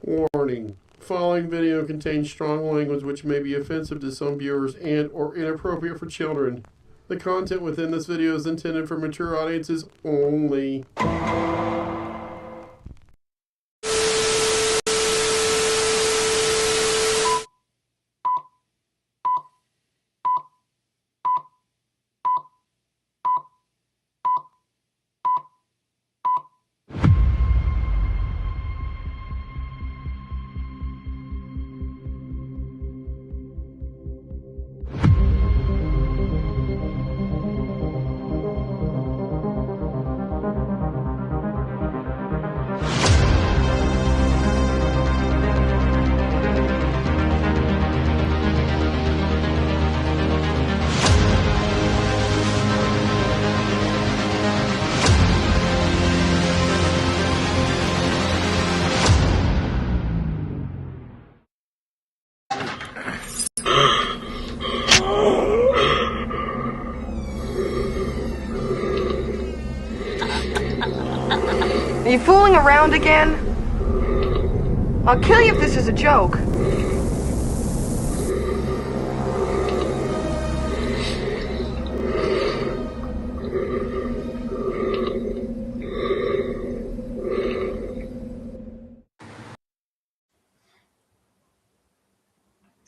Warning. Following video contains strong language which may be offensive to some viewers and or inappropriate for children. The content within this video is intended for mature audiences only. Are you fooling around again? I'll kill you if this is a joke.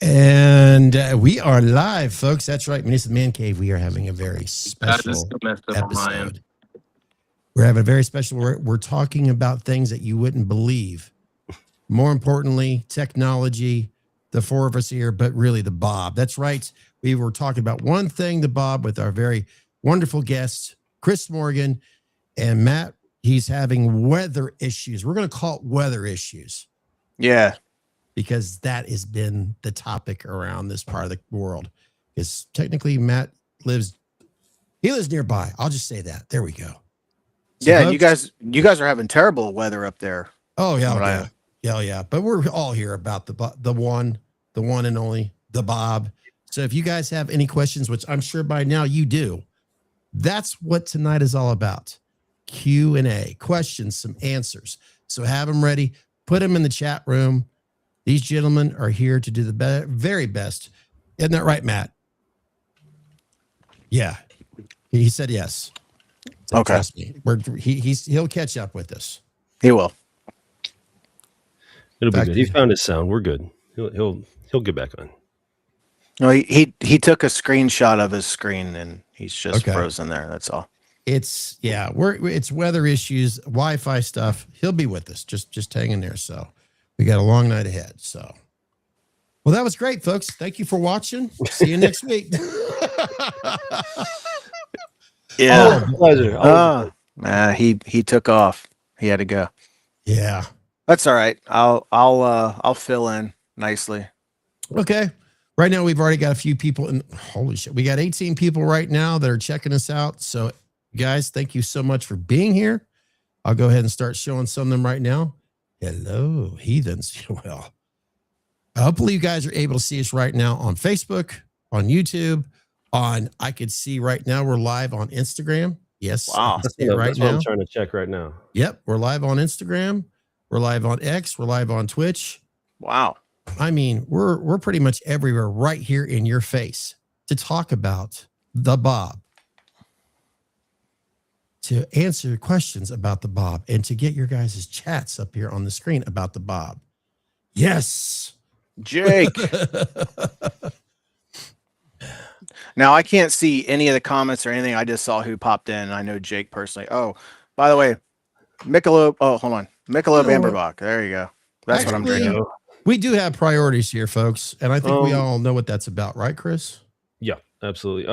And we are live, folks. That's right. This is Man Cave. We are having a very special episode. We're having a very special. We're talking about things that you wouldn't believe. More importantly, technology, the four of us here, but really the Bob. That's right. We were talking about one thing, the Bob, with our very wonderful guest, Chris Morgan, and Matt. He's having weather issues. We're going to call it weather issues. Yeah. Because that has been the topic around this part of the world. Because technically Matt lives nearby. I'll just say that. There we go. So yeah, folks, you guys are having terrible weather up there. Oh yeah, yeah. But we're all here about the one and only, the Bob. So if you guys have any questions, which I'm sure by now you do, that's what tonight is all about. Q&A, questions, some answers. So have them ready. Put them in the chat room. These gentlemen are here to do the very best. Isn't that right, Matt? Yeah. He said yes. So okay. Trust me. He'll catch up with us. He will. It'll be good. He found his sound. We're good. He'll get back on. No, he took a screenshot of his screen and he's just frozen there. That's all. It's weather issues, Wi-Fi stuff. He'll be with us. Just hang in there. So we got a long night ahead. So, well, that was great, folks. Thank you for watching. See you next week. Yeah, pleasure. He took off. He had to go. Yeah, that's all right. I'll fill in nicely. Okay. Right now we've already got a few people in. Holy shit, we got 18 people right now that are checking us out. So, guys, thank you so much for being here. I'll go ahead and start showing some of them right now. Hello, heathens. Well, hopefully you guys are able to see us right now on Facebook, on YouTube, I could see right now we're live on Instagram. Yes. Wow. That's what I'm trying to check right now. Yep. We're live on Instagram. We're live on X. We're live on Twitch. Wow. I mean, we're pretty much everywhere right here in your face to talk about the Bob, to answer questions about the Bob, and to get your guys' chats up here on the screen about the Bob. Yes. Jake. Now, I can't see any of the comments or anything. I just saw who popped in. I know Jake personally. Oh, by the way, Michelob. Oh, hold on. Michelob Amberbach. There you go. That's what I'm drinking. We do have priorities here, folks. And I think we all know what that's about. Right, Chris? Yeah, absolutely.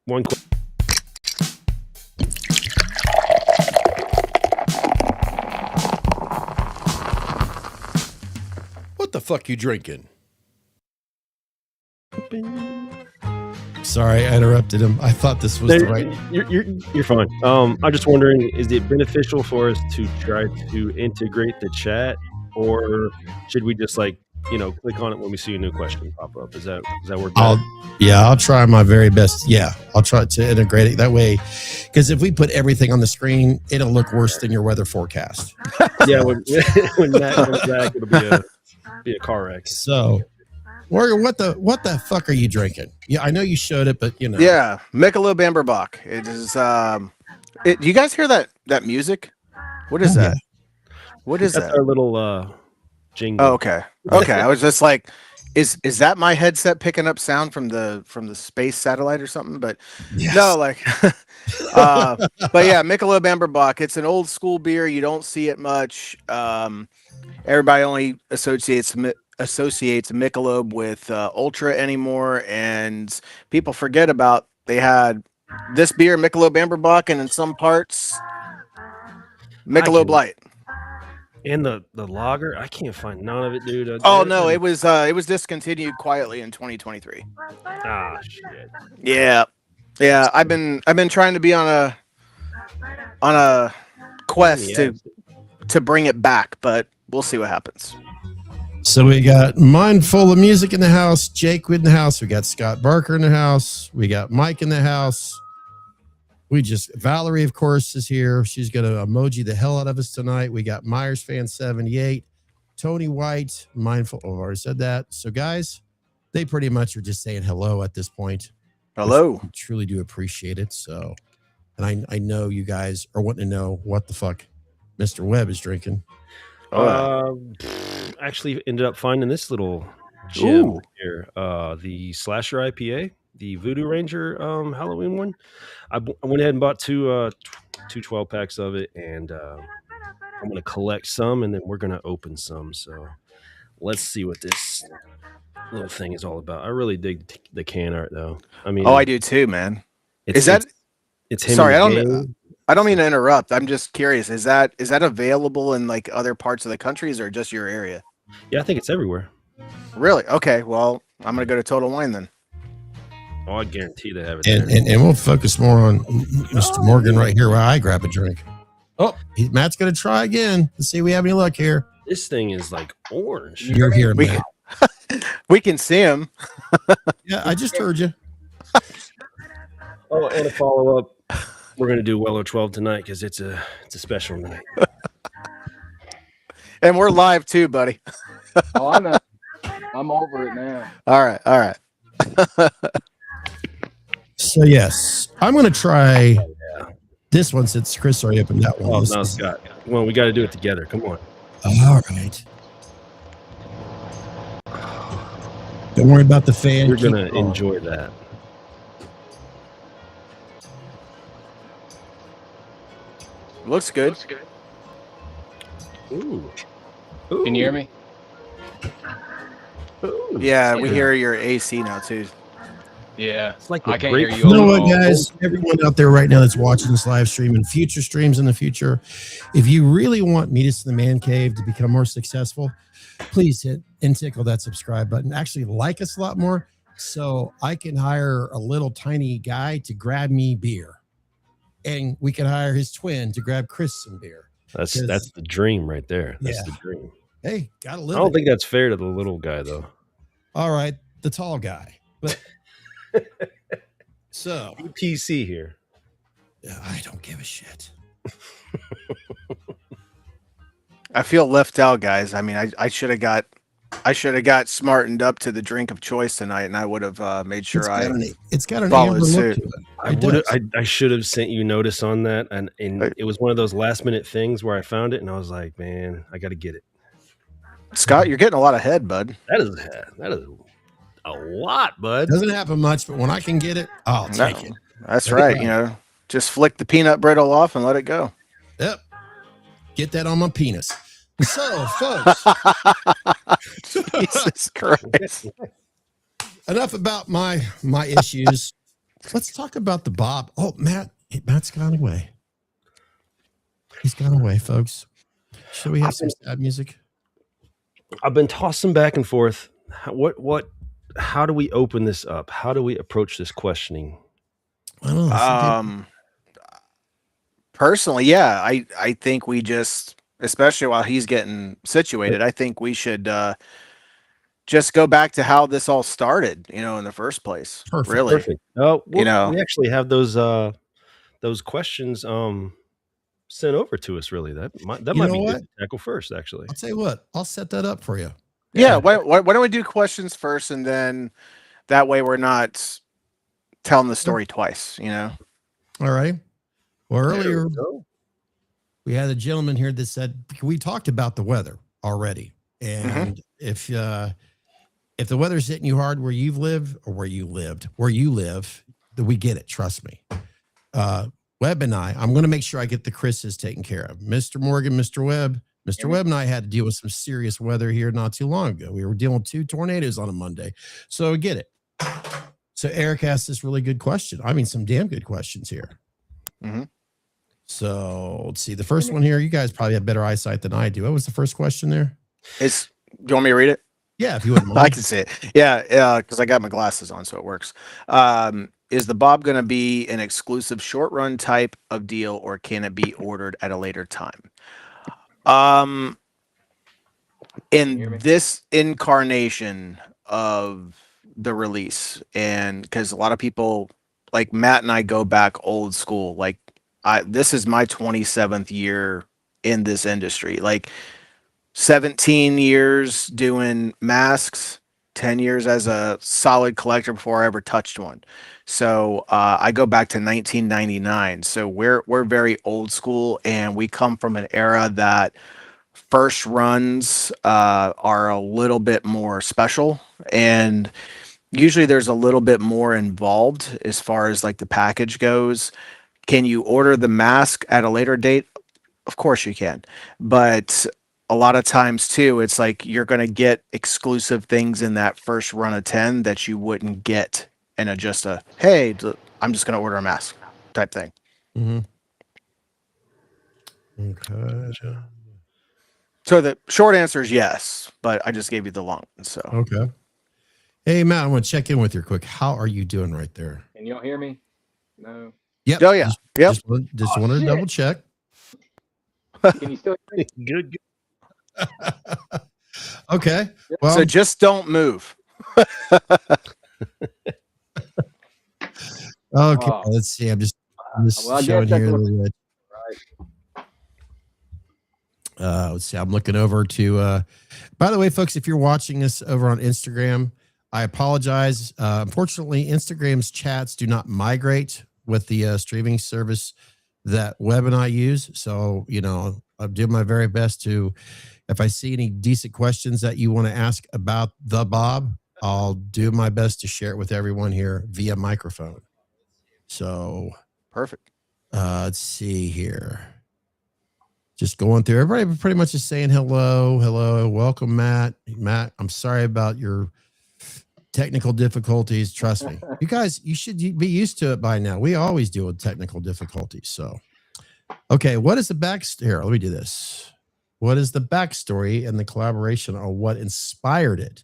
One question. What the fuck you drinking? Sorry, I interrupted him. I thought this was the right. You're fine. I'm just wondering, is it beneficial for us to try to integrate the chat, or should we just like click on it when we see a new question pop up. Does that work? I'll try my very best. Yeah, I'll try to integrate it that way, because if we put everything on the screen, it'll look worse than your weather forecast. Yeah, when Matt comes back, it'll be a car wreck. So, Morgan, what the fuck are you drinking? Yeah, I know you showed it, but Yeah, Michelob Amberbach. It is. You guys hear that music? What is that? Yeah. What is That's that? our little jingle. Oh, okay. I was just like, is that my headset picking up sound from the space satellite or something? But Yes. no, like, but yeah, Michelob Amberbach. It's an old school beer. You don't see it much. Everybody only associates Michelob with Ultra anymore, and people forget about they had this beer, Michelob Amberbach, and in some parts, Michelob Light. And the lager, I can't find none of it, dude. Oh no, it was discontinued quietly in 2023. Ah, shit. Yeah. I've been trying to be on a quest to bring it back, but we'll see what happens. So we got Mindful of Music in the house, Jake in the house, we got Scott Barker in the house, we got Mike in the house. Valerie, of course, is here. She's going to emoji the hell out of us tonight. We got Myers Fan 78, Tony White, Mindful. Oh, I already said that. So, guys, they pretty much are just saying hello at this point. Hello. We truly do appreciate it. So, and I know you guys are wanting to know what the fuck Mr. Webb is drinking. Actually ended up finding this little gem here. The Slasher IPA, the Voodoo Ranger Halloween one. I went ahead and bought two 12-packs of it, and I'm going to collect some, and then we're going to open some. So let's see what this little thing is all about. I really dig the can art, though. I mean, I do too, man. It's him. Sorry, I don't mean to interrupt. I'm just curious. Is that available in like other parts of the countries or just your area? Yeah, I think it's everywhere. Really? Okay. Well, I'm gonna go to Total Wine then. Oh, I guarantee they have it. And we'll focus more on Mr. Morgan right here while I grab a drink. Oh, Matt's gonna try again. Let's see if we have any luck here. This thing is like orange. You're here, Matt. We can see him. Yeah, I just heard you. Oh, and a follow up. We're gonna do Weller 12 tonight because it's a special night. And we're live too, buddy. Oh, I know. I'm over it now. All right. So yes, I'm gonna try this one since Chris already opened that one. Oh no, Scott. Well, we got to do it together. Come on. All right. Don't worry about the fan. You're gonna enjoy that. Looks good. Ooh. Can you hear me? Ooh. Yeah, we hear your AC now too. Yeah. It's like I can't great- hear You know what, all. guys? Everyone out there right now that's watching this live stream and future streams in the future, if you really want Meet Us in the Man Cave to become more successful, please hit and tickle that subscribe button. Actually, like us a lot more so I can hire a little tiny guy to grab me beer. And we can hire his twin to grab Chris some beer. That's the dream right there. That's Yeah. the dream. Hey, gotta I live. don't think that's fair to the little guy though. All right, the tall guy. But so PC here. I don't give a shit. I feel left out, guys. I mean, I should have got smartened up to the drink of choice tonight, and I would have made sure It's got an followed amber look suit. to it. I should have sent you notice on that, and it was one of those last minute things where I found it and I was like, man, I got to get it. Scott, you're getting a lot of head, bud. That is a lot, bud. Doesn't happen much, but when I can get it, I'll take it. That's right. You know, just flick the peanut brittle off and let it go. Yep. Get that on my penis. So, folks, Jesus Christ. enough about my issues. Let's talk about the Bob. Oh, Matt's gone away. He's gone away, folks. Should we have some sad music? I've been tossing back and forth. How do we open this up? How do we approach this questioning? I don't know. Personally, yeah, I think we just, especially while he's getting situated, I think we should just go back to how this all started, you know, in the first place. Perfect. Really. Perfect. Oh, You know. we actually have those questions sent over to us. Really, that might be good to tackle first. Actually, I'll tell you what. I'll set that up for you. Yeah. Why don't we do questions first, and then that way we're not telling the story twice. You know. All right. Well, earlier There we go. we had a gentleman here that said we talked about the weather already, and if the weather's hitting you hard where you live, or where you live, that we get it. Trust me. Webb and I'm going to make sure I get the Chris's taken care of. Mr. Morgan, Mr. Webb. Mr. Webb and I had to deal with some serious weather here not too long ago. We were dealing with 2 tornadoes on a Monday. So I get it. So Eric asked this really good question. I mean, some damn good questions here. So let's see. The first one here, you guys probably have better eyesight than I do. What was the first question there? Do you want me to read it? Yeah, if you wouldn't mind. I can see it. Yeah, because I got my glasses on, so it works. Is the Bob going to be an exclusive short run type of deal, or can it be ordered at a later time? In this incarnation of the release, and because a lot of people like Matt and I go back old school, like this is my 27th year in this industry, like 17 years doing masks, 10 years as a solid collector before I ever touched one. So I go back to 1999. So we're very old school, and we come from an era that first runs are a little bit more special, and usually there's a little bit more involved as far as like the package goes. Can you order the mask at a later date? Of course you can, but a lot of times too, it's like you're going to get exclusive things in that first run of 10 that you wouldn't get in just a, hey, I'm just going to order a mask type thing. Okay. So the short answer is yes, but I just gave you the long one. So okay. Hey Matt, I want to check in with you quick. How are you doing right there? Can y'all hear me? No. Yep. Oh yeah. Just wanted to double check. Can you still hear me? Good. Okay. Well, so just don't move. Okay. Let's see. I'm just showing here. Let's see. I'm looking over to. By the way, folks, if you're watching this over on Instagram, I apologize. Unfortunately, Instagram's chats do not migrate with the streaming service that Webb and I use. So, you know, I'll do my very best to, if I see any decent questions that you want to ask about the Bob, I'll do my best to share it with everyone here via microphone. So perfect. Let's see here. Just going through. Everybody pretty much is saying hello. Welcome, Matt. Matt, I'm sorry about your technical difficulties. Trust me. You guys, you should be used to it by now. We always deal with technical difficulties. So, okay, what is the backstory? Here, let me do this. What is the backstory and the collaboration, or what inspired it?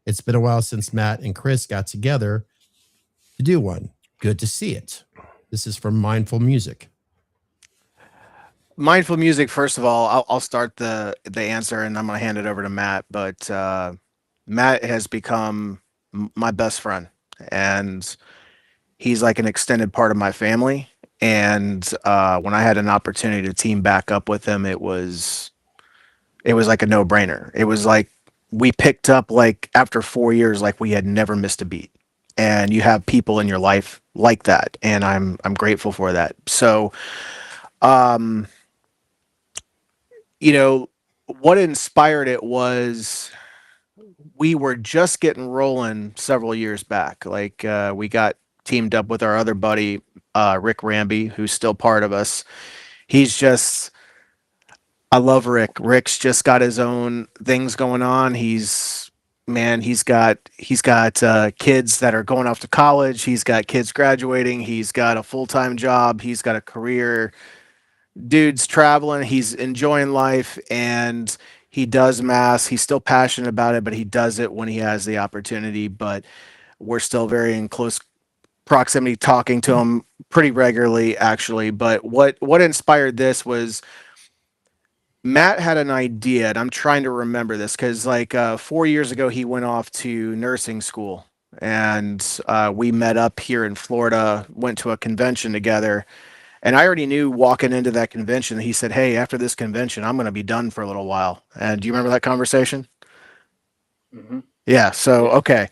It's been a while since Matt and Chris got together to do one. Good to see it. This is from Mindful Music. Mindful Music, first of all, I'll start the answer, and I'm going to hand it over to Matt. But Matt has become my best friend, and he's like an extended part of my family. And when I had an opportunity to team back up with him, it was like a no-brainer. It was like we picked up, like after 4 years, like we had never missed a beat. And you have people in your life like that, and I'm grateful for that. So, you know, what inspired it was we were just getting rolling several years back. Like we got teamed up with our other buddy, Rick Ramby, who's still part of us. I love Rick. Rick's just got his own things going on. He's got kids that are going off to college. He's got kids graduating. He's got a full-time job. He's got a career. Dude's traveling. He's enjoying life, and he does mass. He's still passionate about it, but he does it when he has the opportunity. But we're still very in close proximity, talking to him pretty regularly, actually. But what inspired this was Matt had an idea, and I'm trying to remember this because, like, 4 years ago, he went off to nursing school, and we met up here in Florida, went to a convention together, and I already knew walking into that convention. He said, "Hey, after this convention, I'm going to be done for a little while." And do you remember that conversation? Mm-hmm. Yeah. So Yeah. okay.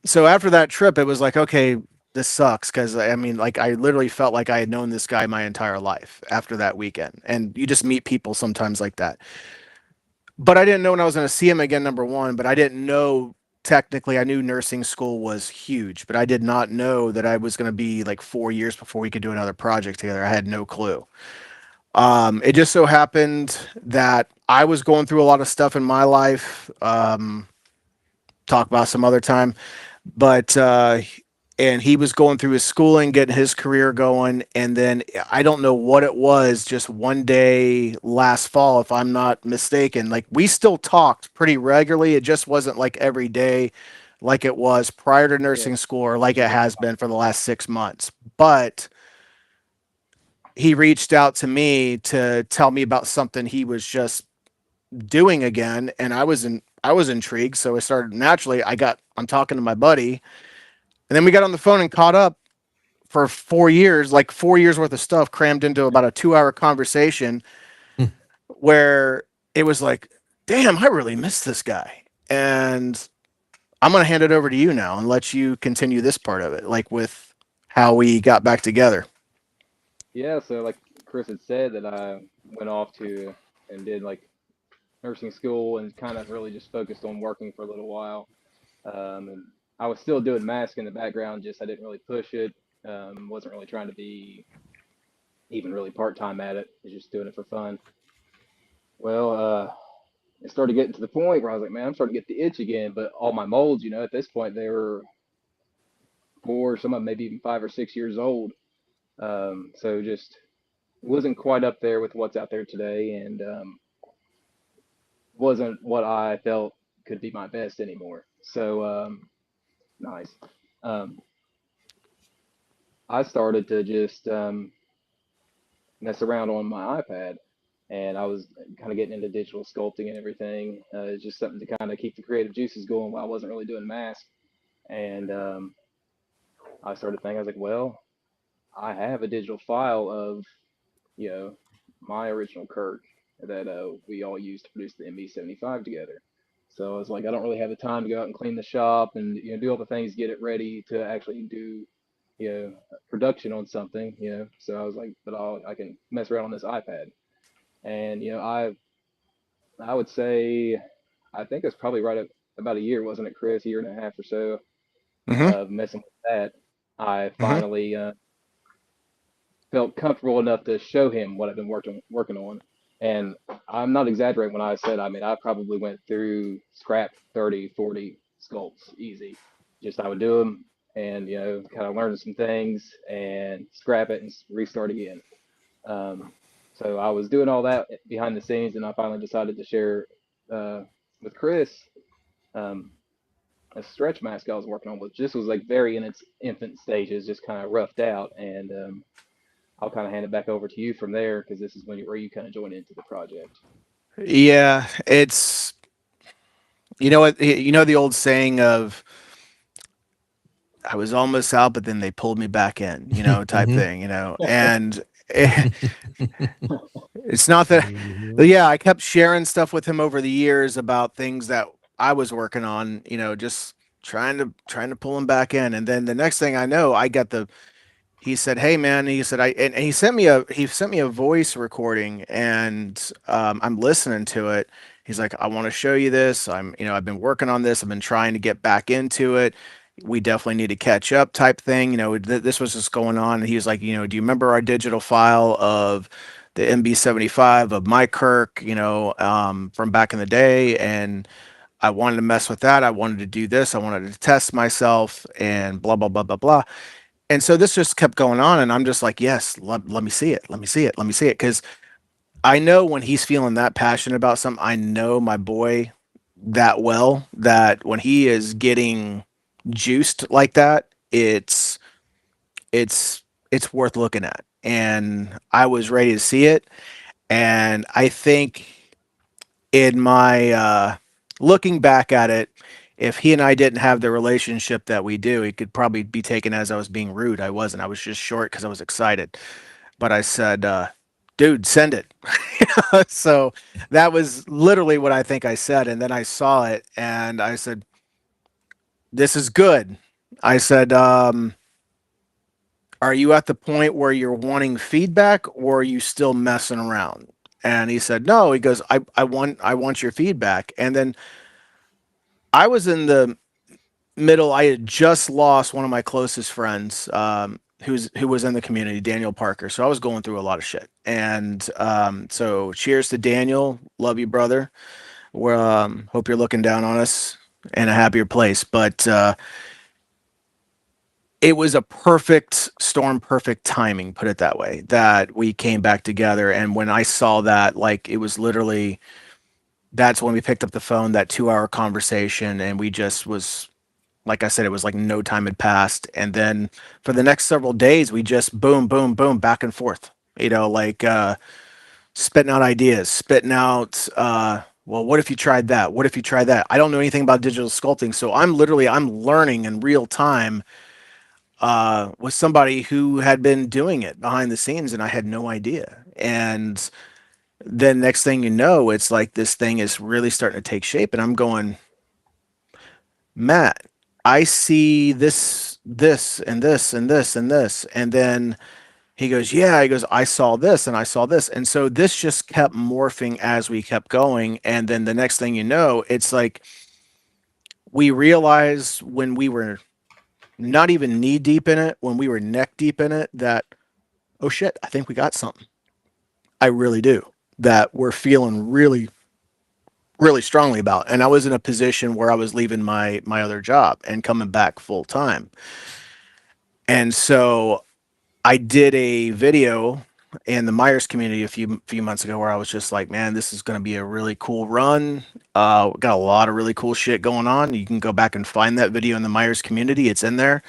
So after that trip, it was like, okay, this sucks because I mean, like, I literally felt like I had known this guy my entire life after that weekend, and you just meet people sometimes like that. But I didn't know when I was going to see him again, number one, but I didn't know technically. I knew nursing school was huge, but I did not know that I was going to be like 4 years before we could do another project together. I had no clue. It just so happened that I was going through a lot of stuff in my life. Talk about some other time, but and he was going through his schooling, getting his career going, and then I don't know what it was. Just one day last fall, if I'm not mistaken, like we still talked pretty regularly. It just wasn't like every day, like it was prior to Yeah. nursing school, or like it has been for the last 6 months. But he reached out to me to tell me about something he was just doing again, and I was intrigued. So I started naturally. I'm talking to my buddy, and then we got on the phone and caught up for 4 years, like 4 years worth of stuff crammed into about a 2 hour conversation Hmm. where it was like, damn, I really miss this guy. And I'm going to hand it over to you now and let you continue this part of it, like with how we got back together. Yeah. So like Chris had said, that I went off to and did like nursing school and kind of really just focused on working for a little while. And I was still doing mask in the background, just I didn't really push it. Wasn't really trying to be even really part time at it. I was just doing it for fun. Well, it started getting to the point where I was like, man, I'm starting to get the itch again. But all my molds, at this point they were 4, some of them maybe even 5 or 6 years old. So just wasn't quite up there with what's out there today, and wasn't what I felt could be my best anymore. So nice. Um, I started to just mess around on my iPad, and I was kind of getting into digital sculpting and everything. It's just something to kind of keep the creative juices going while I wasn't really doing math. And I started thinking, I was like, well, I have a digital file of, you know, my original Kirk that we all used to produce the MB75 together. So I was like, I don't really have the time to go out and clean the shop and do all the things, get it ready to actually do production on something. So I was like, but I can mess around on this iPad. And I would say, I think it's probably right at about a year, wasn't it, Chris? A year and a half or so Mm-hmm. of messing with that. I Mm-hmm. finally felt comfortable enough to show him what I've been working on. And I'm not exaggerating when I said, I mean, I probably went through scrap 30, 40 sculpts easy. Just I would do them and, kind of learn some things and scrap it and restart again. Um, so I was doing all that behind the scenes, and I finally decided to share uh, with Chris um, a stretch mask I was working on, which just was like very in its infant stages, just kind of roughed out. And I'll kind of hand it back over to you from there because this is where you kind of join into the project. Yeah, it's what the old saying of I was almost out, but then they pulled me back in, type Mhm. thing, and it's not that, Mhm. yeah, I kept sharing stuff with him over the years about things that I was working on, just trying to pull him back in. And then the next thing I know, he said, "Hey man," he said, and he sent me a voice recording, and I'm listening to it. He's like, "I want to show you this. I've been working on this. I've been trying to get back into it. We definitely need to catch up," type thing. This was just going on. And he was like, "Do you remember our digital file of the MB75 of my Kirk, from back in the day?" And I wanted to mess with that. I wanted to do this. I wanted to test myself and blah, blah, blah, blah, blah. And so this just kept going on. And I'm just like, yes, let me see it. Let me see it. Let me see it. Because I know when he's feeling that passionate about something, I know my boy that well that when he is getting juiced like that, it's it's worth looking at. And I was ready to see it. And I think in my looking back at it, if he and I didn't have the relationship that we do, it could probably be taken as I was being rude. I wasn't. I was just short because I was excited. But I said, dude, send it. So that was literally what I think I said. And then I saw it and I said, this is good. I said, are you at the point where you're wanting feedback or are you still messing around? And he said, no. He goes, I want your feedback. And then I was in the middle. I had just lost one of my closest friends, who was in the community, Daniel Parker. So I was going through a lot of shit. And so cheers to Daniel. Love you, brother. We're, hope you're looking down on us in a happier place. But it was a perfect storm, perfect timing, put it that way, that we came back together. And when I saw that, like, it was literally, that's when we picked up the phone, that 2-hour conversation, and we just was, like I said, it was like no time had passed. And then for the next several days, we just boom, boom, boom, back and forth, like spitting out ideas, spitting out, well, what if you tried that? What if you tried that? I don't know anything about digital sculpting. So I'm learning in real time with somebody who had been doing it behind the scenes and I had no idea. And then next thing you know, it's like this thing is really starting to take shape and I'm going, Matt, I see this, and this, and this, and this. And then he goes, yeah, he goes, I saw this and I saw this. And so this just kept morphing as we kept going. And then the next thing you know, it's like we realized when we were not even knee deep in it, when we were neck deep in it, that, oh shit, I think we got something. I really do. That we're feeling really, really strongly about. And I was in a position where I was leaving my other job and coming back full time. And so I did a video in the Myers community a few months ago where I was just like, man, this is going to be a really cool run. Got a lot of really cool shit going on. You can go back and find that video in the Myers community. It's in there.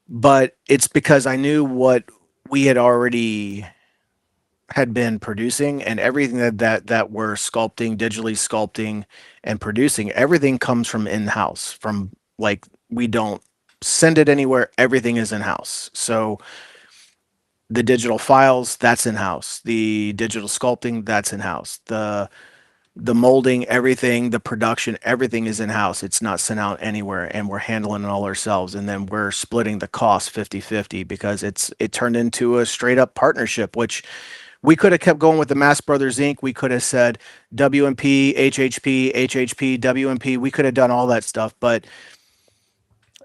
But it's because I knew what we had been producing and everything that we're sculpting, digitally sculpting and producing, everything comes from in-house, from like, we don't send it anywhere. Everything is in-house. So the digital files, that's in-house. The digital sculpting, that's in-house. The molding, everything, the production, everything is in-house. It's not sent out anywhere and we're handling it all ourselves. And then we're splitting the cost 50-50 because it turned into a straight up partnership, which we could have kept going with the Mass Brothers Inc. We could have said WMP, HHP, HHP, WMP. We could have done all that stuff, but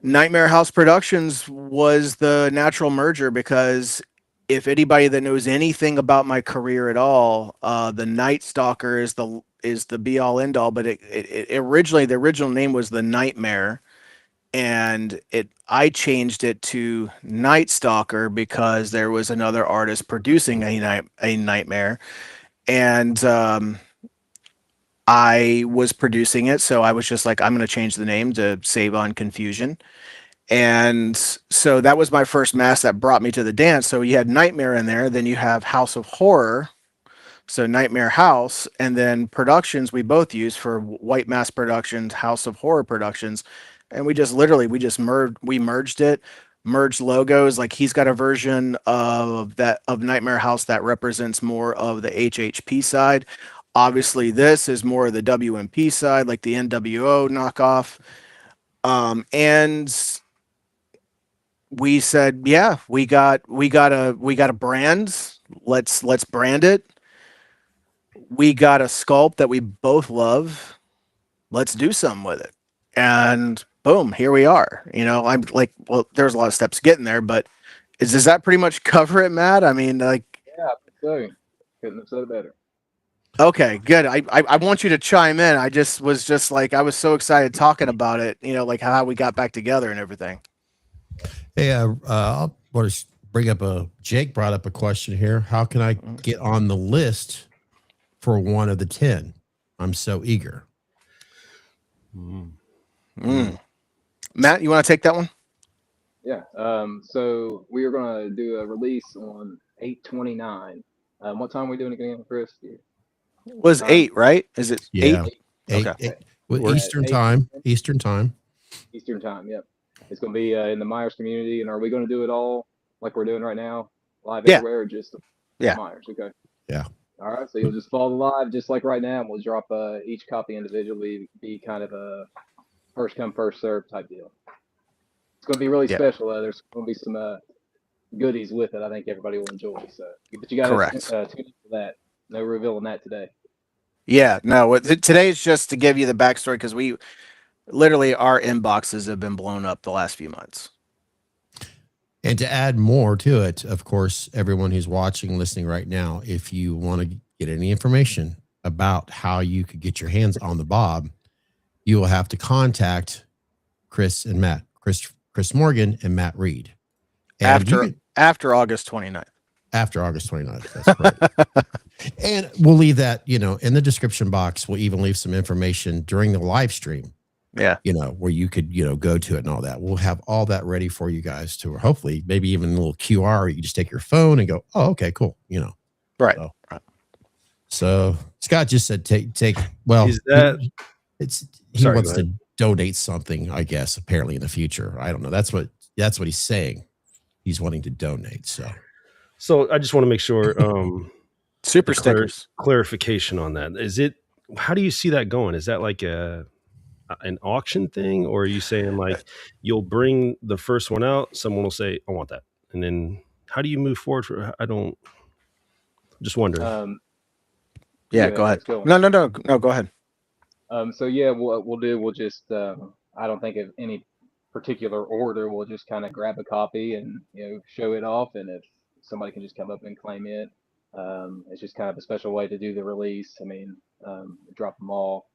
Nightmare House Productions was the natural merger because if anybody that knows anything about my career at all, the Night Stalker is the be all end all, but it originally, the original name was the Nightmare, and I changed it to Night Stalker because there was another artist producing a Nightmare, and I was producing it, so I was just like, I'm going to change the name to save on confusion. And so that was my first mask that brought me to the dance. So you had Nightmare in there, then you have House of Horror, so Nightmare House, and then Productions we both use for White Mask Productions, House of Horror Productions, and we just merged it, merged logos. Like he's got a version of Nightmare House that represents more of the HHP side. Obviously, this is more of the WMP side, like the NWO knockoff. And we said, yeah, we got a brand. Let's brand it. We got a sculpt that we both love. Let's do something with it. And boom, here we are. I'm like, well, there's a lot of steps getting there, but does that pretty much cover it, Matt? I mean, like, Yeah, so couldn't have said it better. Okay, good. I want you to chime in. I was like, I was so excited talking about it, like how we got back together and everything. Hey, I'll just bring up Jake brought up a question here. How can I get on the list for one of the 10? I'm so eager. Matt, you want to take that one? Yeah. So we are going to do a release on 8/29. What time are we doing again, Chris? Was 8, right? Is it 8? Eight, Okay. eight, well, We're at Eastern 8 time. Eastern time. Eastern time. Yep. It's going to be in the Myers community. And are we going to do it all like we're doing right now, live Yeah. everywhere, or just Yeah. Myers? Okay. Yeah. All right. So you'll just follow the live just like right now. And we'll drop each copy individually. Be kind of a first come first serve type deal. It's going to be really Yeah. special. There's going to be some goodies with it. I think everybody will enjoy. So, but you got to tune in for that. No revealing that today. Yeah, no. Today is just to give you the backstory because we literally our inboxes have been blown up the last few months. And to add more to it, of course, everyone who's watching, listening right now, if you want to get any information about how you could get your hands on the Bob, you will have to contact Chris and Matt, Chris Morgan and Matt Reed. And after August 29th. After August 29th. That's right. And we'll leave that, in the description box. We'll even leave some information during the live stream. Yeah. Where you could, go to it and all that. We'll have all that ready for you guys to hopefully maybe even a little QR. You just take your phone and go, oh, okay, cool. Right. So Scott just said, take, well, is that he wants to donate something, I guess, apparently in the future. I don't know. That's what he's saying. He's wanting to donate. So I just want to make sure, super stickers clarification on that. How do you see that going? Is that like an auction thing, or are you saying like you'll bring the first one out, someone will say, I want that, and then how do you move forward? Just wondering. Yeah, go ahead. No, go ahead. So yeah, we'll just I don't think of any particular order. We'll just kind of grab a copy and show it off, and if somebody can just come up and claim it, it's just kind of a special way to do the release. I mean, drop them all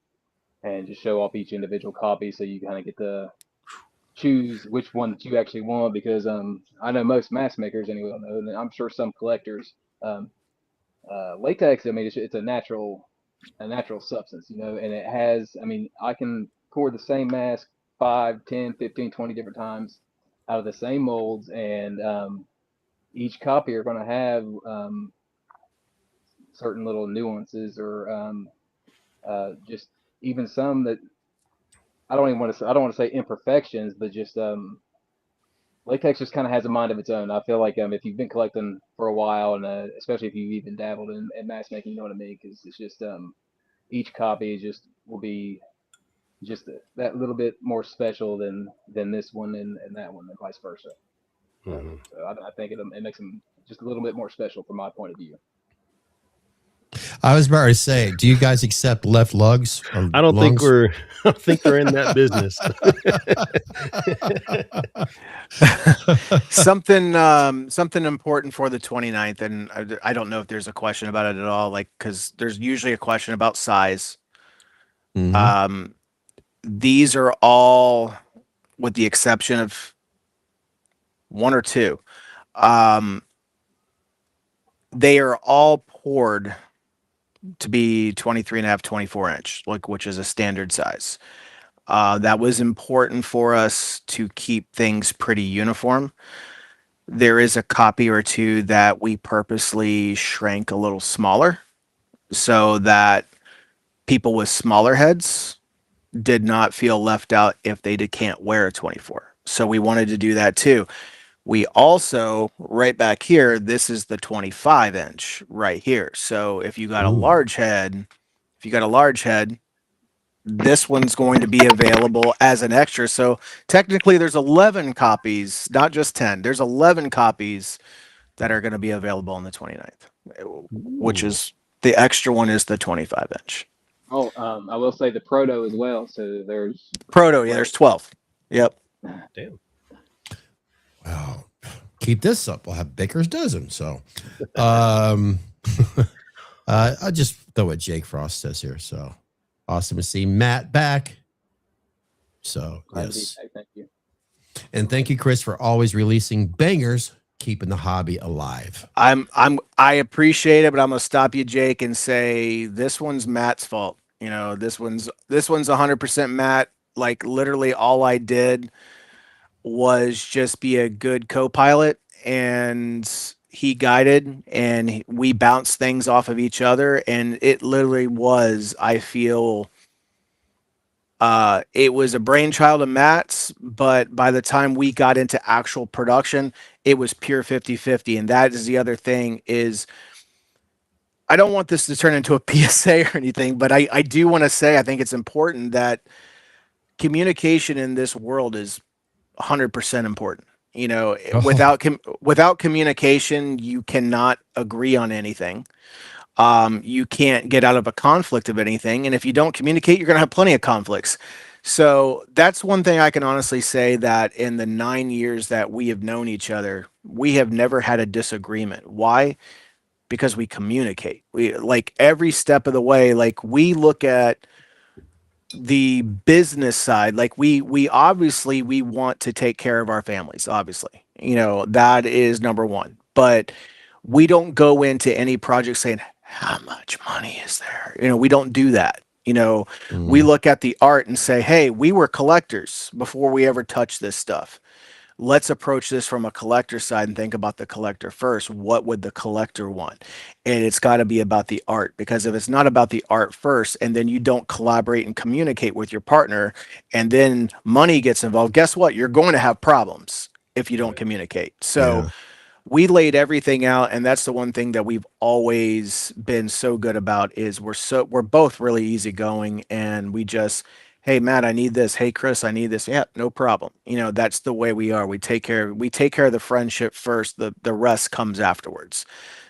and just show off each individual copy, so you kind of get to choose which one that you actually want. Because I know most mask makers anyway, and I'm sure some collectors, latex. I mean, it's a natural substance, and it has. I mean, I can pour the same mask 5, 10, 15, 20 different times out of the same molds, and each copy are going to have certain little nuances, or just even some that I don't want to say imperfections, but just latex just kind of has a mind of its own. I feel like if you've been collecting for a while, and especially if you've even dabbled in mask making, you know what I mean? Because it's just each copy will be just that little bit more special than this one and that one, and vice versa. Mm-hmm. So I think it makes them just a little bit more special from my point of view. I was about to say, do you guys accept left lugs? I don't think they're in that business. Something important for the 29th, and I don't know if there's a question about it at all, like, because there's usually a question about size. Mm-hmm. These are all, with the exception of one or two, they are all poured to be 23.5, 24 inch, which is a standard size. That was important for us to keep things pretty uniform. There is a copy or two that we purposely shrank a little smaller so that people with smaller heads did not feel left out if they can't wear a 24. So we wanted to do that too. We also, right back here, this is the 25 inch right here. So if you got a large head, this one's going to be available as an extra. So technically there's 11 copies, not just 10. There's 11 copies that are going to be available on the 29th, which is the extra one is the 25 inch. Oh, I will say the proto as well. So there's proto. Yeah, there's 12. Yep. Damn. Wow. Keep this up. We'll have Baker's dozen. So, I'll just throw what Jake Frost says here. So awesome to see Matt back. So yes. Thank you. And thank you, Chris, for always releasing bangers, keeping the hobby alive. I appreciate it, but I'm gonna stop you, Jake, and say this one's Matt's fault. This one's 100% Matt. Like, literally all I did was just be a good co-pilot and he guided, and we bounced things off of each other, and it literally was, I feel, it was a brainchild of Matt's, but by the time we got into actual production, it was pure 50-50. And that is the other thing is, I don't want this to turn into a PSA or anything, but I do want to say I think it's important that communication in this world is 100% important. You know, without communication, you cannot agree on anything. You can't get out of a conflict of anything, and if you don't communicate, you're going to have plenty of conflicts. So that's one thing I can honestly say, that in the 9 years that we have known each other, we have never had a disagreement. Why? Because we communicate. We, like, every step of the way, like, we look at the business side, like, we obviously we want to take care of our families, obviously, you know, that is number one, but we don't go into any project saying how much money is there, you know, we don't do that, you know. We look at the art and say, hey, we were collectors before we ever touched this stuff. Let's approach this from a collector side and think about the collector first. What would the collector want? And it's got to be about the art, because if it's not about the art first, and then you don't collaborate and communicate with your partner, and then money gets involved, guess what? You're going to have problems if you don't communicate. So we laid everything out, and that's the one thing that we've always been so good about is we're both really easygoing, and we just, hey Matt, I need this. Hey Chris, I need this. Yeah, no problem. You know, that's the way we are. We take care of the friendship first. The rest comes afterwards.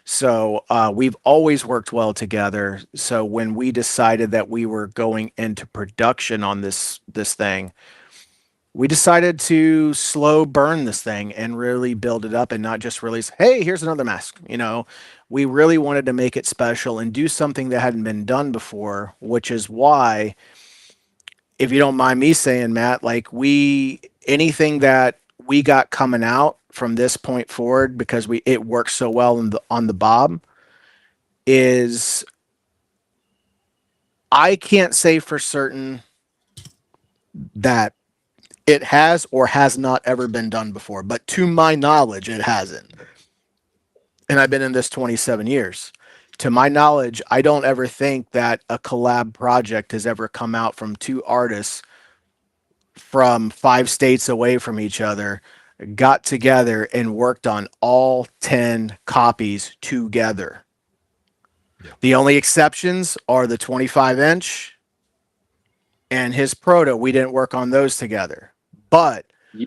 So we've always worked well together. So when we decided that we were going into production on this thing, we decided to slow burn this thing and really build it up, and not just release, hey, here's another mask. You know, we really wanted to make it special and do something that hadn't been done before, which is why, if you don't mind me saying, Matt, like, anything that we got coming out from this point forward, because it works so well on the Bob, is, I can't say for certain that it has or has not ever been done before, but to my knowledge, it hasn't. And I've been in this 27 years. To my knowledge, I don't ever think that a collab project has ever come out from two artists from 5 states away from each other, got together and worked on all 10 copies together. Yeah. The only exceptions are the 25-inch and his proto. We didn't work on those together, but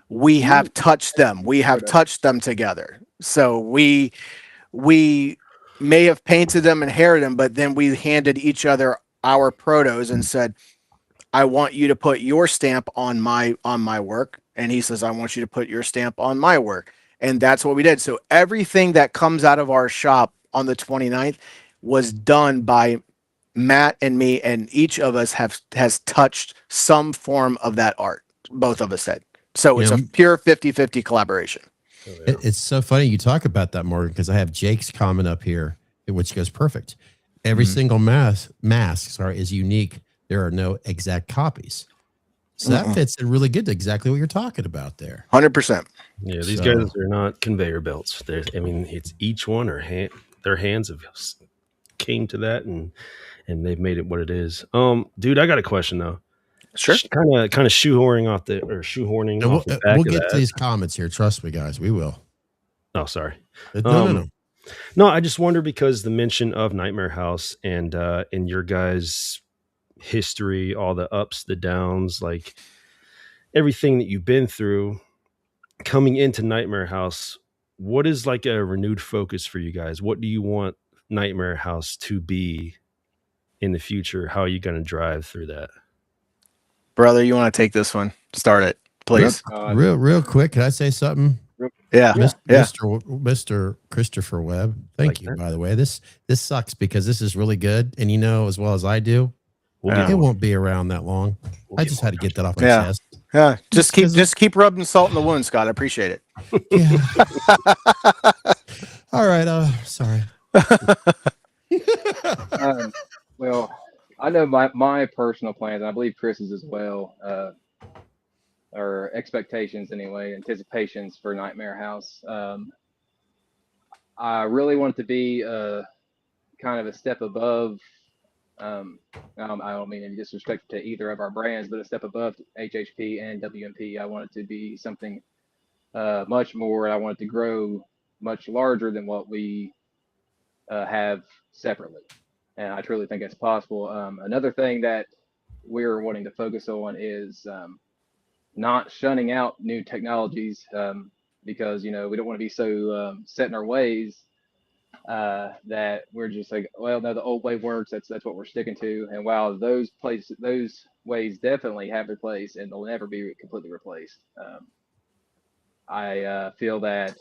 we have touched them. We have touched them together. So we may have painted them and haired them, but then we handed each other our protos and said, I want you to put your stamp on my work. And he says, I want you to put your stamp on my work. And that's what we did. So everything that comes out of our shop on the 29th was done by Matt and me, and each of us has touched some form of that art. Both of us did. So it's a pure 50-50 collaboration. It's so funny you talk about that, Morgan, because I have Jake's comment up here, which goes perfect. Every single mask is unique. There are no exact copies. So that fits in really good to exactly what you're talking about there. 100%. Yeah, these guys are not conveyor belts. I mean, it's each one, or their hands have came to that, and they've made it what it is. Dude, I got a question though. Sure. Kind of shoehorning off the back. We'll get to these comments here. Trust me, guys. We will. Oh, sorry. No. No, I just wonder, because the mention of Nightmare House and in your guys' history, all the ups, the downs, like everything that you've been through coming into Nightmare House, what is like a renewed focus for you guys? What do you want Nightmare House to be in the future? How are you going to drive through that? Brother, you want to take this one? Start it, please. Real quick. Can I say something? Yeah. Mr. Christopher Webb. Thank you, by the way. This sucks because this is really good. And you know, as well as I do, it won't be around that long. I just had to get that off my chest. Yeah. Just keep rubbing salt in the wound, Scott. I appreciate it. Yeah. All right. Sorry. Well, I know my personal plans, and I believe Chris's as well, or expectations anyway, anticipations for Nightmare House. I really want it to be kind of a step above. I don't mean any disrespect to either of our brands, but a step above HHP and WMP. I want it to be something much more. I want it to grow much larger than what we have separately. And I truly think it's possible. Another thing that we're wanting to focus on is not shunning out new technologies because, you know, we don't want to be so set in our ways that we're just like, well, no, the old way works. That's what we're sticking to. And while those ways definitely have their place and they'll never be completely replaced, I feel that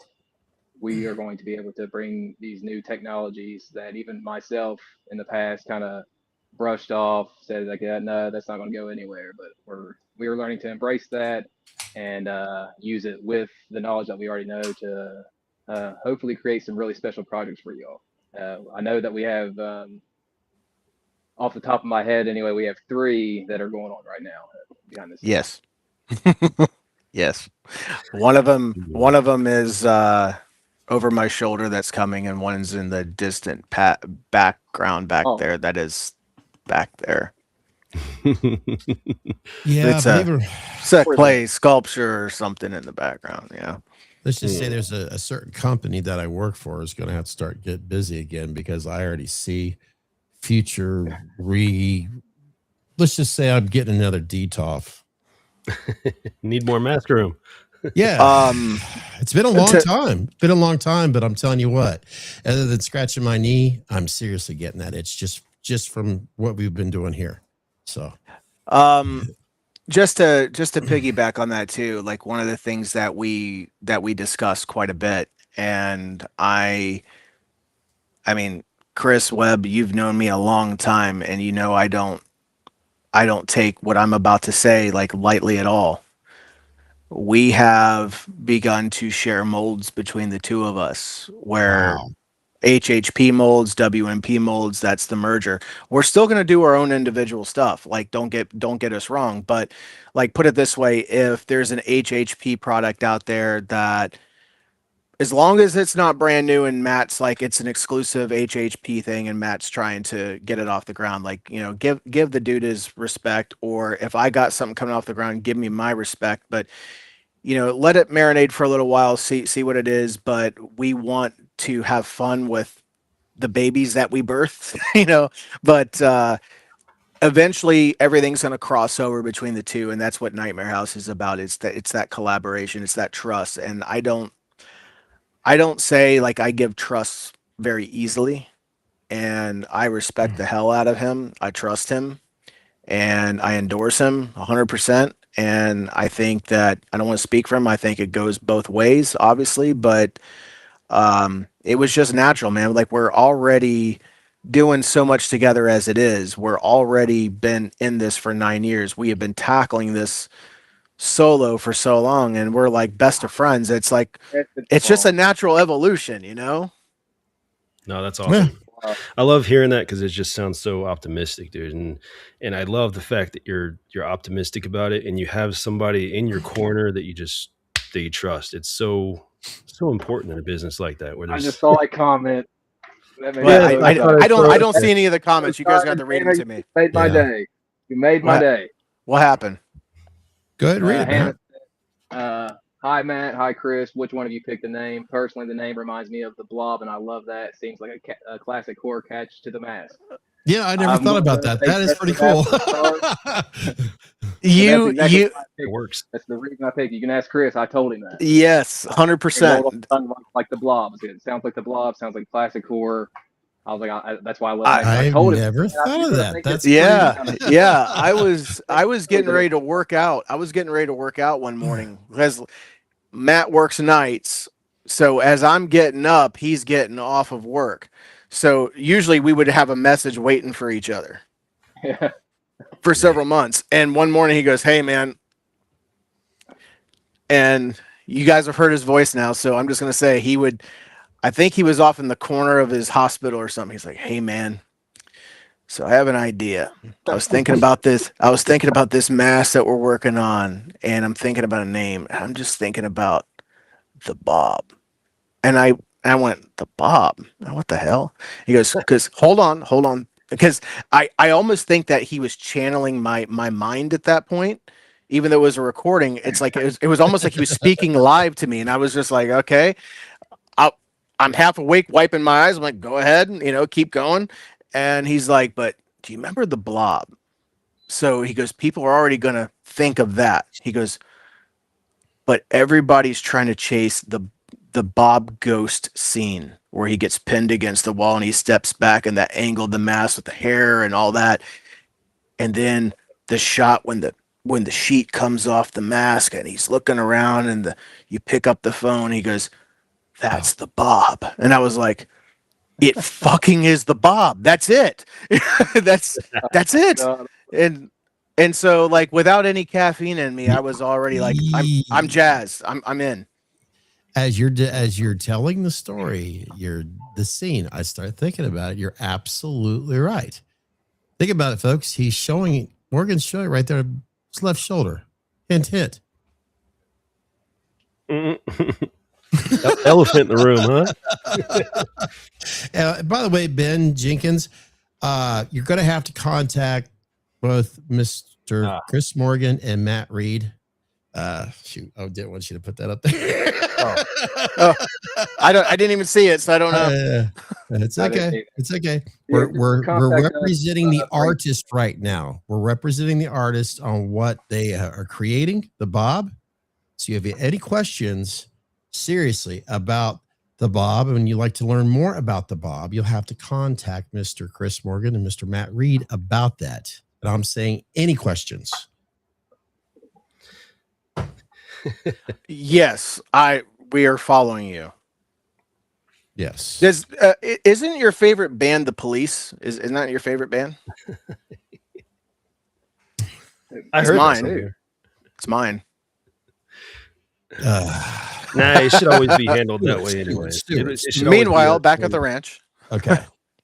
we are going to be able to bring these new technologies that even myself in the past kind of brushed off, said like, yeah, no, that's not going to go anywhere. But we're learning to embrace that and use it with the knowledge that we already know to hopefully create some really special projects for y'all. I know that we have, off the top of my head anyway, we have 3 that are going on right now behind the scenes. Yes. Yes. One of them is over my shoulder that's coming, and one's in the distant background back there. That is back there. Yeah, it's a clay sculpture or something in the background. Yeah. Let's just say there's a certain company that I work for is going to have to get busy again, because I already see future let's just say I'm getting another DTOF. Need more mask room. Yeah. It's been a long time. Been a long time, but I'm telling you what, other than scratching my knee, I'm seriously getting that. It's just from what we've been doing here. So just to piggyback on that too, like one of the things that we discussed quite a bit, and I mean, Chris Webb, you've known me a long time, and you know I don't take what I'm about to say like lightly at all. We have begun to share molds between the two of us, where HHP molds, WMP molds, that's the merger. We're still going to do our own individual stuff. Like, don't get us wrong, but like, put it this way, if there's an HHP product out there that, as long as it's not brand new and Matt's like, it's an exclusive HHP thing and Matt's trying to get it off the ground, like, you know, give the dude his respect. Or if I got something coming off the ground, give me my respect. But, you know, let it marinate for a little while, see what it is. But we want to have fun with the babies that we birthed, you know, but eventually everything's going to cross over between the two. And that's what Nightmare House is about. It's that collaboration. It's that trust. And I don't say like I give trust very easily, and I respect the hell out of him. I trust him and I endorse him 100%. And I think that, I don't want to speak for him, I think it goes both ways, obviously, but it was just natural, man. Like, we're already doing so much together as it is. We're already been in this for 9 years. We have been tackling this solo for so long, and we're like best of friends. It's like, it's just a natural evolution, you know? No, that's awesome. I love hearing that, because it just sounds so optimistic, dude. And I love the fact that you're optimistic about it, and you have somebody in your corner that you trust. It's so important in a business like that. Where I just saw a comment. Well, I don't see any of the comments. You guys got to read them to me. You made my day. You made my day. What happened? Go ahead, read it, Matt. Hi, Matt. Hi, Chris. Which one of you picked the name? Personally, the name reminds me of the Blob, and I love that. It seems like a classic horror catch to the mask. Yeah, I never thought about that. That is pretty cool. It works. That's the reason I picked it. You can ask Chris. I told him that. Yes, 100%. Like the Blob. It sounds like the Blob. Sounds like classic horror. I was like, that's why I love it. I never thought of that. That's yeah. I was getting ready to work out. I was getting ready to work out one morning because Matt works nights. So as I'm getting up, he's getting off of work. So usually we would have a message waiting for each other for several months. And one morning he goes, "Hey, man," and you guys have heard his voice now. So I'm just going to say I think he was off in the corner of his hospital or something. He's like, "Hey, man, so I have an idea. I was thinking about this. Mask that we're working on, and I'm thinking about a name. I'm just thinking about the Bob." And And I went, the Bob? What the hell? He goes, because hold on. Because I almost think that he was channeling my mind at that point, even though it was a recording. It's like it was almost like he was speaking live to me, and I was just like, okay, I'm half awake, wiping my eyes. I'm like, go ahead, keep going. And he's like, but do you remember the Blob? So he goes, people are already gonna think of that. He goes, but everybody's trying to chase the Bob Ghost scene where he gets pinned against the wall and he steps back, and that angle of the mask with the hair and all that. And then the shot when the sheet comes off the mask and he's looking around, and you pick up the phone, he goes, that's the Bob. And I was like, it fucking is the Bob. That's it. that's it. And so, like, without any caffeine in me, I was already like, I'm jazzed. I'm in. As you're telling the story, the scene, I start thinking about it. You're absolutely right. Think about it, folks. Morgan's showing right there, his left shoulder. Hint, hint. Elephant in the room, huh? By the way, Ben Jenkins, you're going to have to contact both Mr. Chris Morgan and Matt Reed. Shoot, I didn't want you to put that up there. I didn't even see it, so I don't know. It's okay. It's okay. We're representing the artist right now. We're representing the artist on what they are creating, the Bob. So if you have any questions, seriously, about the Bob, and you'd like to learn more about the Bob, you'll have to contact Mr. Chris Morgan and Mr. Matt Reed about that. And I'm saying any questions. Yes, we are following you. Yes. Isn't your favorite band The Police? Isn't that your favorite band? I heard mine. It's mine. Nah, it should always be handled that way anyway. Meanwhile, back at the ranch. Okay.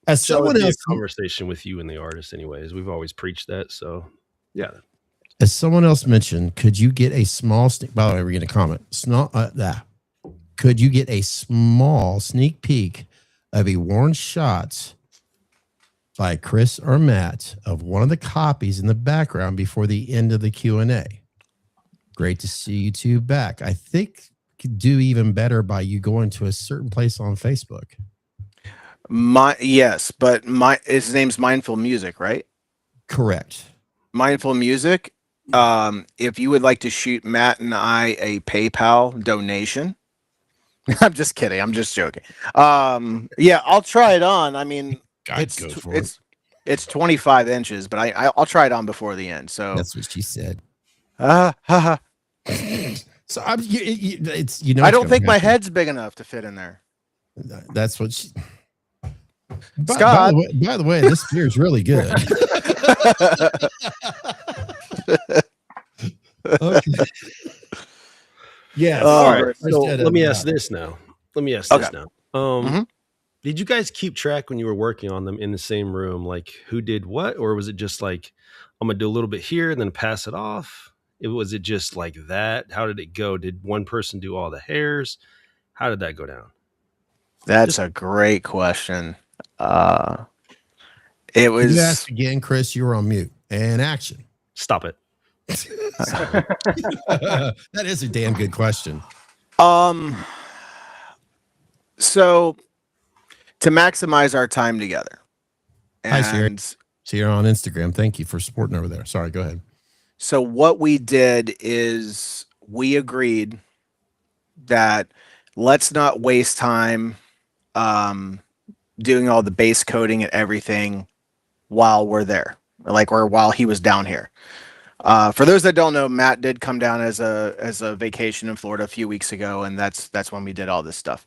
As someone else, conversation with you and the artist, anyways. We've always preached that. So, yeah. As someone else mentioned, could you get a small sneak? By the way, we're going to comment. Could you get a small sneak peek of a worn shots by Chris or Matt of one of the copies in the background before the end of the Q&A? Great to see you two back. I think you could do even better by you going to a certain place on Facebook. Yes, but his name's Mindful Music, right? Correct. Mindful Music. If you would like to shoot Matt and I a PayPal donation, I'm just kidding. I'm just joking. Yeah, I'll try it on. I mean, it's 25 inches, but I'll try it on before the end. So that's what she said. So I don't think my head's big enough to fit in there. That's what she. Scott. By the way, this beer is really good. Okay. Yeah. All right. So let me ask this now. Did you guys keep track when you were working on them in the same room, like who did what, or was it just like, I'm gonna do a little bit here and then pass it off? Was it just like that? How did it go? Did one person do all the hairs? How did that go down? That's a great question. It was. You asked again, Chris. You were on mute. And action. Stop it. That is a damn good question. So to maximize our time together. Hi, Siri. So you're on Instagram. Thank you for supporting over there. Sorry, go ahead. So what we did is we agreed that let's not waste time doing all the base coding and everything while we're there, or while he was down here. For those that don't know, Matt did come down as a vacation in Florida a few weeks ago, and that's when we did all this stuff.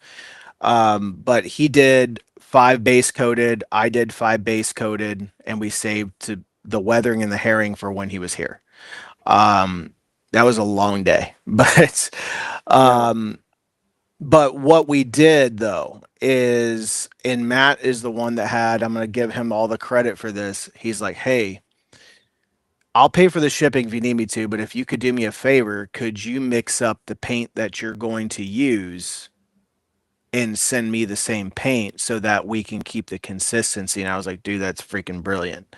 But he did 5 base coated, I did 5 base coated, and we saved to the weathering and the herring for when he was here. That was a long day, but what we did though is, and Matt is the one that had, I'm going to give him all the credit for this. He's like, hey, I'll pay for the shipping if you need me to, but if you could do me a favor, could you mix up the paint that you're going to use and send me the same paint so that we can keep the consistency. And I was like, dude, that's freaking brilliant.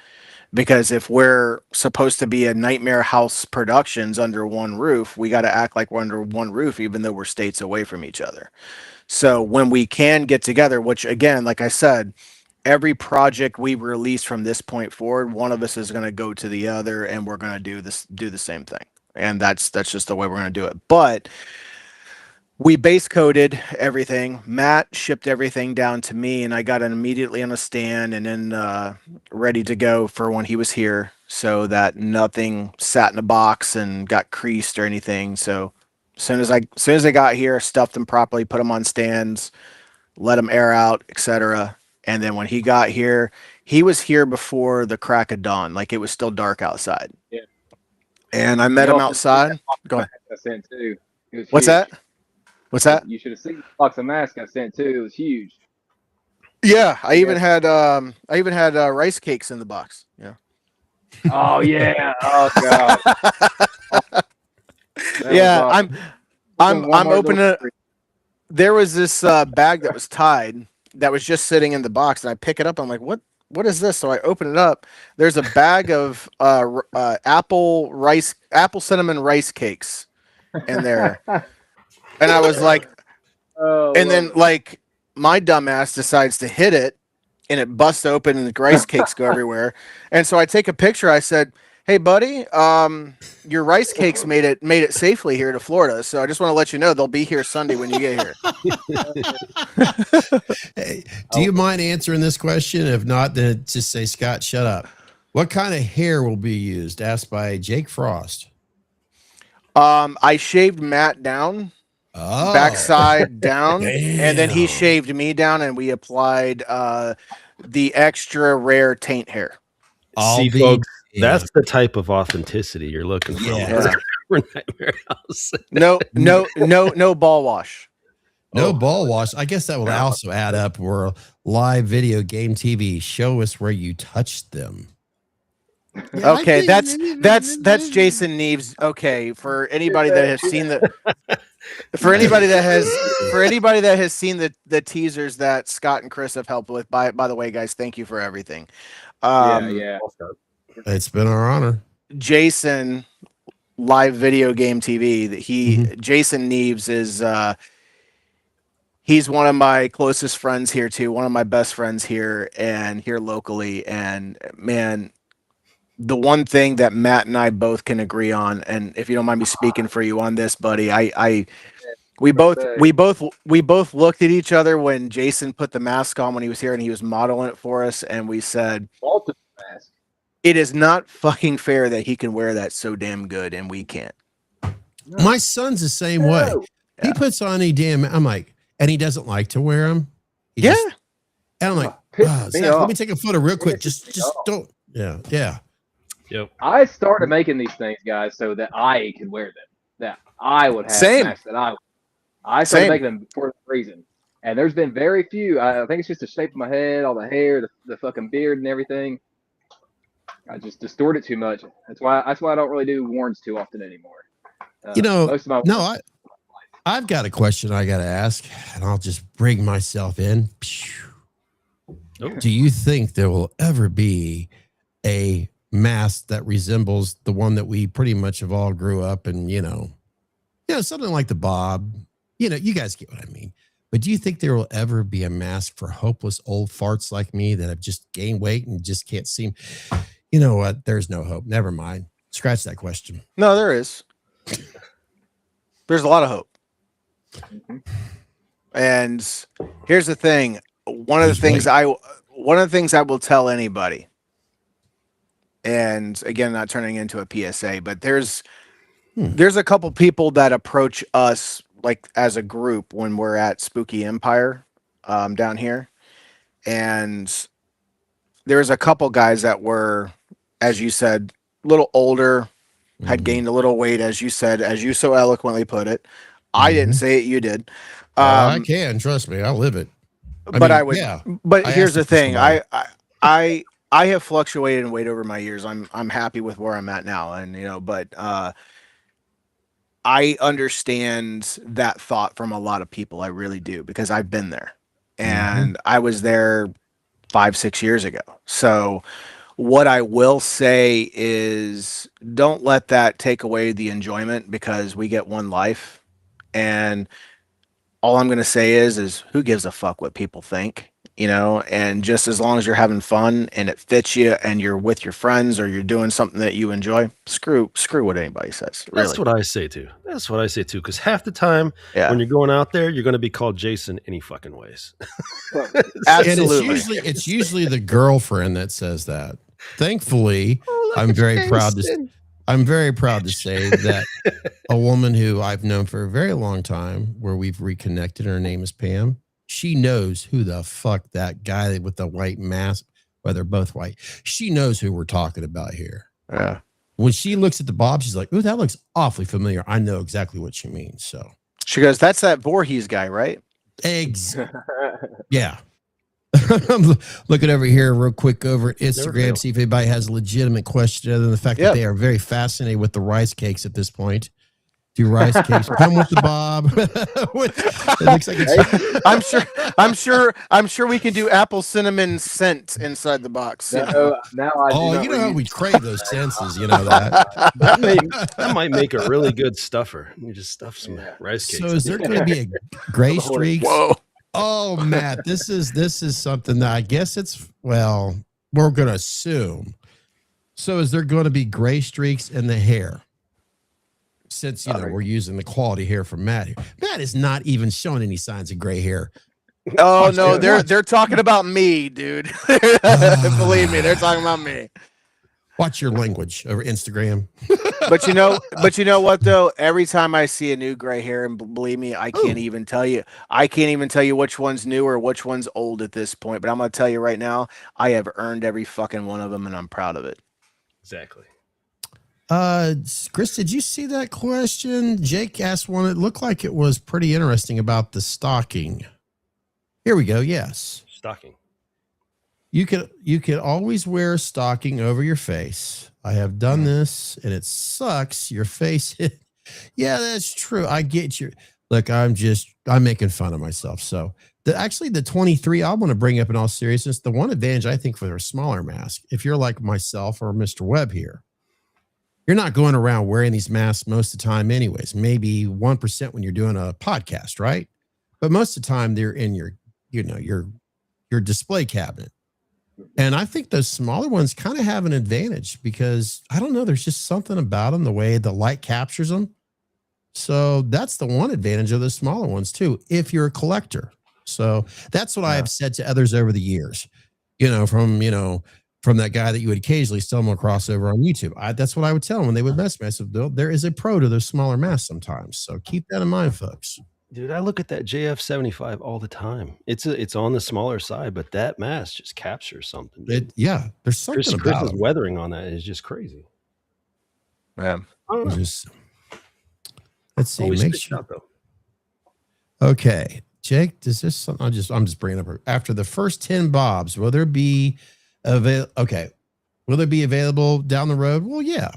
Because if we're supposed to be a Nightmare House Productions under one roof, we got to act like we're under one roof, even though we're states away from each other. So when we can get together, which again, like I said, every project we release from this point forward, one of us is going to go to the other, and we're going to do the same thing. And that's just the way we're going to do it. But we base coded everything. Matt shipped everything down to me, and I got it immediately on a stand and then ready to go for when he was here, so that nothing sat in a box and got creased or anything. So as soon as I got here, stuffed them properly, put them on stands, let them air out, etc. And then when he got here, he was here before the crack of dawn. Like, it was still dark outside. Yeah. And I met him outside. Go ahead. I sent too. It was What's huge. that? What's that? You should have seen the box of masks I sent too. It was huge. Yeah, I even had rice cakes in the box. Yeah. Oh yeah. Oh god. Yeah, I'm opening it. There was this bag that was tied that was just sitting in the box, and I pick it up. I'm like, what is this? So I open it up. There's a bag of apple cinnamon rice cakes in there. And I was like, and then like my dumbass decides to hit it, and it busts open, and the rice cakes go everywhere. And so I take a picture. I said, "Hey, buddy, your rice cakes made it safely here to Florida. So I just want to let you know they'll be here Sunday when you get here." Hey, do you mind answering this question? If not, then just say, Scott, shut up. What kind of hair will be used? Asked by Jake Frost. I shaved Matt down. Oh. Backside down. Damn. And then he shaved me down, and we applied the extra rare taint hair. See, folks, that's the type of authenticity you're looking for. Yeah. For Nightmare House. No ball wash. No ball wash. I guess that will also add up. Where live video game TV, show us where you touched them. Yeah, okay, that's Jason Neves. Okay, for anybody that has seen for anybody that has seen the teasers that Scott and Chris have helped with. By the way, guys, thank you for everything. Yeah. It's been our honor. Jason, live video game TV. Jason Neves is he's one of my closest friends here too. One of my best friends here and here locally. And man, the one thing that Matt and I both can agree on, and if you don't mind me speaking for you on this, buddy, we both looked at each other when Jason put the mask on when he was here and he was modeling it for us, and we said, it is not fucking fair that he can wear that so damn good and we can't. My son's the same way. Yeah. He puts on I'm like, and he doesn't like to wear them. And I'm like, Zach, let me take a photo real quick. Just don't. Yeah. Yep. I started making these things, guys, so that I can wear them. That I would have masks that I started making them for that reason. And there's been very few. I think it's just the shape of my head, all the hair, the fucking beard and everything. I just distort it too much. That's why I don't really do warns too often anymore. Most of my I've got a question I got to ask, and I'll just bring myself in. Do you think there will ever be a mask that resembles the one that we pretty much have all grew up and, something like the Bob, you guys get what I mean. But do you think there will ever be a mask for hopeless old farts like me that have just gained weight and just can't seem, you know what? There's no hope. Never mind. Scratch that question. No, there is. There's a lot of hope. Mm-hmm. And here's the thing. One of the things I will tell anybody, and again, not turning into a PSA, but there's a couple people that approach us like as a group when we're at Spooky Empire down here. And there's a couple guys that were, as you said, a little older, had gained a little weight, as you said, as you so eloquently put it. I didn't say it, you did. I can, trust me, I'll live it. But here's the thing. I have fluctuated in weight over my years. I'm happy with where I'm at now. And, but I understand that thought from a lot of people. I really do, because I've been there, and I was there 5-6 years ago. So what I will say is, don't let that take away the enjoyment, because we get one life. And all I'm going to say is who gives a fuck what people think, and just as long as you're having fun and it fits you and you're with your friends or you're doing something that you enjoy, screw what anybody says. Really. That's what I say too. Because half the time Yeah. when you're going out there, you're going to be called Jason any fucking ways. Absolutely. And it's usually the girlfriend that says that. Thankfully, I'm very proud to say that a woman who I've known for a very long time, where we've reconnected, her name is Pam. She knows who the fuck that guy with the white mask, well, they're both white. She knows who we're talking about here. Yeah. When she looks at the bob, she's like, "Ooh, that looks awfully familiar." I know exactly what she means. So she goes, "That's that Voorhees guy, right?" Eggs. Yeah. I'm looking over here real quick over at Instagram, see if anybody has a legitimate question other than the fact that they are very fascinated with the rice cakes at this point. Do rice cakes come with the bob? It looks like it's I'm sure we can do apple cinnamon scent inside the box. Now I you know how we crave those senses, you know that. that might make a really good stuffer. You just stuff some rice cakes. So is there going to be a gray streaks? Whoa. Oh, Matt, this is something that I guess we're going to assume. So is there going to be gray streaks in the hair? Since, we're using the quality hair from Matt here. Matt is not even showing any signs of gray hair. Oh, no, they're talking about me, dude. Believe me, they're talking about me. Watch your language over Instagram. But you know what though? Every time I see a new gray hair, and believe me, I can't even tell you which one's new or which one's old at this point. But I'm gonna tell you right now, I have earned every fucking one of them, and I'm proud of it. Exactly. Chris, did you see that question? Jake asked one. It looked like it was pretty interesting about the stocking. Here we go. Yes. Stocking. You could always wear a stocking over your face. I have done this and it sucks. Your face. Yeah, that's true. I get you. Look, I'm making fun of myself. So the 23, I want to bring up in all seriousness, the one advantage I think for a smaller mask, if you're like myself or Mr. Webb here, you're not going around wearing these masks most of the time anyways, maybe 1% when you're doing a podcast, right? But most of the time they're in your display cabinet. And I think those smaller ones kind of have an advantage because I don't know, there's just something about them, the way the light captures them. So that's the one advantage of the smaller ones too, if you're a collector. So that's what I have said to others over the years, from that guy that you would occasionally stumble across over on YouTube. That's what I would tell them when they would mess me. I said, there is a pro to those smaller masks sometimes. So keep that in mind, folks. Dude, I look at that JF75 all the time. It's on the smaller side, but that mask just captures something. There's something about Chris's weathering on that is just crazy. Yeah. Let's see. Make sure. Okay, Jake, does this something? I'm just bringing up after the first 10 bobs, will there be available down the road? Well, yeah.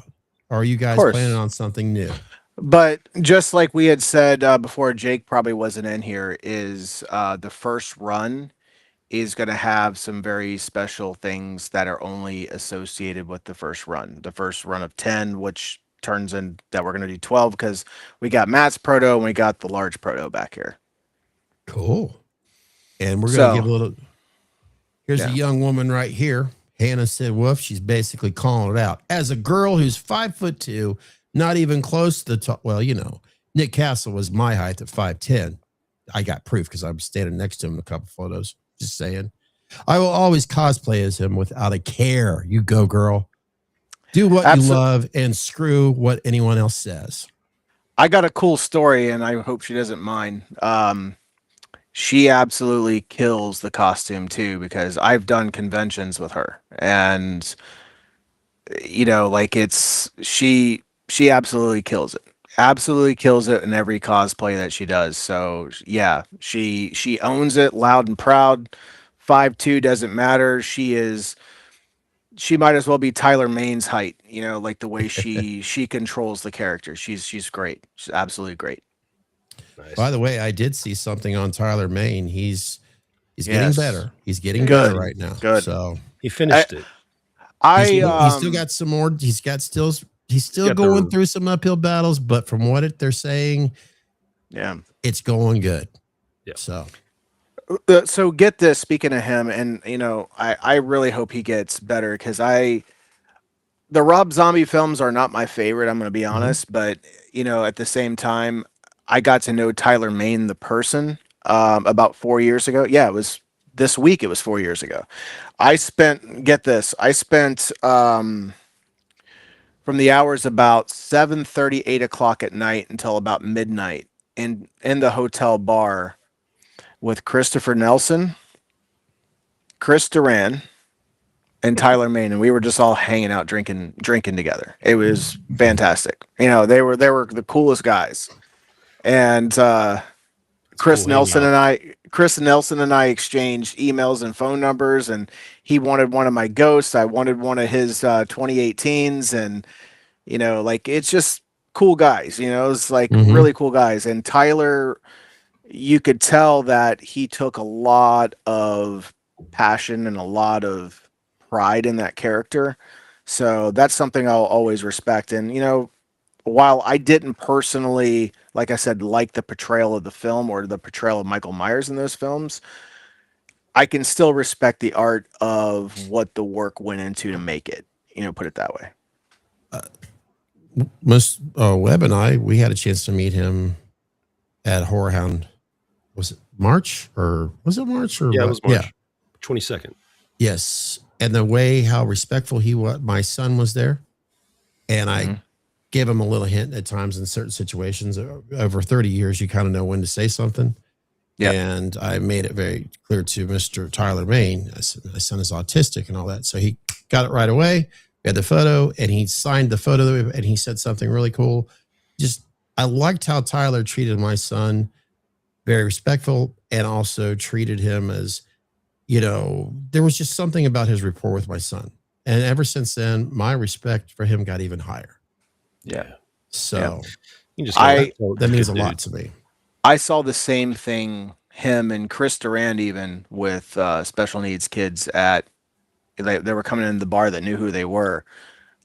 Or are you guys planning on something new? But just like we had said before, Jake probably wasn't in here, is the first run is going to have some very special things that are only associated with the first run of 10, which turns in that we're going to do 12 because we got Matt's proto and we got the large proto back here. Cool. And we're going to give a little. Here's a young woman right here. Hannah said, "Woof." She's basically calling it out as a girl who's 5'2". Not even close to the top. Well, Nick Castle was my height at 5'10". I got proof because I was standing next to him in a couple photos. Just saying. I will always cosplay as him without a care. You go, girl. Do what you love and screw what anyone else says. I got a cool story, and I hope she doesn't mind. She absolutely kills the costume, too, because I've done conventions with her. And, she absolutely kills it. Absolutely kills it in every cosplay that she does. So yeah, she owns it loud and proud. 5'2" doesn't matter. She is she might as well be Tyler Maine's height, you know, like the way she controls the character. She's great. She's absolutely great. Nice. By the way, I did see something on Tyler Maine. He's getting better. He's getting good better right now. Good. So he finished it. He's still got some more. He's still going through some uphill battles, but from what they're saying, yeah, it's going good. Yeah. So get this. Speaking of him, and you know, I really hope he gets better because the Rob Zombie films are not my favorite. I'm going to be honest, but you know, at the same time, I got to know Tyler Maine, the person, about 4 years ago. Yeah, it was this week. It was 4 years ago. I spent from the hours about 7:30, 8 o'clock at night until about midnight in the hotel bar with Christopher Nelson, Chris Duran, and Tyler Maine, and we were just all hanging out, drinking together. It was fantastic. You know, they were the coolest guys. And Chris Nelson and I exchanged emails and phone numbers, and he wanted one of my ghosts. I wanted one of his 2018s, and you know, like it's just cool guys. You know, it's like really cool guys. And Tyler, you could tell that he took a lot of passion and a lot of pride in that character. So that's something I'll always respect. And you know, while I didn't personally, like I said, like the portrayal of the film or the portrayal of Michael Myers in those films, I can still respect the art of what the work went into to make it, you know, put it that way. Webb and I, we had a chance to meet him at Horror Hound. Was it March or was it March or yeah, what? It was March 22nd. Yes. And the way how respectful he was, my son was there. And I gave him a little hint at times in certain situations. Over 30 years, you kind of know when to say something. Yeah. And I made it very clear to Mr. Tyler Maine. I said, my son is autistic and all that. So he got it right away. We had the photo and he signed the photo and he said something really cool. I liked how Tyler treated my son, very respectful, and also treated him as, you know, there was just something about his rapport with my son. And ever since then, my respect for him got even higher. Yeah. So that means a lot to me. I saw the same thing, him and Chris Durand, even with special needs kids they were coming in the bar that knew who they were.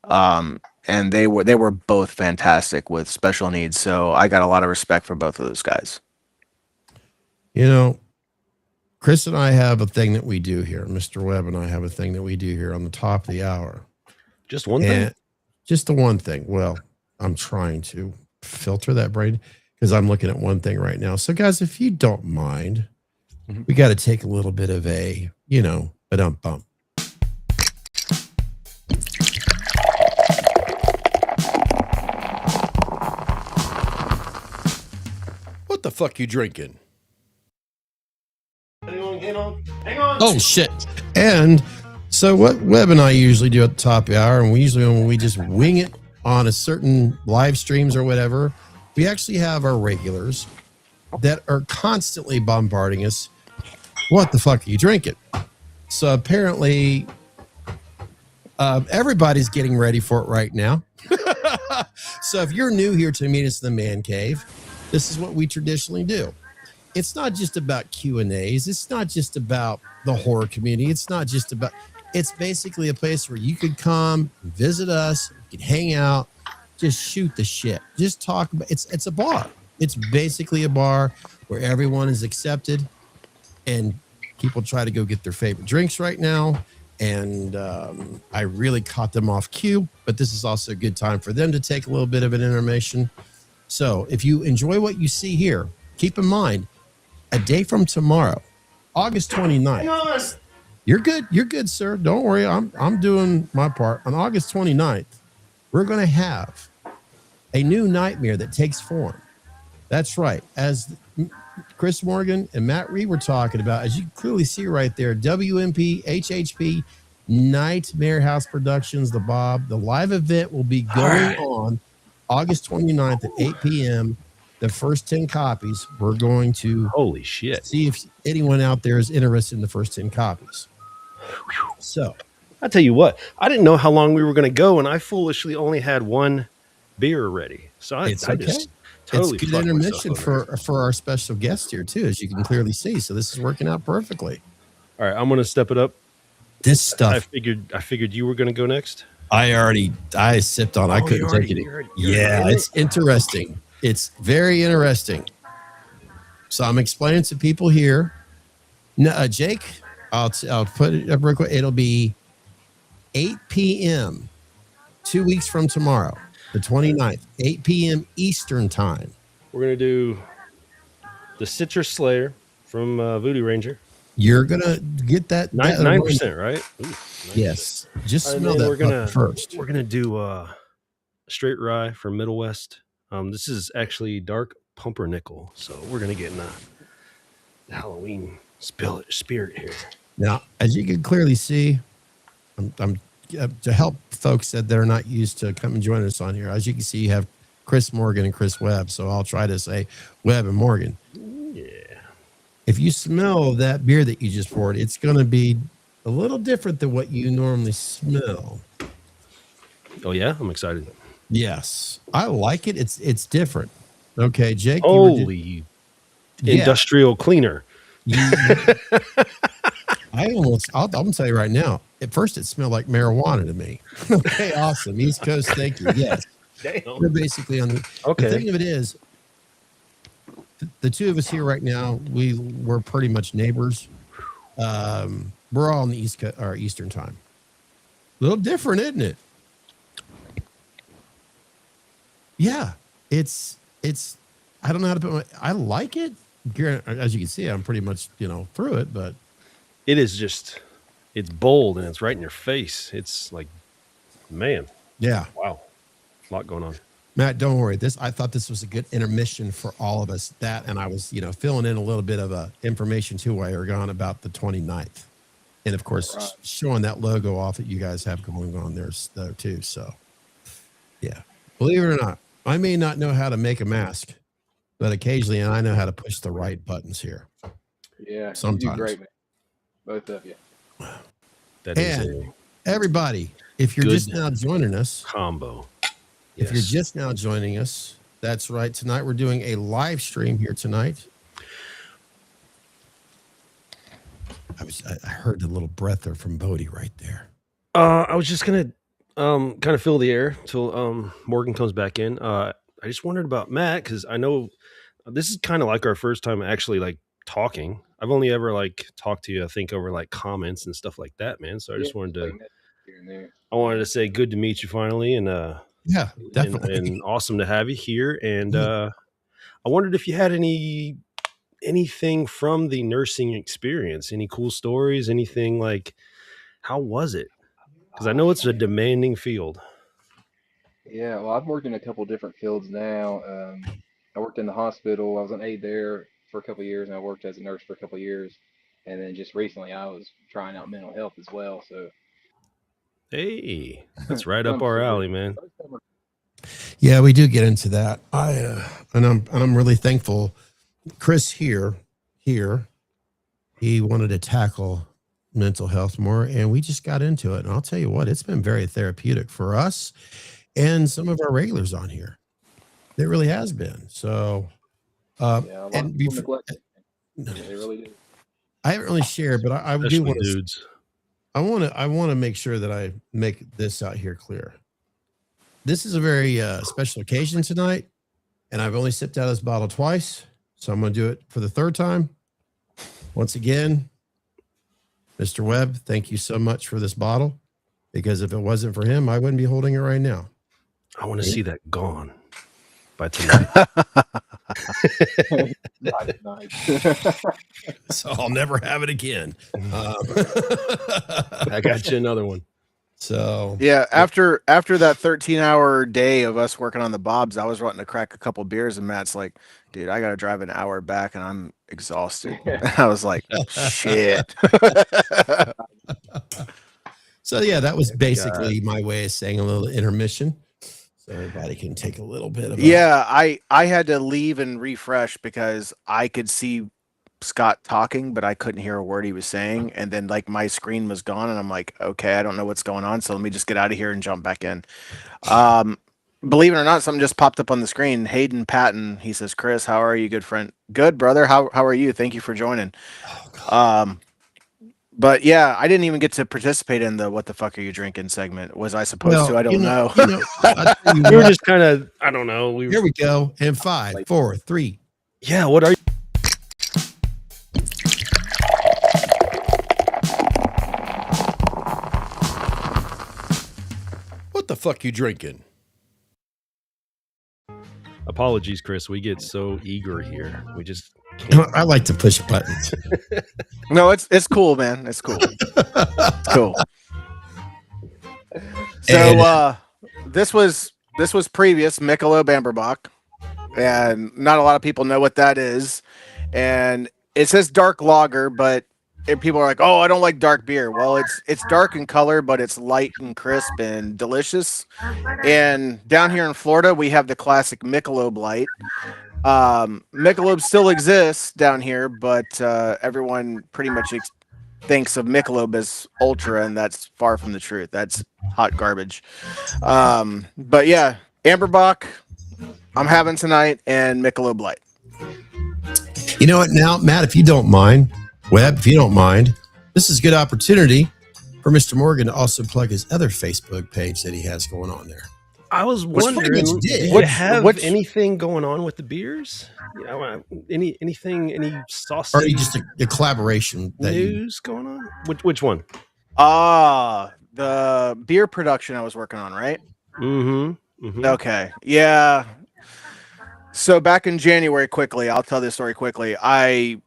And they were both fantastic with special needs. So I got a lot of respect for both of those guys. You know, Chris and I have a thing that we do here. Mr. Webb and I have a thing that we do here on the top of the hour. Just one thing? Just the one thing. Well, I'm trying to filter that brain because I'm looking at one thing right now. So, guys, if you don't mind, we got to take a little bit of a dump bump. What the fuck you drinking? Hang on. Oh, shit. And so what Webb and I usually do at the top of the hour, and when we just wing it on a certain live streams or whatever, we actually have our regulars that are constantly bombarding us. What the fuck are you drinking? So apparently everybody's getting ready for it right now. So if you're new here to meet us in the Man Cave, this is what we traditionally do. It's not just about Q&As. It's not just about the horror community. It's basically a place where you could come, visit us, you could hang out, just shoot the shit. Just talk about it's a bar. It's basically a bar where everyone is accepted and people try to go get their favorite drinks right now. And I really caught them off cue, but this is also a good time for them to take a little bit of an intermission. So if you enjoy what you see here, keep in mind, a day from tomorrow, August 29th. You're good, sir. Don't worry. I'm doing my part. On August 29th, we're going to have a new nightmare that takes form. That's right. As Chris Morgan and Matt Reed were talking about, as you clearly see right there, WMP, HHP, Nightmare House Productions, the live event will be going on August 29th at 8 p.m. The first 10 copies, we're going to holy shit, see if anyone out there is interested in the first 10 copies. So I tell you what, I didn't know how long we were going to go, and I foolishly only had one beer ready. So I It's okay. just totally it's good fucked intermission myself over. for our special guest here too, as you can clearly see. So this is working out perfectly. All right, I'm going to step it up. This stuff. I figured you were going to go next. I sipped on. I couldn't take it. Yeah, it's interesting. It's very interesting. So I'm explaining to people here. No, Jake, I'll put it up real quick. It'll be 8 p.m. 2 weeks from tomorrow, the 29th, 8 p.m. Eastern time. We're going to do the Citrus Slayer from Voodoo Ranger. You're going to get that 9%, right? Ooh, 9%. Yes. Just smell that first. We're going to do straight rye from Middle West. This is actually dark pumpernickel. So we're going to get in the Halloween spirit here. Now, as you can clearly see, I'm to help folks that they're not used to come and join us on here. As you can see, you have Chris Morgan and Chris Webb. So I'll try to say Webb and Morgan. Yeah. If you smell that beer that you just poured, it's going to be a little different than what you normally smell. Oh yeah, I'm excited. Yes, I like it. It's different. Okay, Jake. Holy industrial cleaner. I'm gonna tell you right now. At first, it smelled like marijuana to me. Okay, awesome. East Coast, thank you. Yes, we're basically on the. Okay. The thing of it is, the two of us here right now, we're pretty much neighbors. We're all on the Eastern time. A little different, isn't it? Yeah, it's. I don't know how to put I like it. As you can see, I'm pretty much through it, but it is just. It's bold and it's right in your face. It's like, man. Yeah. Wow. A lot going on. Matt, don't worry. I thought this was a good intermission for all of us. That, and I was, filling in a little bit of information too while you're gone about the 29th. And of course, showing that logo off that you guys have going on there too. So, yeah. Believe it or not, I may not know how to make a mask, but occasionally I know how to push the right buttons here. Yeah. Sometimes. You do great, man. Both of you. That is everybody, if you're just now joining us, combo. If you're just now joining us, that's right. Tonight we're doing a live stream here tonight. I heard a little breath there from Bodie right there. I was just gonna kind of fill the air till Morgan comes back in. I just wondered about Matt because I know this is kind of like our first time actually like talking. I've only ever like talked to you, I think, over like comments and stuff like that, man. So I just wanted to say good to meet you finally, and yeah, definitely, and awesome to have you here. And I wondered if you had anything from the nursing experience, any cool stories, anything like, how was it? Because I know it's a demanding field. Yeah, well, I've worked in a couple different fields now. I worked in the hospital. I was an aide there for a couple of years, and I worked as a nurse for a couple of years. And then just recently, I was trying out mental health as well. So, hey, that's right up our alley, man. Yeah, we do get into that. I'm really thankful. Chris here, he wanted to tackle mental health more, and we just got into it. And I'll tell you what, it's been very therapeutic for us and some of our regulars on here. It really has been. So, and before, they really do. I haven't really shared, but I do want to. I want to make sure that I make this out here clear. This is a very special occasion tonight, and I've only sipped out of this bottle twice, so I'm going to do it for the third time. Once again, Mr. Webb, thank you so much for this bottle, because if it wasn't for him, I wouldn't be holding it right now. I want to see that gone by tonight. Nice. So I'll never have it again. I got you another one. So yeah, after that 13-hour day of us working on the bobs, I was wanting to crack a couple beers, and Matt's like, dude, I got to drive an hour back and I'm exhausted. I was like, shit. So yeah, that was basically my way of saying a little intermission, so everybody can take a little bit of. Yeah, I had to leave and refresh because I could see Scott talking, but I couldn't hear a word he was saying. And then like my screen was gone, and I'm like, okay, I don't know what's going on. So let me just get out of here and jump back in. Believe it or not, something just popped up on the screen. Hayden Patton, he says, Chris, how are you, good friend? Good, brother. How are you? Thank you for joining. But yeah, I didn't even get to participate in the "What the fuck are you drinking" segment. Was I supposed to? I don't know. We were just kind of, I don't know. Here we go. In 5, 4, 3. Yeah, what are you? What the fuck you drinking? Apologies, Chris. We get so eager here. We just can't. I like to push buttons. No, it's cool, man. It's cool. It's cool. So this was previous Michelob Amberbach, and not a lot of people know what that is. And it says dark lager, but people are like, "Oh, I don't like dark beer." Well, it's dark in color, but it's light and crisp and delicious. And down here in Florida, we have the classic Michelob Light. Michelob still exists down here, but everyone pretty much thinks of Michelob as ultra, and that's far from the truth. That's hot garbage. But yeah, Amberbach I'm having tonight, and Michelob Light. You know what now, Matt, if you don't mind, Webb, if you don't mind, this is a good opportunity for Mr. Morgan to also plug his other Facebook page that he has going on there. I was wondering, do you have anything going on with the beers? You know, anything, any sauce? Or just a collaboration news going on? Which one? The beer production I was working on, right? Mm-hmm. Okay. Yeah. So back in January, quickly, I'll tell this story quickly. I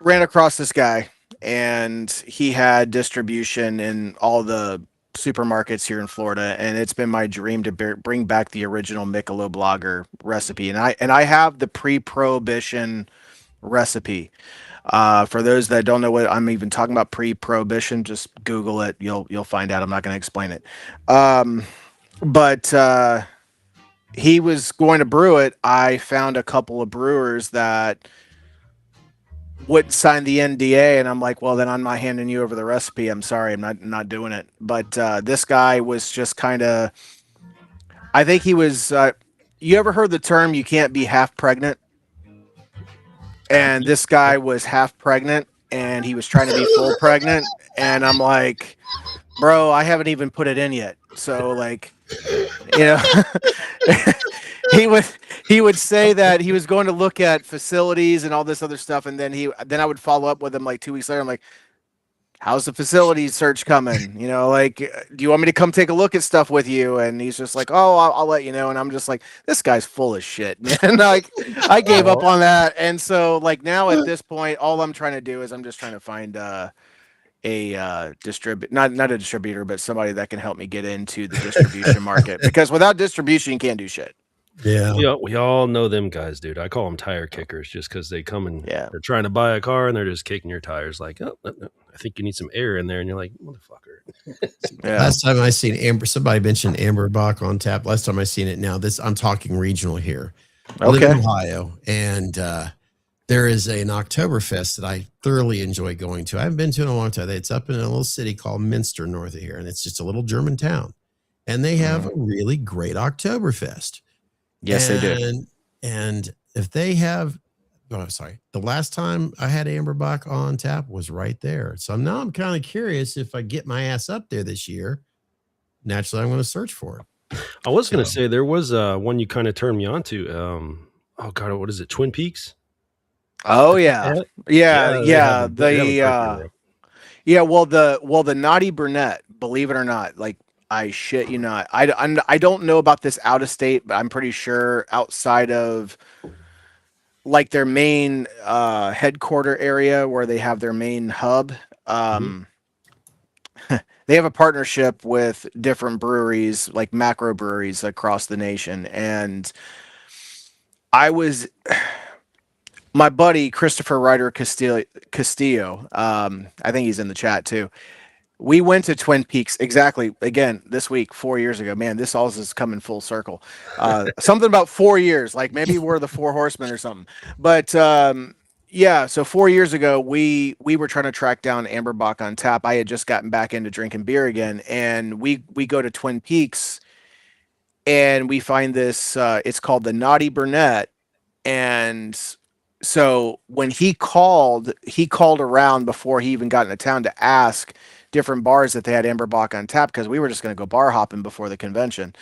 ran across this guy, and he had distribution in all the supermarkets here in Florida, and it's been my dream to bring back the original Michelob Lager recipe, and I have the pre-prohibition recipe. For those that don't know what I'm even talking about, pre-prohibition, just Google it. You'll find out. I'm not going to explain it. But he was going to brew it. I found a couple of brewers that would sign the NDA, and I'm like, well, then I'm not handing you over the recipe. I'm sorry, I'm not doing it. But this guy was just kind of, I think he was. You ever heard the term "you can't be half pregnant"? And this guy was half pregnant, and he was trying to be full pregnant. And I'm like, bro, I haven't even put it in yet. So like, you know, he would say that he was going to look at facilities and all this other stuff, and then I would follow up with him like 2 weeks later. I'm like, how's the facility search coming? You know, like, do you want me to come take a look at stuff with you? And he's just like, oh, I'll let you know. And I'm just like, this guy's full of shit, man. Like, I gave up on that. And so like now at this point, all I'm trying to do is I'm just trying to find not a distributor, but somebody that can help me get into the distribution market, because without distribution, you can't do shit. Yeah, we all know them guys, dude. I call them tire kickers just because they come and they're trying to buy a car and they're just kicking your tires like, oh, I think you need some air in there, and you're like, motherfucker. Last time I seen somebody mentioned Amberbach on tap. Last time I seen it. Now I'm talking regional here. I live in Ohio, and there is an Oktoberfest that I thoroughly enjoy going to. I haven't been to in a long time. It's up in a little city called Minster north of here, and it's just a little German town, and they have a really great Oktoberfest. Yes, they do. And if they have, the last time I had Amberbach on tap was right there. So now I'm kind of curious if I get my ass up there this year. Naturally, I'm going to search for it. I was going to say there was one you kind of turned me on to. Oh God, what is it? Twin Peaks. Oh yeah. Well, the Naughty Brunette. Believe it or not, like. I shit you not. I don't know about this out of state, but I'm pretty sure outside of like their main headquarter area where they have their main hub, they have a partnership with different breweries, like macro breweries across the nation. And my buddy Christopher Ryder Castillo, I think he's in the chat too. We went to Twin Peaks exactly again this week 4 years ago. Man, this all is coming full circle. Something about 4 years, like maybe we're the Four Horsemen or something. But Yeah, so 4 years ago, we were trying to track down Amberbach on tap. I had just gotten back into drinking beer again, and we go to Twin Peaks, and we find this. It's called the Naughty Burnett, and so when he called around before he even got into town to ask different bars that they had Amberbach on tap because we were just going to go bar hopping before the convention,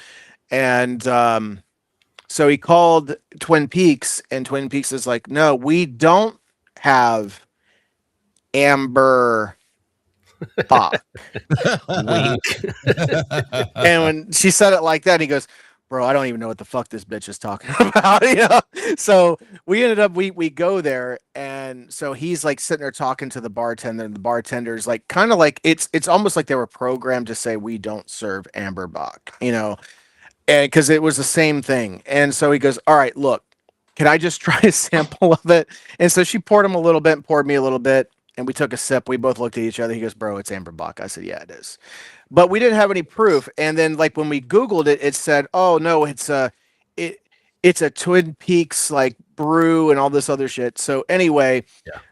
and so he called Twin Peaks, and Twin Peaks is like, no, we don't have Amber Bach. Wink. And when she said it like that, he goes, bro, I don't even know what the fuck this bitch is talking about. So we ended up, we go there. And so he's like sitting there talking to the bartender, and the bartender's like, kind of like, it's almost like they were programmed to say, we don't serve Amber Bach, and because it was the same thing. And so he goes, all right, look, can I just try a sample of it? And so she poured him a little bit and poured me a little bit. And we took a sip. We both looked at each other. He goes, bro, it's Amber Bach. I said, yeah, it is. But we didn't have any proof. And then like when we Googled it, it said, oh no, it's a Twin Peaks like brew and all this other shit. So anyway,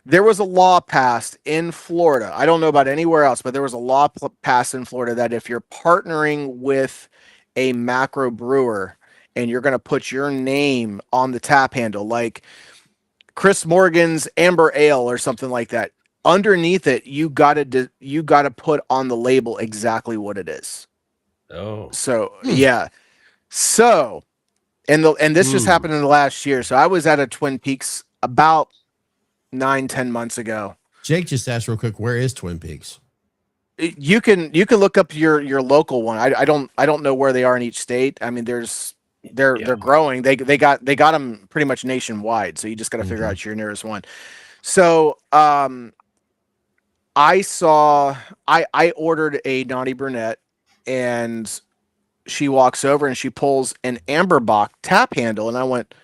there was a law passed in Florida. I don't know about anywhere else, but there was a law passed in Florida that if you're partnering with a macro brewer and you're going to put your name on the tap handle, like Chris Morgan's Amber Ale or something like that, underneath it, you gotta put on the label exactly what it is. Oh, so yeah. So, and this just happened in the last year. So I was at a Twin Peaks about 9-10 months ago. Jake just asked real quick, where is Twin Peaks? You can look up your local one. I don't know where they are in each state. I mean, they're growing. They got them pretty much nationwide. So you just got to figure out your nearest one. So I ordered a Naughty Burnett, and she walks over and she pulls an Amberbach tap handle, and I went,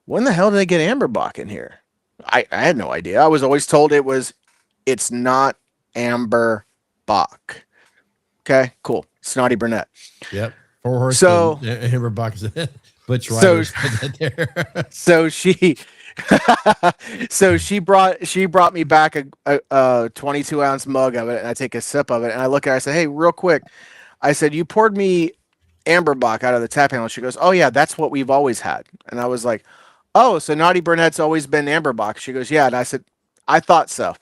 when the hell did they get Amberbach in here? I had no idea. I was always told it's not Amber Bach. Okay, cool. It's Naughty Burnett. Yep. 4 horse. So Amberbach is Butch Riders. So she brought me back a 22-ounce mug of it, and I take a sip of it, and I look at her, I said, hey, real quick, I said, you poured me Amberbach out of the tap handle. She goes, oh yeah, that's what we've always had. And I was like, oh, so Naughty Burnett's always been Amberbach. She goes, yeah. And I said, I thought so.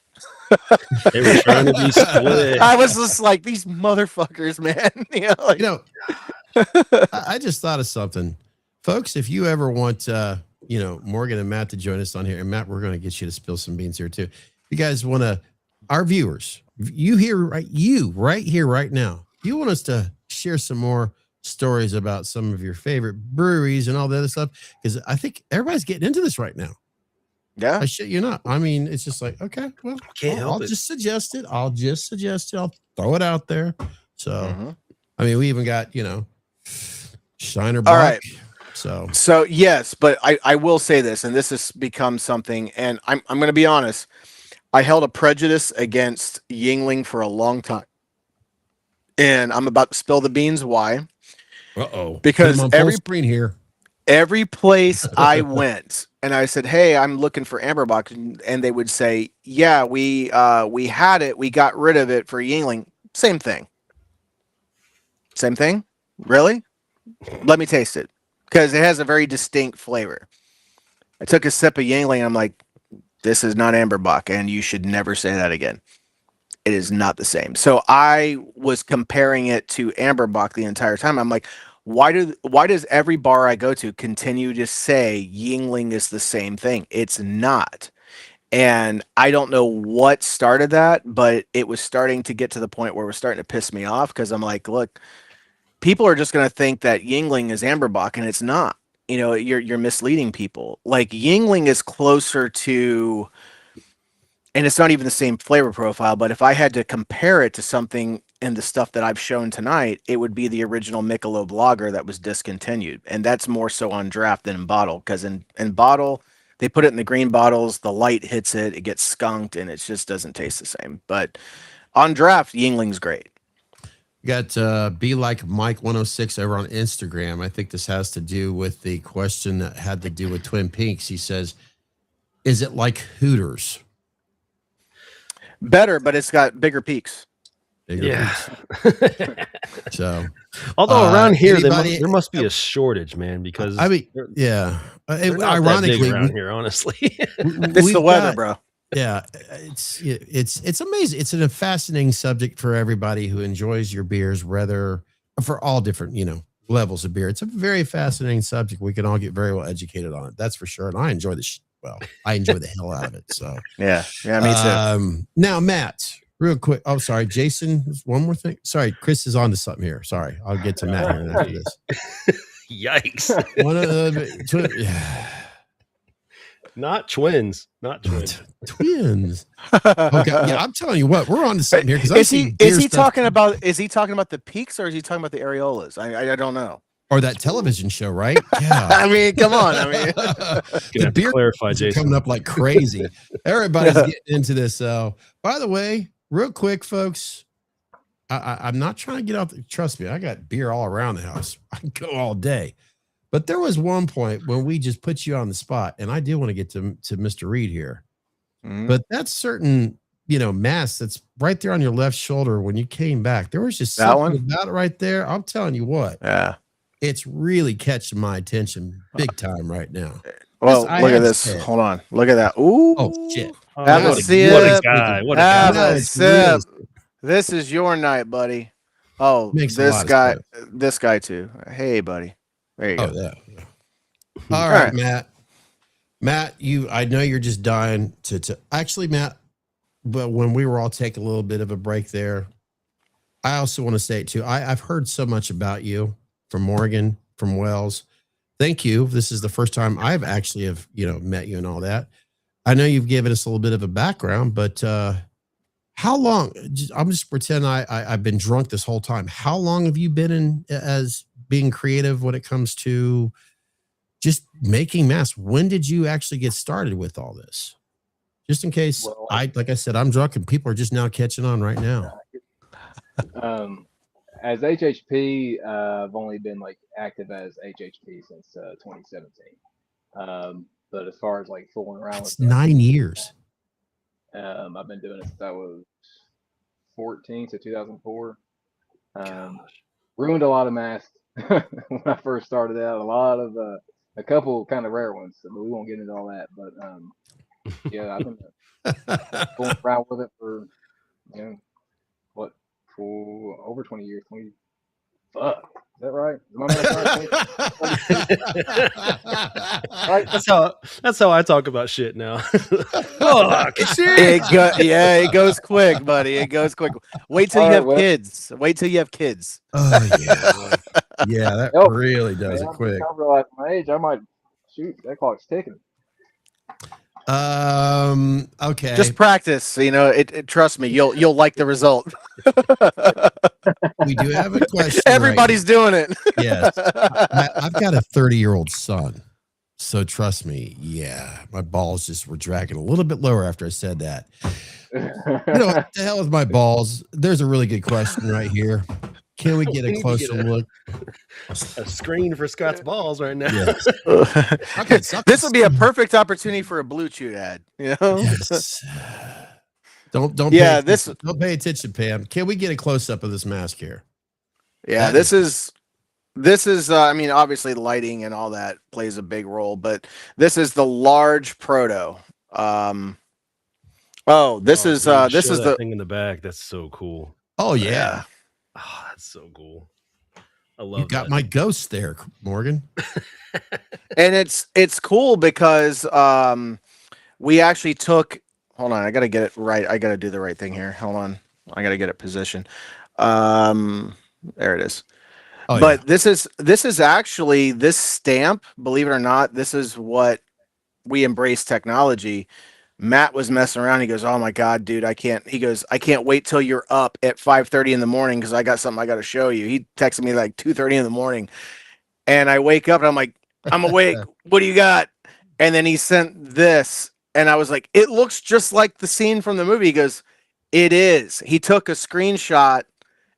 They were trying to be split. I was just like, these motherfuckers, man. I just thought of something, folks. If you ever want Morgan and Matt to join us on here, and Matt, we're going to get you to spill some beans here too. If you guys want to, our viewers, right here right now, you want us to share some more stories about some of your favorite breweries and all the other stuff, because I think everybody's getting into this right now. Yeah, I shit you not. I mean, it's just like, okay, well, I'll just suggest it. I'll throw it out there. So, I mean, we even got Shiner Black. All right. So yes, but I will say this, and this has become something, and I'm going to be honest. I held a prejudice against Yingling for a long time, and I'm about to spill the beans. Why? Because every place I went, and I said, "Hey, I'm looking for Amberbach," and they would say, "Yeah, we had it, we got rid of it for Yingling." Same thing. Really? Let me taste it, because it has a very distinct flavor. I took a sip of Yingling, and I'm like, this is not Amberbach, and you should never say that again. It is not the same. So I was comparing it to Amberbach the entire time. I'm like, why does every bar I go to continue to say Yingling is the same thing? It's not. And I don't know what started that, but it was starting to get to the point where it was starting to piss me off, because I'm like, look, people are just going to think that Yingling is Amberbach, and it's not. You're misleading people. Like, Yingling is closer to, and it's not even the same flavor profile, but if I had to compare it to something in the stuff that I've shown tonight, it would be the original Michelob Lager that was discontinued. And that's more so on draft than in bottle, because in bottle, they put it in the green bottles, the light hits it, it gets skunked, and it just doesn't taste the same. But on draft, Yingling's great. Got Be Like Mike 106 over on Instagram. I think this has to do with the question that had to do with Twin Peaks. He says, Is it like Hooters? Better, but it's got bigger peaks. So, although around here there must be a shortage, man, because I mean, yeah. Ironically, around here, honestly, it's the weather, bro. Yeah, it's amazing. It's a fascinating subject for everybody who enjoys your beers, whether for all different levels of beer. It's a very fascinating subject. We can all get very well educated on it. That's for sure. And I enjoy I enjoy the hell out of it. So yeah, me too. Now, Matt, real quick. Oh, sorry, Jason. One more thing. Sorry, Chris is on to something here. Sorry, I'll get to Matt here after this. Yikes! Not twins. Twins. Okay, yeah, I'm telling you what, we're on to something here because is he talking about the peaks or is he talking about the areolas? I don't know. Or that television show, right? Yeah. I mean, come on. I mean, the beer clarify, Jason. Coming up like crazy. Everybody's getting into this. By the way, real quick, folks, I'm not trying to get off. Trust me, I got beer all around the house. I can go all day. But there was one point when we just put you on the spot, and I do want to get to Mr. Reed here. But that certain, mass that's right there on your left shoulder when you came back, there was just something about it right there. I'm telling you what. Yeah. It's really catching my attention big time right now. Well, look at this. Hold on. Look at that. Ooh. Oh, shit. What a guy. What a guy. This is your night, buddy. Oh, this guy too. Hey, buddy. There you go. Yeah. All right, Matt. Matt, I know you're just dying to actually, Matt, but when we were all taking a little bit of a break there, I also want to say it too. I've heard so much about you from Morgan, from Wells. Thank you. This is the first time I've actually met you and all that. I know you've given us a little bit of a background, but how long? I'm just pretend I've been drunk this whole time. How long have you been as being creative when it comes to just making masks? When did you actually get started with all this? Just in case, like I said, I'm drunk and people are just now catching on right now. As HHP, I've only been active as HHP since 2017. But as far as fooling around with 9 years. I've been doing it since I was 14, so 2004. Ruined a lot of masks when I first started out. A couple kind of rare ones, but we won't get into all that. But yeah, I've been fooling around with it for for over 20 years. Fuck. Is that right? That's how I talk about shit now. It goes quick, buddy. It goes quick. Wait till you have kids. Wait till you have kids. Oh yeah, yeah, that really does it quick. I realize my age. I might shoot. That clock's ticking. Okay. Just practice. Trust me, you'll like the result. We do have a question. Everybody's doing it. Yes. I've got a 30-year-old son. So trust me. Yeah. My balls just were dragging a little bit lower after I said that. What the hell is my balls? There's a really good question right here. Can we get a closer look? A screen for Scott's balls right now. Yes. This would be a perfect opportunity for a Blue Chew ad. Yes. Don't pay attention, Pam. Can we get a close up of this mask here? Yeah, this is I mean, obviously lighting and all that plays a big role, but this is the large proto. This is the thing in the back. That's so cool. Oh yeah. Oh, that's so cool. I love you got my ghost there, Morgan. And it's cool because we actually took, hold on, I gotta get it right. I gotta do the right thing here. Hold on. I gotta get it positioned. There it is. Oh, but yeah. This is actually this stamp, believe it or not, this is what we embrace technology. Matt was messing around. He goes, "Oh my God, dude, I can't." He goes, "I can't wait till you're up at 5:30 in the morning because I got something I got to show you." He texted me like 2:30 in the morning, and I wake up and I'm like, "I'm awake. What do you got?" And then he sent this, and I was like, "It looks just like the scene from the movie." He goes, "It is." He took a screenshot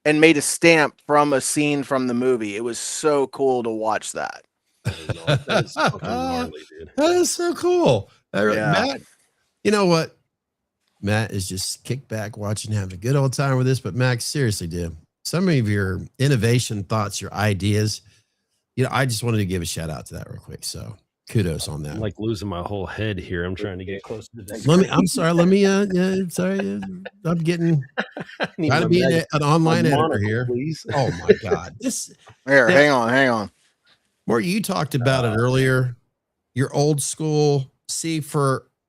and made a stamp from a scene from the movie. It was so cool to watch that. That is fucking gnarly, dude. That is so cool. Matt, you know what? Matt is just kicked back watching, having a good old time with this. But Max, seriously, dude, some of your innovation thoughts, your ideas, I just wanted to give a shout out to that real quick. So kudos on that. I'm like losing my whole head here. I'm trying to get close to the I'm sorry. I'm getting trying to be an online editor here. Please. Oh my God. Hang on. More, you talked about it earlier. Your old school. See,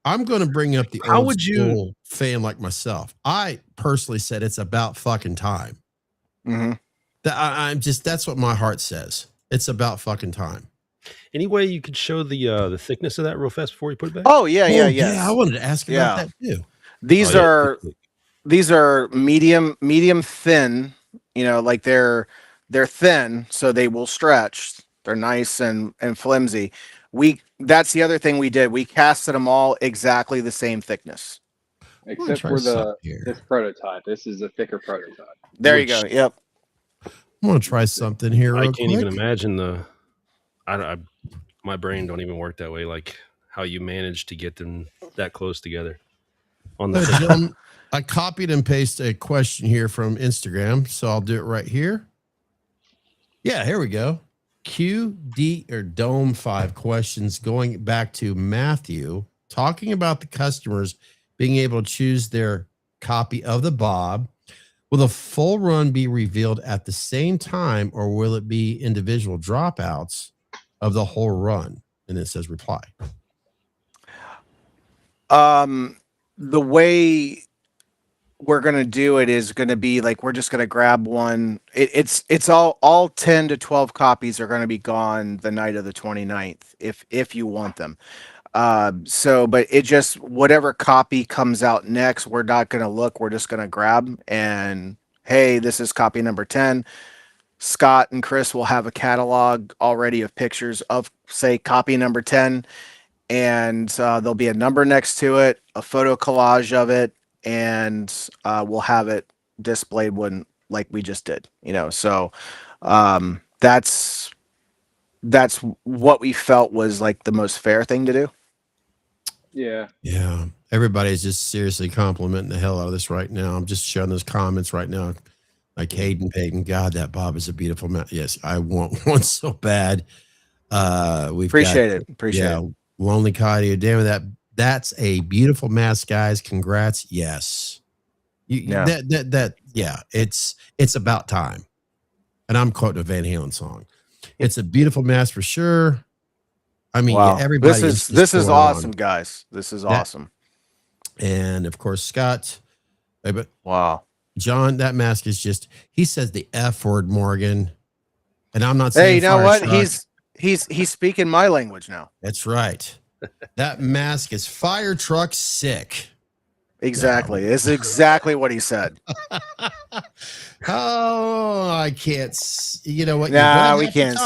I'm going to bring up the old school fan like myself. I personally said it's about fucking time. Mm-hmm. That's what my heart says. It's about fucking time. Any way you could show the thickness of that real fast before you put it back? Oh yeah. I wanted to ask about that too. These are medium thin. Like they're thin, so they will stretch. They're nice and flimsy. That's the other thing we did. We casted them all exactly the same thickness. Except for this prototype. This is a thicker prototype. There you go. Yep. I'm gonna try something here. I can't even imagine my brain don't even work that way. Like how you managed to get them that close together. I copied and pasted a question here from Instagram, so I'll do it right here. Yeah, here we go. QD or Dome 5 questions going back to Matthew, talking about the customers being able to choose their copy of the Bob. Will the full run be revealed at the same time, or will it be individual dropouts of the whole run? And it says reply. The way we're going to do it is going to be like, we're just going to grab one. It's all 10 to 12 copies are going to be gone the night of the 29th, if you want them. But it just, whatever copy comes out next, we're not going to look, we're just going to grab, and hey, this is copy number 10. Scott and Chris will have a catalog already of pictures of, say, copy number 10, and there'll be a number next to it, a photo collage of it, and we'll have it displayed like we just did, so that's what we felt was like the most fair thing to do. Yeah. Everybody's just seriously complimenting the hell out of this right now. I'm just showing those comments right now. Like Hayden Payton, God, that Bob is a beautiful man. Yes, I want one so bad. Appreciate it. Lonely Coyote, damn, that's a beautiful mask, guys. Congrats. Yes. It's about time. And I'm quoting a Van Halen song. It's a beautiful mask for sure. I mean, wow. Everybody. This is awesome, guys. This is awesome. And of course, Scott. But wow, John, that mask is just. He says the F word, Morgan, and I'm not saying. Hey, you know what? He's speaking my language now. That's right. That mask is fire truck sick. Exactly. It's exactly what he said. Oh, I can't. You know what? Nah, we can't.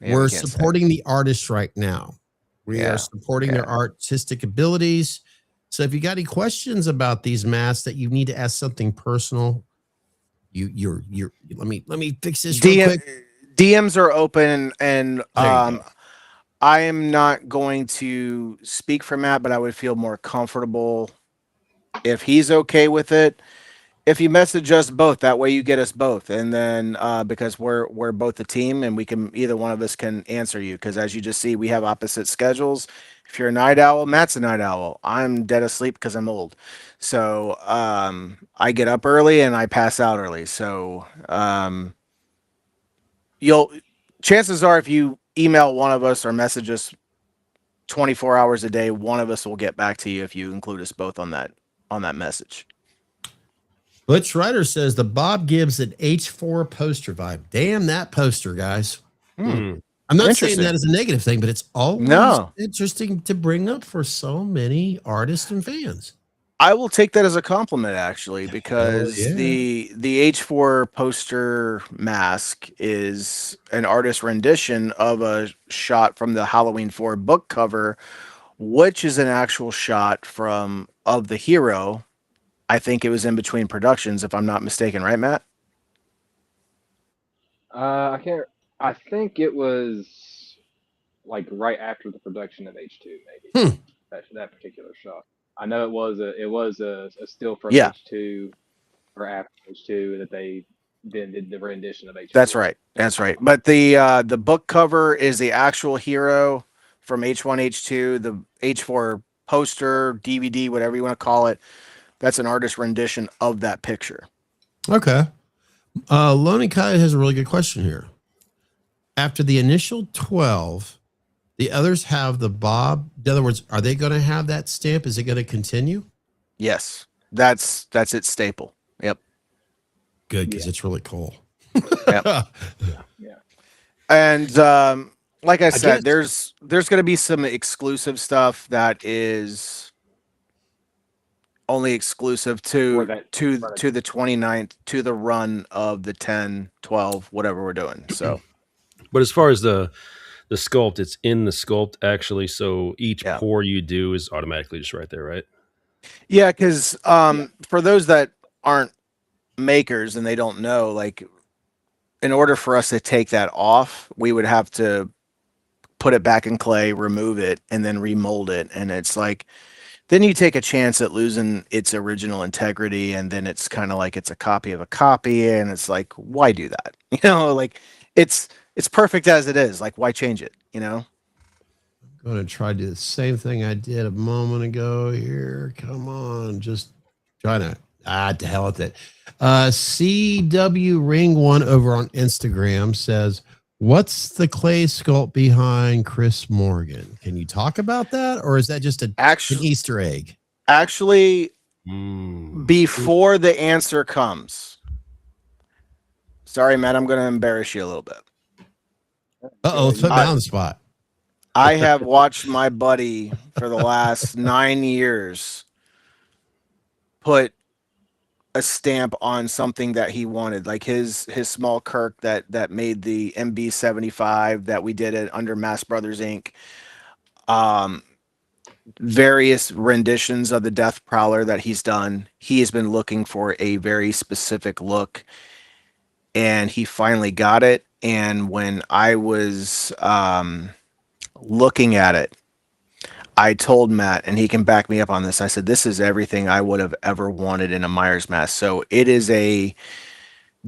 We're supporting the artists right now. We are supporting their artistic abilities. So if you got any questions about these masks that you need to ask something personal, you're let me fix this real quick. DMs are open, and I am not going to speak for Matt, but I would feel more comfortable if he's okay with it. If you message us both, that way you get us both, and then because we're both a team, and either one of us can answer you. Because as you just see, we have opposite schedules. If you're a night owl, Matt's a night owl. I'm dead asleep because I'm old. So I get up early and I pass out early. So chances are, if you email one of us or message us 24 hours a day, one of us will get back to you if you include us both on that message. Butch Ryder says the Bob gives an H4 poster vibe. Damn that poster, guys. I'm not saying that as a negative thing, but it's always interesting to bring up for so many artists and fans. I will take that as a compliment, actually, because the H4 poster mask is an artist rendition of a shot from the Halloween 4 book cover, which is an actual shot of the hero. I think it was in between productions, if I'm not mistaken, right, Matt? I think it was like right after the production of H2, maybe. Hmm. That particular shot. I know it was a still from Yeah. H2 or after H2 that they then did the rendition of H4. That's right. That's right. But the book cover is the actual hero from H1, H2, the H4 poster, DVD, whatever you want to call it. That's an artist rendition of that picture. Okay. Loney Kai has a really good question here. After the initial 12, the others have the Bob. In other words, are they going to have that stamp? Is it going to continue? Yes. That's its staple. Yep. Good, because it's really cool. Yep. Yeah. And like I said, there's going to be some exclusive stuff that is only exclusive to the 29th, to the run of the 10, 12, whatever we're doing. So, but as far as the sculpt, it's in the sculpt actually. So each pour you do is automatically just right there, right? Yeah, because for those that aren't makers and they don't know, like, in order for us to take that off, we would have to put it back in clay, remove it, and then remold it. And it's like, then you take a chance at losing its original integrity, and then it's kind of like it's a copy of a copy, and it's like, why do that? You know, like it's perfect as it is. Like, why change it? You know? I'm going to try to do the same thing I did a moment ago here. Come on, just trying to to hell with it. CW Ring One over on Instagram says, "What's the clay sculpt behind Chris Morgan? Can you talk about that, or is that just an Easter egg?" Actually, before the answer comes, sorry, Matt, I'm going to embarrass you a little bit. Let's put me on the spot. I have watched my buddy for the last 9 years put a stamp on something that he wanted, like his small Kirk that made the MB75 that we did it under Mass Brothers Inc. Various renditions of the Death Prowler that he's done. He has been looking for a very specific look, and he finally got it. And when I was looking at it, I told Matt, and he can back me up on this, I said, this is everything I would have ever wanted in a Myers mask. So it is a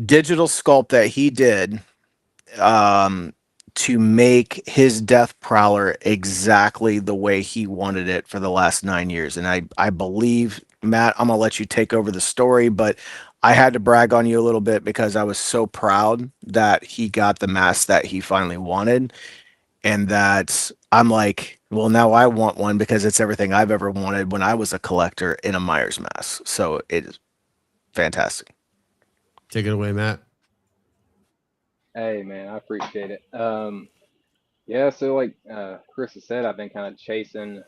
digital sculpt that he did to make his Death Prowler exactly the way he wanted it for the last 9 years. And I believe, Matt, I'm going to let you take over the story, but I had to brag on you a little bit because I was so proud that he got the mask that he finally wanted. And that I'm like, well, now I want one because it's everything I've ever wanted when I was a collector in a Myers mask. So it is fantastic. Take it away, Matt. Hey, man, I appreciate it. Yeah, so like Chris has said, I've been kind of chasing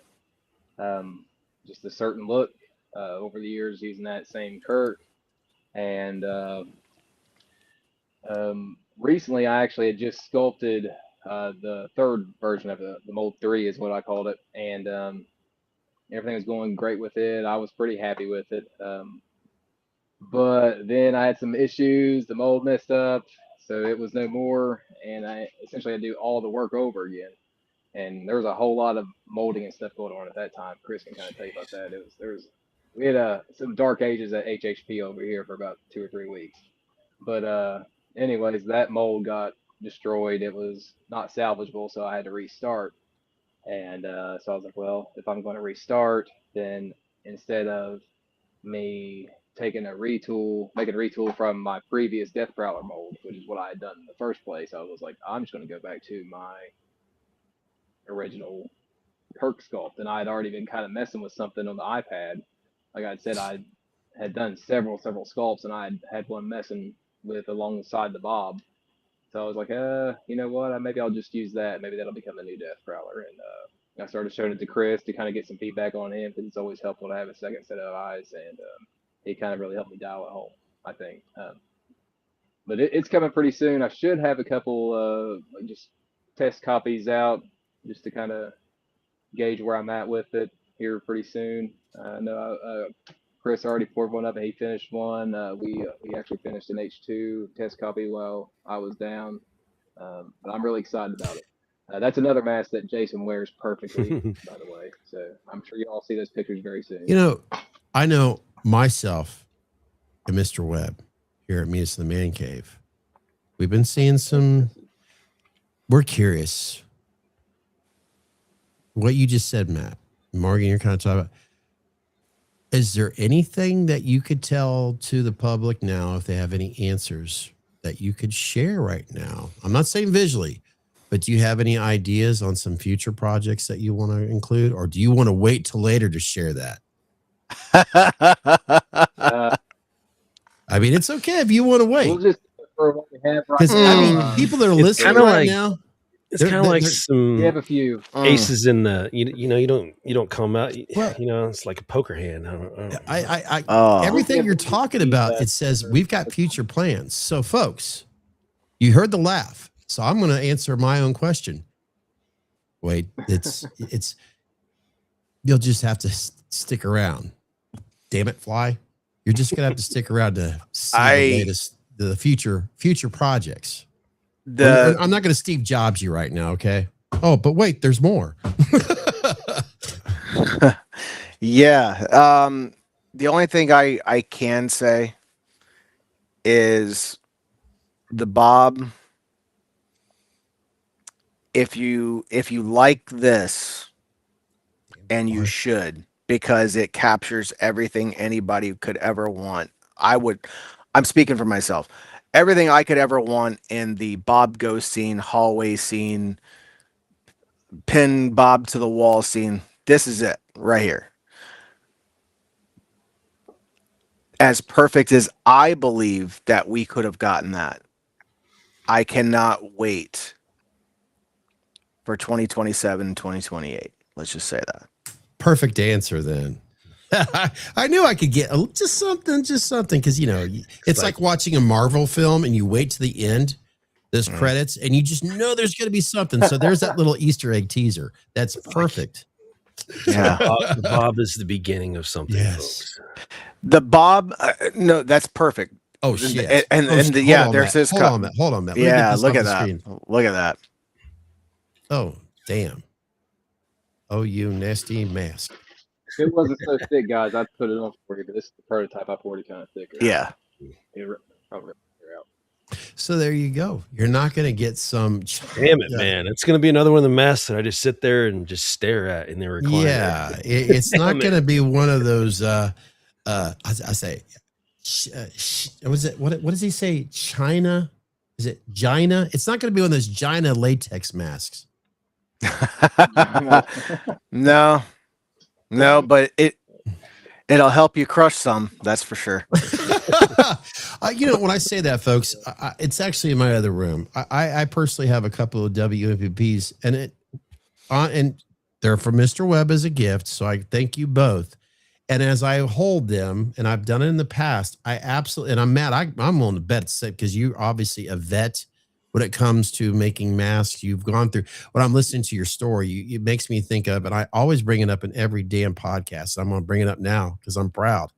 just a certain look over the years using that same Kirk. And recently I actually had just sculpted the third version of the mold 3 is what I called it, and everything was going great with it. I was pretty happy with it, but then I had some issues. The mold messed up, so it was no more, and I essentially had to do all the work over again. And there was a whole lot of molding and stuff going on at that time. Chris can kind of tell you about that. We had some dark ages at HHP over here for about 2 or 3 weeks, but anyways, that mold got destroyed. It was not salvageable, so I had to restart. And so I was like, well, if I'm going to restart, then instead of me making a retool from my previous Death Prowler mold, which is what I had done in the first place, I was like, I'm just going to go back to my original Kirk sculpt. And I had already been kind of messing with something on the iPad. Like I said, I had done several sculpts, and I had one messing with alongside the Bob. So I was like, you know what? Maybe I'll just use that. Maybe that'll become the new Death Prowler. And I started showing it to Chris to kind of get some feedback on him, because it's always helpful to have a second set of eyes. And he kind of really helped me dial it home, I think. But it's coming pretty soon. I should have a couple just test copies out just to kind of gauge where I'm at with it here pretty soon. I know Chris already poured one up and he finished one. We actually finished an H2 test copy while I was down. But I'm really excited about it. That's another mask that Jason wears perfectly, by the way. So I'm sure you all see those pictures very soon. You know, I know myself and Mr. Webb here at Meet Us in the Man Cave. We've been seeing some. We're curious. What you just said, Matt, Morgan, you're kind of talking about. Is there anything that you could tell to the public now, if they have any answers that you could share right now? I'm not saying visually, but do you have any ideas on some future projects that you want to include, or do you want to wait till later to share that? I mean, it's okay if you want to wait. We'll just for what we have right Because now. I mean, people that are listening right now, it's kind of like some We have a few aces in the you know you don't come out. Well, you know, it's like a poker hand. Everything you're talking about, it says we've got future plans. So, folks, you heard the laugh. So I'm going to answer my own question. Wait, it's you'll just have to stick around. Damn it, Fly! You're just going to have to stick around to see the latest, the future projects. I'm not going to Steve Jobs you right now, okay? Oh, but wait, there's more. Yeah. The only thing I can say is the Bob. If you like this, and you should, because it captures everything anybody could ever want. I'm speaking for myself. Everything I could ever want in the Bob Ghost scene, hallway scene, pin Bob to the wall scene. This is it right here. As perfect as I believe that we could have gotten that. I cannot wait for 2027, 2028. Let's just say that. Perfect answer then. I knew I could get just something, because you know it's like watching a Marvel film and you wait to the end, those credits, and you just know there's going to be something. So there's that little Easter egg teaser. That's perfect. Yeah, the Bob is the beginning of something. Yes, folks. The Bob. No, that's perfect. Oh shit! Yeah, there's this. Hold on, Matt. Yeah, look at that. Screen. Look at that. Oh damn! Oh, you nasty mask. If it wasn't so thick, guys, I'd put it on for you, but this is the prototype. I've already kind of thicker. Yeah. Probably out. So there you go. You're not going to get some. Damn it, man! It's going to be another one of the masks that I just sit there and just stare at in the recliner. Yeah, it's not going to be one of those. I say, was it what does he say? China? Is it Gina? It's not going to be one of those Gina latex masks. No, but it'll help you crush some. That's for sure. You know, when I say that, folks, it's actually in my other room. I personally have a couple of WMVPs, and they're from Mr. Webb as a gift. So I thank you both. And as I hold them, and I've done it in the past, I absolutely, and I'm mad. I'm willing to bet it's because you're obviously a vet when it comes to making masks. You've gone through. When I'm listening to your story, it makes me think of, and I always bring it up in every damn podcast. So I'm going to bring it up now because I'm proud.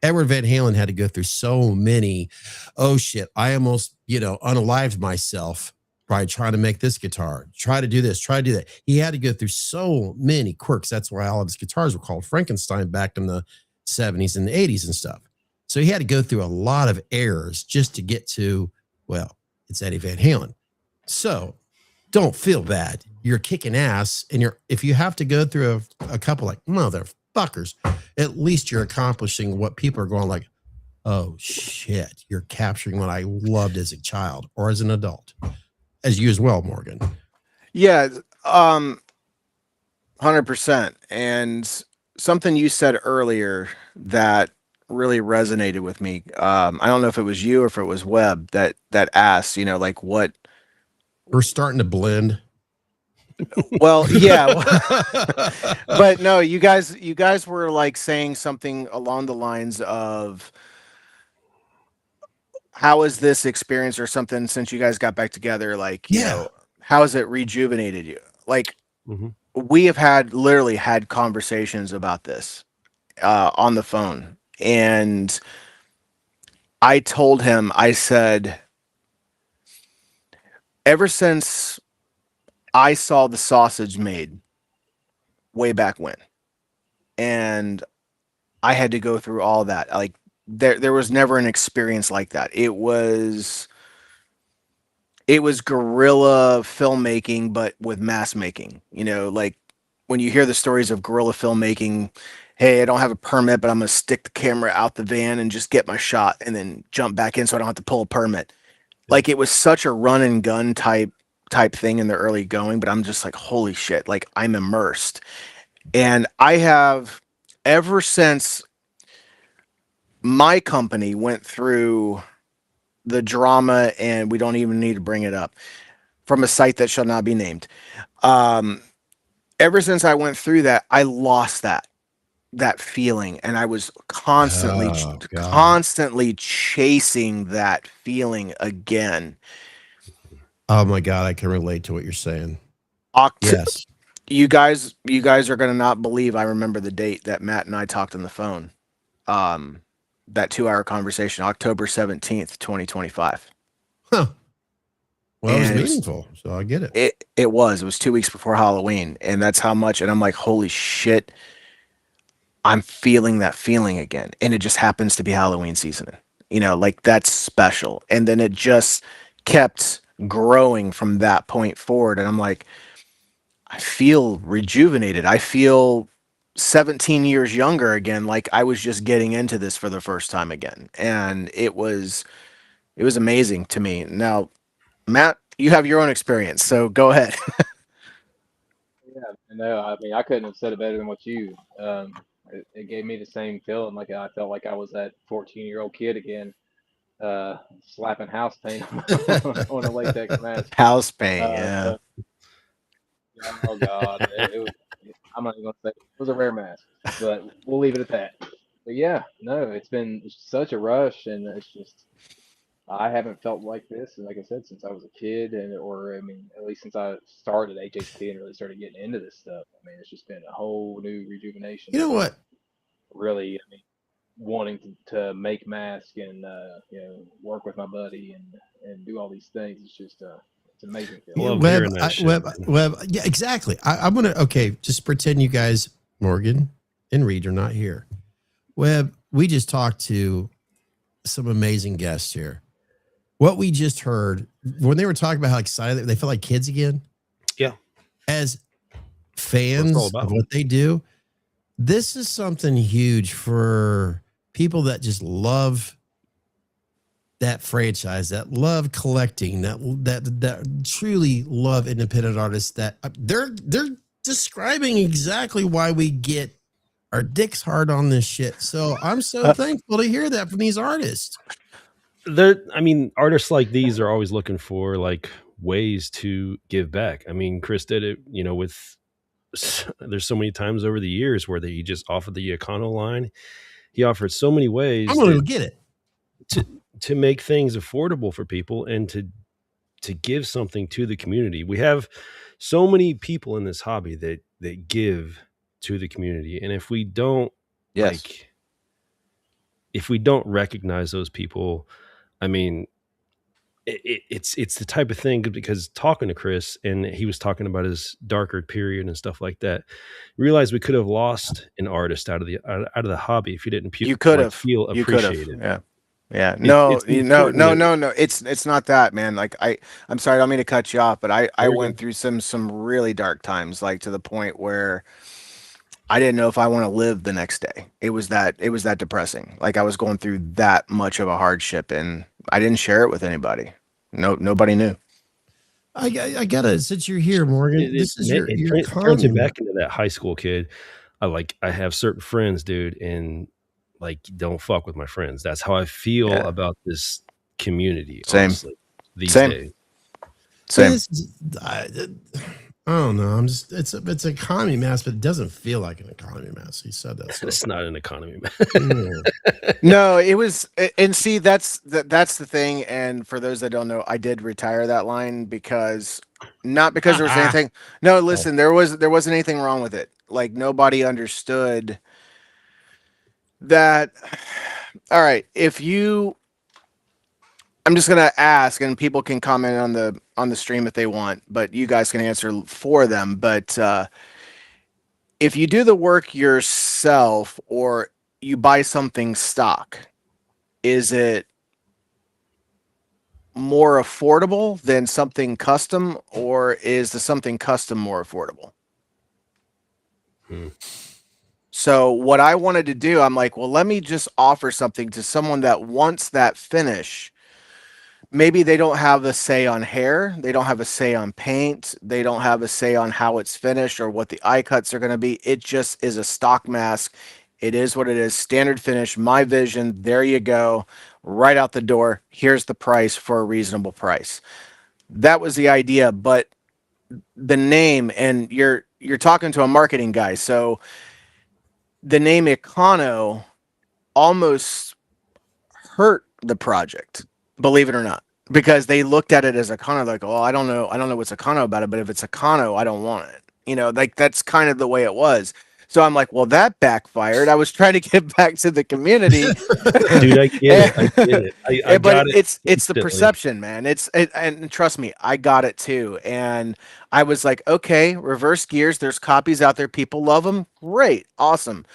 Edward Van Halen had to go through so many. Oh shit! I almost, unalived myself by trying to make this guitar. Try to do this. Try to do that. He had to go through so many quirks. That's why all of his guitars were called Frankenstein back in the 70s and the 80s and stuff. So he had to go through a lot of errors just to get to, well, it's Eddie Van Halen. So don't feel bad. You're kicking ass. And if you have to go through a couple like motherfuckers, at least you're accomplishing what people are going like, oh shit, you're capturing what I loved as a child or as an adult, as you as well, Morgan. Yeah. 100%. And something you said earlier that really resonated with me. I don't know if it was you or if it was Webb that asked, like what we're starting to blend. Well, yeah, but no, you guys were like saying something along the lines of how is this experience or something since you guys got back together? Like, how has it rejuvenated you? Like, we have literally had conversations about this on the phone. And I told him, I said, ever since I saw the sausage made way back when, and I had to go through all that. Like there was never an experience like that. It was guerrilla filmmaking, but with mass making. You know, like when you hear the stories of guerrilla filmmaking, hey, I don't have a permit, but I'm gonna stick the camera out the van and just get my shot and then jump back in so I don't have to pull a permit. Like it was such a run and gun type thing in the early going, but I'm just like, holy shit, like I'm immersed. And I have, ever since my company went through the drama, and we don't even need to bring it up, from a site that shall not be named. Ever since I went through that, I lost that feeling, and I was constantly chasing that feeling again. Oh my God, I can relate to what you're saying. Yes. You guys are gonna not believe I remember the date that Matt and I talked on the phone. That 2-hour conversation, October 17th, 2025. Huh. Well, it was And meaningful, so I get it. It was 2 weeks before Halloween, and that's how much. And I'm like, holy shit, I'm feeling that feeling again, and it just happens to be Halloween season. You know, like that's special. And then it just kept growing from that point forward, and I'm like, I feel rejuvenated. I feel 17 years younger again, like I was just getting into this for the first time again. And it was amazing to me. Now, Matt, you have your own experience, so go ahead. Yeah, no, I mean, I couldn't have said it better than what you. It gave me the same feeling. Like I felt like I was that 14-year-old kid again, slapping house paint on a latex mask. House paint, yeah. So, oh God, it was. I'm not even gonna say it was a rare mask, but we'll leave it at that. But yeah, no, it's been such a rush, and it's just I haven't felt like this, and like I said, since I was a kid, or I mean, at least since I started HHP and really started getting into this stuff. I mean, it's just been a whole new rejuvenation. You know what? Really, I mean, wanting to make masks and work with my buddy and do all these things. It's just it's amazing. Webb, yeah, exactly. I'm gonna just pretend you guys, Morgan and Reed, are not here. Webb, we just talked to some amazing guests here. What we just heard when they were talking about how excited they feel like kids again. Yeah. As fans of what they do, this is something huge for people that just love that franchise, that love collecting, that truly love independent artists. That they're describing exactly why we get our dicks hard on this shit. So I'm so thankful to hear that from these artists. Artists like these are always looking for like ways to give back. I mean, Chris did it, with there's so many times over the years where he just offered the Econo line. He offered so many ways. I'm going to get it to make things affordable for people and to give something to the community. We have so many people in this hobby that give to the community, and if we don't, if we don't recognize those people, I mean, it's the type of thing, because talking to Chris, and he was talking about his darker period and stuff like that, realized we could have lost an artist out of the hobby if you didn't feel appreciated. Yeah. No. It's not that, man. Like I'm sorry, I don't mean to cut you off, but I went through some really dark times, like to the point where I didn't know if I want to live the next day. It was that depressing. Like I was going through that much of a hardship, and I didn't share it with anybody. Nobody knew. I gotta, since you're here, Morgan, it turns you back into that high school kid. I have certain friends, dude, and like, don't fuck with my friends. That's how I feel about this community. Same. Honestly, these days. Same. I don't know. It's an economy mask, but it doesn't feel like an economy mask. He said that. So. It's not an economy mask. No, it was. And see, that's the thing. And for those that don't know, I did retire that line not because there was anything. No, listen, there wasn't anything wrong with it. Like nobody understood that. All right, if you I'm just gonna ask, and people can comment on the stream if they want, but you guys can answer for them. But if you do the work yourself or you buy something stock, is it more affordable than something custom, or is the something custom more affordable? So what I wanted to do, I'm like, well, let me just offer something to someone that wants that finish. Maybe they don't have a say on hair, they don't have a say on paint, they don't have a say on how it's finished or what the eye cuts are going to be. It just is a stock mask. It is what it is. Standard finish, my vision. There you go. Right out the door. Here's the price for a reasonable price. That was the idea, but the name, and you're talking to a marketing guy, so the name Econo almost hurt the project, believe it or not, because they looked at it as Econo, like, oh, I don't know what's Econo about it, but if it's Econo, I don't want it. You know, like that's kind of the way it was. So I'm like, well, that backfired. I was trying to get back to the community. Dude, I get it. I get it. I but got it. It's the instantly. perception, man. And trust me, I got it too. And I was like, okay, reverse gears. There's copies out there. People love them. Great. Awesome.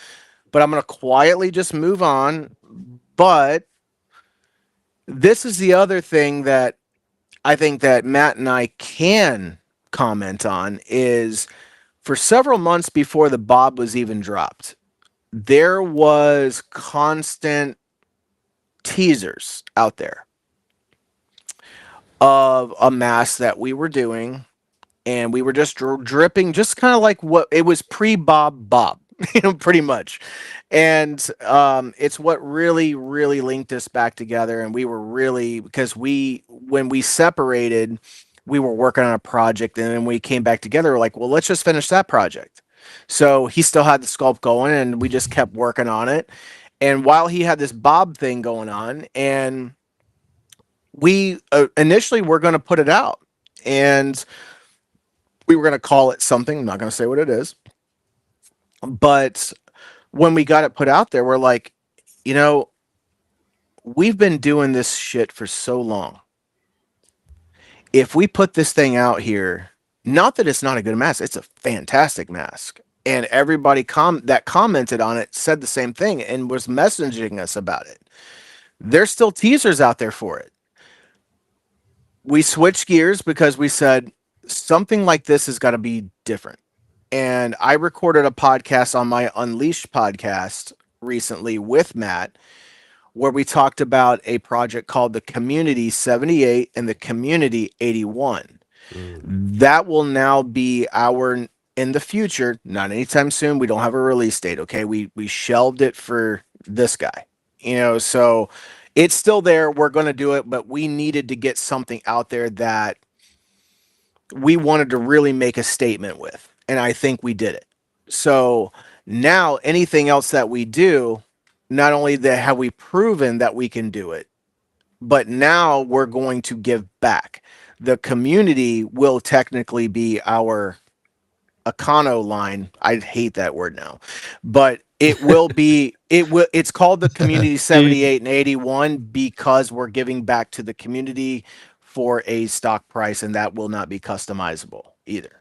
But I'm going to quietly just move on. But this is the other thing that I think that Matt and I can comment on is for several months before the Bob was even dropped, there was constant teasers out there of a mask that we were doing, and we were just dripping, just kind of like what it was pre-Bob, you know, pretty much. And it's what really linked us back together. And we were really, because when we separated, we were working on a project, and then we came back together, we're like, well, let's just finish that project. So he still had the sculpt going, and we just kept working on it. And while he had this Bob thing going on, and we initially were going to put it out, and we were going to call it something. I'm not going to say what it is. But when we got it put out there, we're like, you know, we've been doing this shit for so long. If we put this thing out here, not that it's not a good mask, it's a fantastic mask. And everybody that commented on it said the same thing and was messaging us about it. There's still teasers out there for it. We switched gears because we said something like this has got to be different. And I recorded a podcast on my Unleashed podcast recently with Matt, where we talked about a project called the Community 78 and the Community 81. That will now be our, in the future, not anytime soon. We don't have a release date. Okay. We shelved it for this guy, you know, so it's still there. We're going to do it, but we needed to get something out there that we wanted to really make a statement with. And I think we did it. So now anything else that we do, not only have we proven that we can do it, but now we're going to give back. The community will technically be our Econo line. I hate that word now, but it will be, it's called the Community 78 and 81 because we're giving back to the community for a stock price, and that will not be customizable either.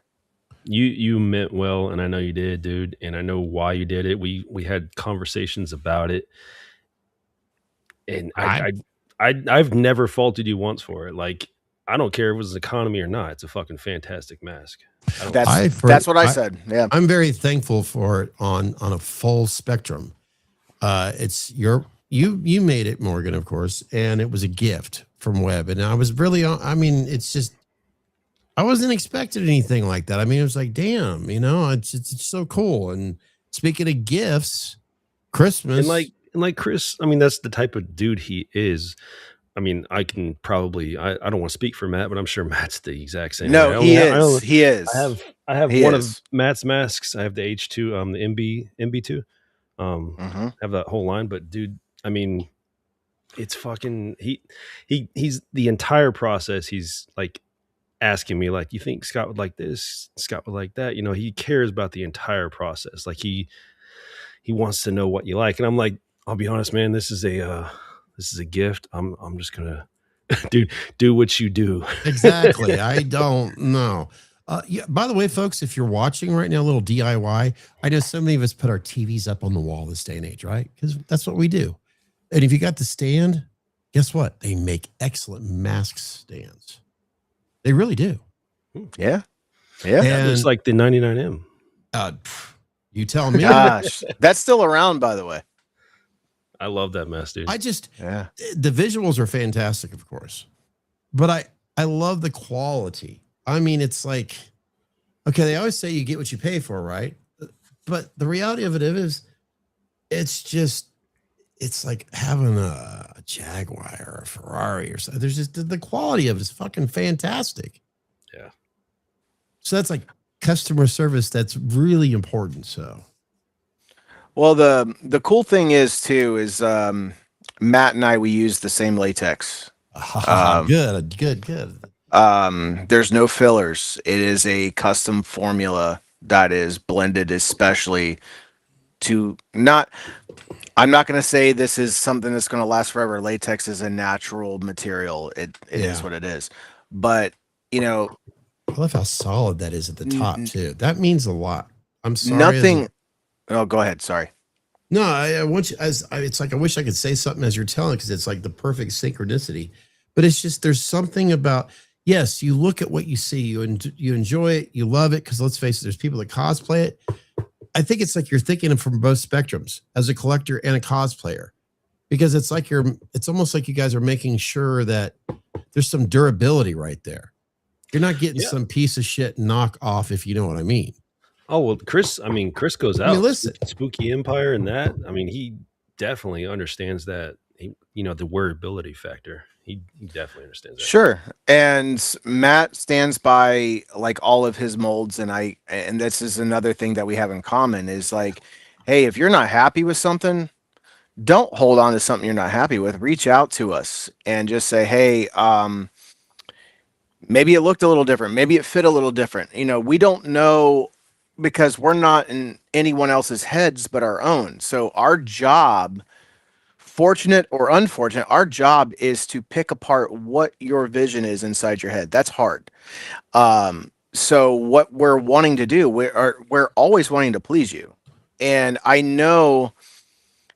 You meant well, and I know you did, dude, and I know why you did it. We had conversations about it, and I've never faulted you once for it. Like, I don't care if it was economy or not. It's a fucking fantastic mask. That's what I said. Yeah, I'm very thankful for it on a full spectrum. It's you made it, Morgan, of course, and it was a gift from Webb, and I was really, I mean, it's just, I wasn't expecting anything like that. I mean, it was like, damn, you know, it's so cool. And speaking of gifts, Christmas, and like Chris, I mean, that's the type of dude he is. I mean, I can probably, I don't want to speak for Matt, but I'm sure Matt's the exact same. No, way. He is. I have one of Matt's masks. I have the H2, the MB2. Have that whole line, but dude, I mean, it's fucking, he's the entire process. He's like asking me, like, you think Scott would like this? Scott would like that. You know, he cares about the entire process. Like he wants to know what you like. And I'm like, I'll be honest, man, this is a gift. I'm just gonna do what you do. Exactly. I don't know. Yeah. By the way, folks, if you're watching right now, a little DIY. I know so many of us put our TVs up on the wall this day and age, right? Because that's what we do. And if you got the stand, guess what? They make excellent mask stands. They really do. Yeah. Yeah. That looks like the 99M. You tell me. Gosh, that's still around, by the way. I love that mess, dude. The visuals are fantastic, of course, but I love the quality. I mean, it's like, okay, they always say you get what you pay for, right? But the reality of it is, it's like having a Jaguar or a Ferrari or something. There's just the quality of it is fucking fantastic. Yeah. So that's like customer service. That's really important. So. Well, the cool thing is too is Matt and I, we use the same latex. Good. There's no fillers. It is a custom formula that is blended especially to not. I'm not going to say this is something that's going to last forever. Latex is a natural material. It is what it is. But I love how solid that is at the top too. That means a lot. I'm sorry. Nothing. Oh, go ahead. Sorry. No, I want you it's like I wish I could say something as you're telling, because it's like the perfect synchronicity. But it's just there's something about, yes, you look at what you see, you enjoy it, you love it, because let's face it, there's people that cosplay it. I think it's like you're thinking from both spectrums as a collector and a cosplayer, because it's like it's almost like you guys are making sure that there's some durability right there. You're not getting some piece of shit knock off, if you know what I mean. Oh, well, Chris goes out. I mean, listen. Spooky Empire and that. I mean, he definitely understands that, the wearability factor. He definitely understands that. Sure. And Matt stands by like all of his molds. And this is another thing that we have in common is like, hey, if you're not happy with something, don't hold on to something you're not happy with. Reach out to us and just say, hey, maybe it looked a little different. Maybe it fit a little different. We don't know, because we're not in anyone else's heads but our own. So our job, fortunate or unfortunate, our job is to pick apart what your vision is inside your head. That's hard. So what we're wanting to do, we're always wanting to please you. And I know,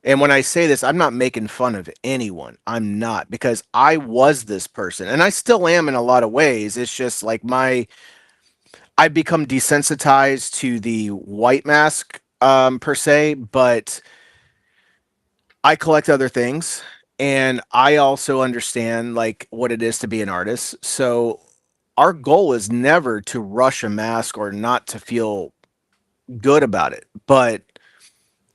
and when I say this, I'm not making fun of anyone. I'm not, because I was this person and I still am in a lot of ways. It's just like I've become desensitized to the white mask per se, but I collect other things, and I also understand like what it is to be an artist. So our goal is never to rush a mask or not to feel good about it. But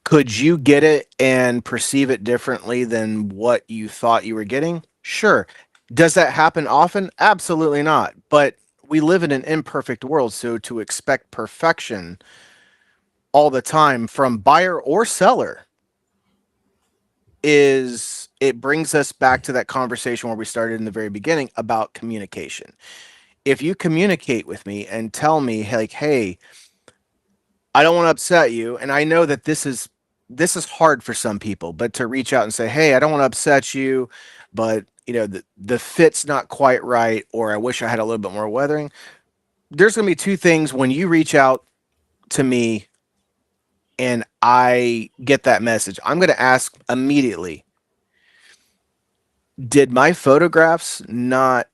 could you get it and perceive it differently than what you thought you were getting? Sure. Does that happen often? Absolutely not. But we live in an imperfect world, so to expect perfection all the time from buyer or seller it brings us back to that conversation where we started in the very beginning about communication. If you communicate with me and tell me like, hey, I don't want to upset you, and I know that this is hard for some people, but to reach out and say, hey, I don't want to upset you, but the fit's not quite right, or I wish I had a little bit more weathering. There's going to be two things when you reach out to me and I get that message. I'm going to ask immediately, did my photographs not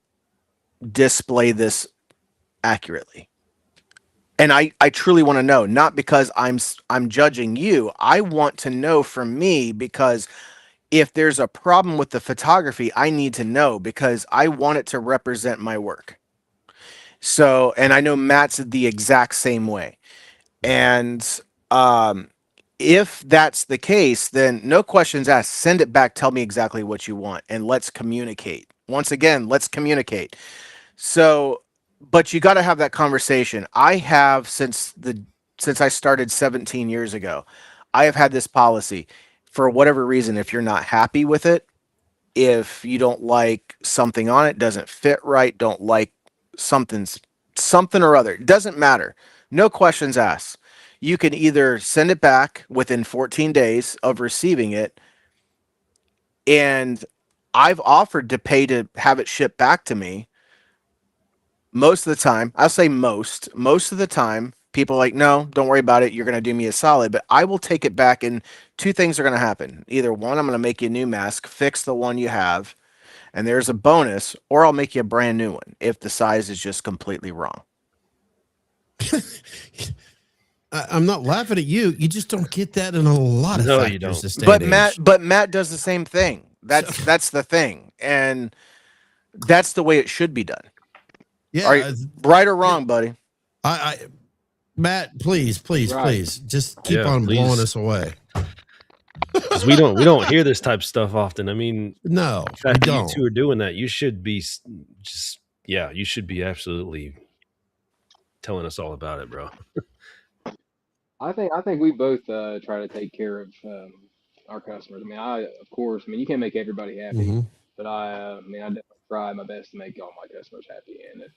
display this accurately? And I truly want to know, not because I'm judging you. I want to know from me, because if there's a problem with the photography, I need to know, because I want it to represent my work. So, and I know Matt's the exact same way. And if that's the case, then no questions asked. Send it back. Tell me exactly what you want, and let's communicate. Once again, let's communicate. So, but you got to have that conversation. I have since I started 17 years ago. I have had this policy. For whatever reason, if you're not happy with it, if you don't like something on it, doesn't fit right, don't like something or other, it doesn't matter. No questions asked. You can either send it back within 14 days of receiving it, and I've offered to pay to have it shipped back to me. Most of the time, I'll say most of the time, people are like, no, don't worry about it. You're going to do me a solid, but I will take it back. And two things are going to happen. Either one, I'm going to make you a new mask, fix the one you have, and there's a bonus, or I'll make you a brand new one if the size is just completely wrong. I'm not laughing at you. You just don't get that in a lot of factors. You don't. This day But and age. Matt does the same thing. That's the thing, and that's the way it should be done. Yeah, right or wrong, buddy. Matt, please, just keep on blowing us away. Because we don't hear this type of stuff often. I mean, no, the fact that you two are doing that, you should be you should be absolutely telling us all about it, bro. I think we both try to take care of our customers. I mean, of course, you can't make everybody happy, but I definitely try my best to make all my customers happy. And if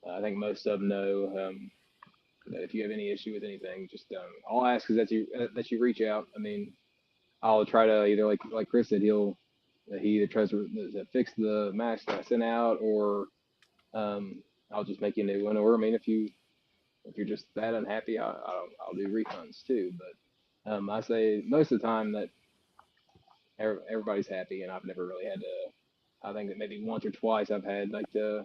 I think most of them know that if you have any issue with anything, just all I ask is that you reach out. I mean, I'll try to either like Chris said, he either tries to fix the mask that I sent out, or I'll just make you a new one. Or I mean, if you're just that unhappy, I'll do refunds too. But I say most of the time that everybody's happy, and I've never really had to. I think that maybe once or twice I've had like to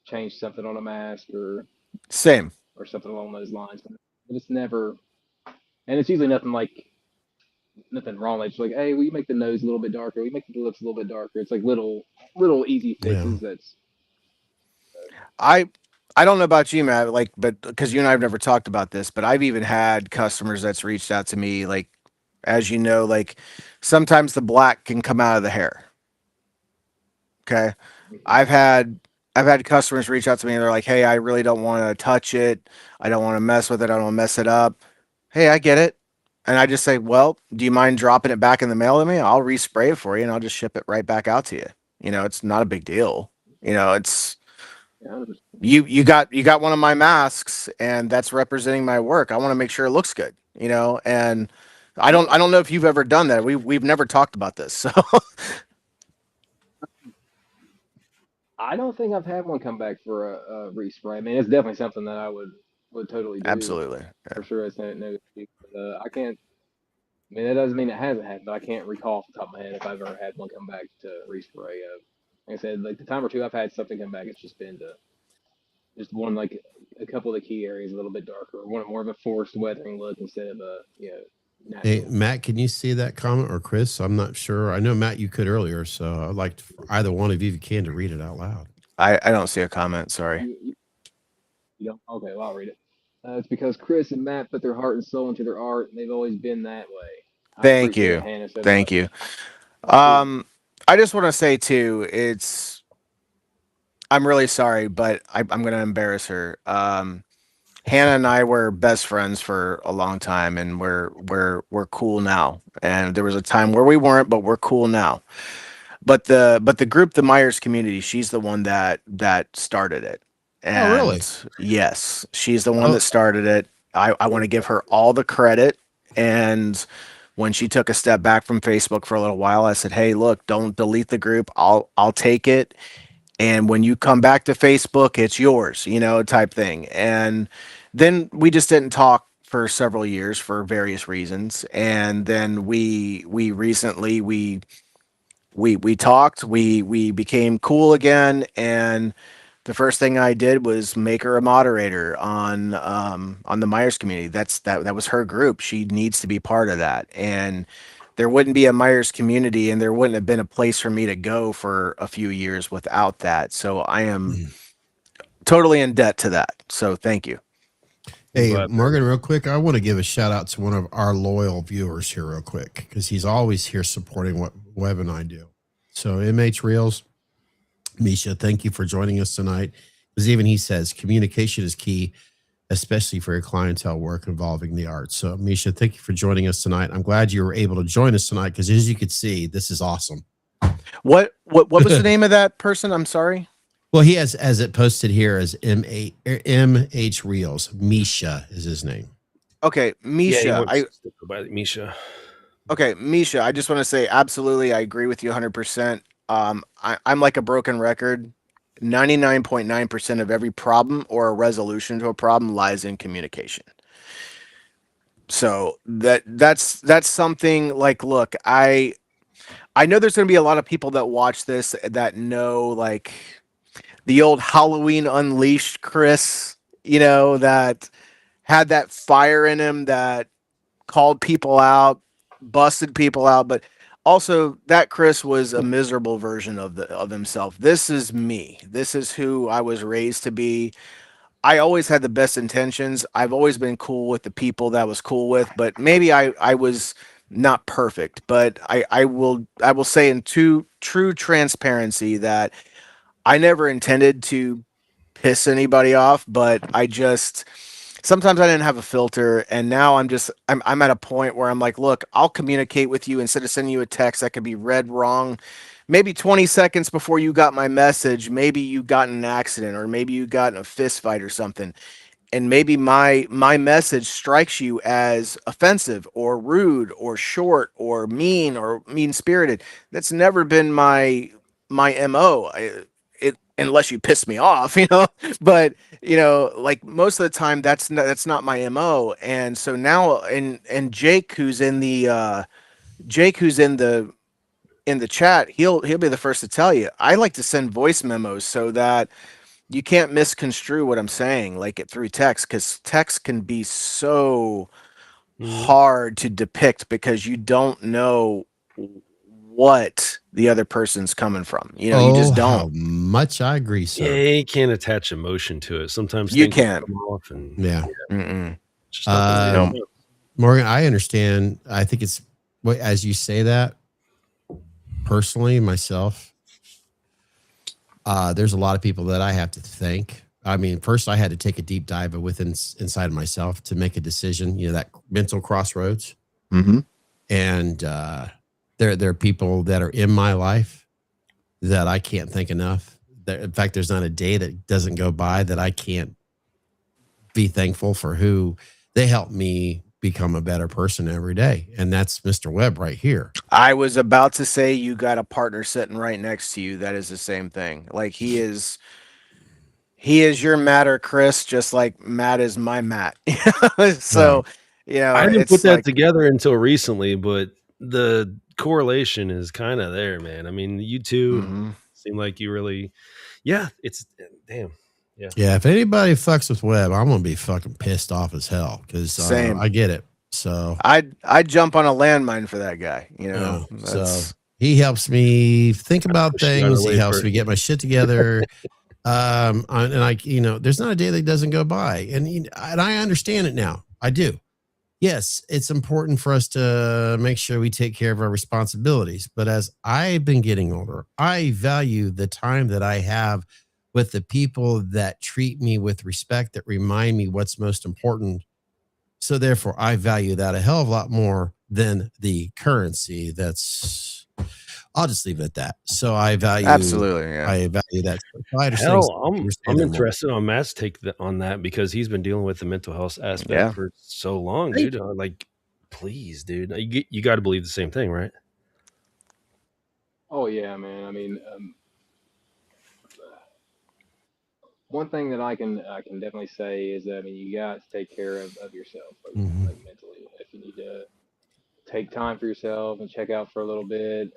change something on a mask or something along those lines, but it's never, and it's usually nothing wrong. It's like, hey, will you make the nose a little bit darker? Will you make the lips a little bit darker? It's like little easy fixes. Yeah. I don't know about you, Matt, but because you and I have never talked about this, but I've even had customers that's reached out to me, like, as you know, like sometimes the black can come out of the hair. Okay. I've had customers reach out to me and they're like, hey, I really don't want to touch it. I don't want to mess with it. I don't want to mess it up. Hey, I get it. And I just say, well, do you mind dropping it back in the mail to me? I'll respray it for you and I'll just ship it right back out to you. It's not a big deal. It's you got one of my masks and that's representing my work. I want to make sure it looks good, and I don't know if you've ever done that. We've never talked about this. So I don't think I've had one come back for a respray. I mean, it's definitely something that I would totally do. Absolutely. For sure. It's no but I can't. I mean, that doesn't mean it hasn't happened, but I can't recall off the top of my head if I've ever had one come back to respray. Like I said, like the time or two I've had something come back, it's just been just one, like a couple of the key areas a little bit darker, one more of a forced weathering look instead of a natural. Hey, Matt, can you see that comment, or Chris? I'm not sure. I know Matt, you could earlier, so I'd like either one of you, if you can, to read it out loud. I don't see a comment. Sorry. You don't? Okay, well, I'll read it. It's because Chris and Matt put their heart and soul into their art, and they've always been that way. Thank you. Thank you. I just want to say too, I'm really sorry, but I'm going to embarrass her. Hannah and I were best friends for a long time, and we're cool now. And there was a time where we weren't, but we're cool now. But the group, the Myers community, she's the one that started it. And oh, really? Yes, she's the one that started it. I want to give her all the credit. And when she took a step back from Facebook for a little while, I said, hey, look, don't delete the group. I'll take it. And when you come back to Facebook, it's yours, type thing. And then we just didn't talk for several years for various reasons. And then we recently, we talked, we became cool again. And the first thing I did was make her a moderator on the Myers community. That was her group. She needs to be part of that. And there wouldn't be a Myers community, and there wouldn't have been a place for me to go for a few years without that. So I am totally in debt to that. So thank you. Hey, Morgan, real quick, I want to give a shout out to one of our loyal viewers here real quick, because he's always here supporting what Webb and I do. So MH Reels, Misha, thank you for joining us tonight. Because even he says communication is key, especially for your clientele work involving the arts. So Misha, thank you for joining us tonight. I'm glad you were able to join us tonight, because as you could see, this is awesome. What was the name of that person? I'm sorry. Well, he has, as it posted here, as MH Reels. Misha is his name. Okay, Misha. Misha. Okay, Misha, I just want to say absolutely, I agree with you 100%. I'm like a broken record. 99.9% of every problem or a resolution to a problem lies in communication. So that's something like, look, I know there's going to be a lot of people that watch this that know like the old Halloween Unleashed Chris, that had that fire in him that called people out, busted people out, but also that Chris was a miserable version of himself. This is me. This is who I was raised to be. I always had the best intentions. I've always been cool with the people that I was cool with, but maybe I was not perfect. But I will say in true transparency that I never intended to piss anybody off, but I just sometimes I didn't have a filter, and now I'm at a point where I'm like, look, I'll communicate with you instead of sending you a text that could be read wrong. Maybe 20 seconds before you got my message, maybe you got in an accident, or maybe you got in a fist fight or something, and maybe my message strikes you as offensive or rude or short or mean spirited. That's never been my mo. It unless you piss me off, but like most of the time that's not my mo. And so now, and Jake who's in the chat, he'll be the first to tell you, I like to send voice memos so that you can't misconstrue what I'm saying, like it through text, because text can be so hard to depict because you don't know what the other person's coming from. You just how don't. much I agree, sir. Yeah, you can't attach emotion to it. Sometimes You things can't. come off, and Yeah. just not the way it is. Morgan, I understand. I think it's as you say that. Personally, myself, there's a lot of people that I have to thank. I mean, first I had to take a deep dive inside of myself to make a decision. That mental crossroads. Mm-hmm. And there are people that are in my life that I can't thank enough. In fact, there's not a day that doesn't go by that I can't be thankful for who they help me become a better person every day. And that's Mr. Webb right here. I was about to say, you got a partner sitting right next to you that is the same thing. Like he is your Matt or Chris, just like Matt is my Matt. So, I didn't it's put that like, together until recently, but the correlation is kind of there, man. I mean, you two seem like you really, it's damn. Yeah. Yeah. If anybody fucks with Webb, I'm going to be fucking pissed off as hell because same. I get it. So I'd jump on a landmine for that guy, so he helps me think about things. He helps me get my shit together. And there's not a day that doesn't go by. And I understand it now. I do. Yes, it's important for us to make sure we take care of our responsibilities. But as I've been getting older, I value the time that I have with the people that treat me with respect, that remind me what's most important. So therefore, I value that a hell of a lot more than the currency. I'll just leave it at that. So I value absolutely. Yeah. I value that. I'm interested on Matt's take on that because he's been dealing with the mental health aspect for so long, dude. Like, please, dude, you got to believe the same thing, right? Oh yeah, man. I mean, one thing that I can definitely say is that, I mean, you got to take care of yourself, like mentally. If you need to take time for yourself and check out for a little bit,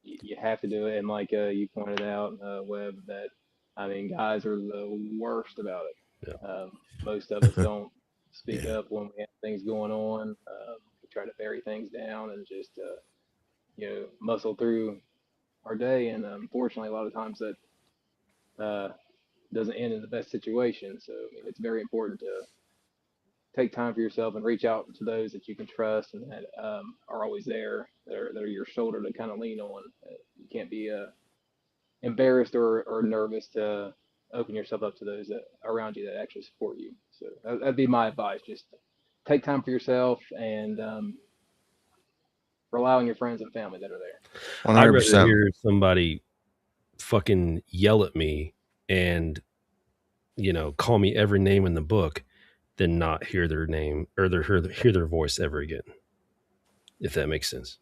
you have to do it. And like you pointed out, Webb, that I mean, guys are the worst about it. Yeah. Most of us don't speak up when we have things going on. We try to bury things down and just muscle through our day. And unfortunately, a lot of times that doesn't end in the best situation. So I mean, it's very important to take time for yourself and reach out to those that you can trust and that are always there, that are your shoulder to kind of lean on. You can't be embarrassed or nervous to open yourself up to those that around you that actually support you. So that'd be my advice. Just take time for yourself and rely on your friends and family that are there. 100%. I'd rather hear somebody fucking yell at me and call me every name in the book than not hear their name or hear their voice ever again. if that makes sense.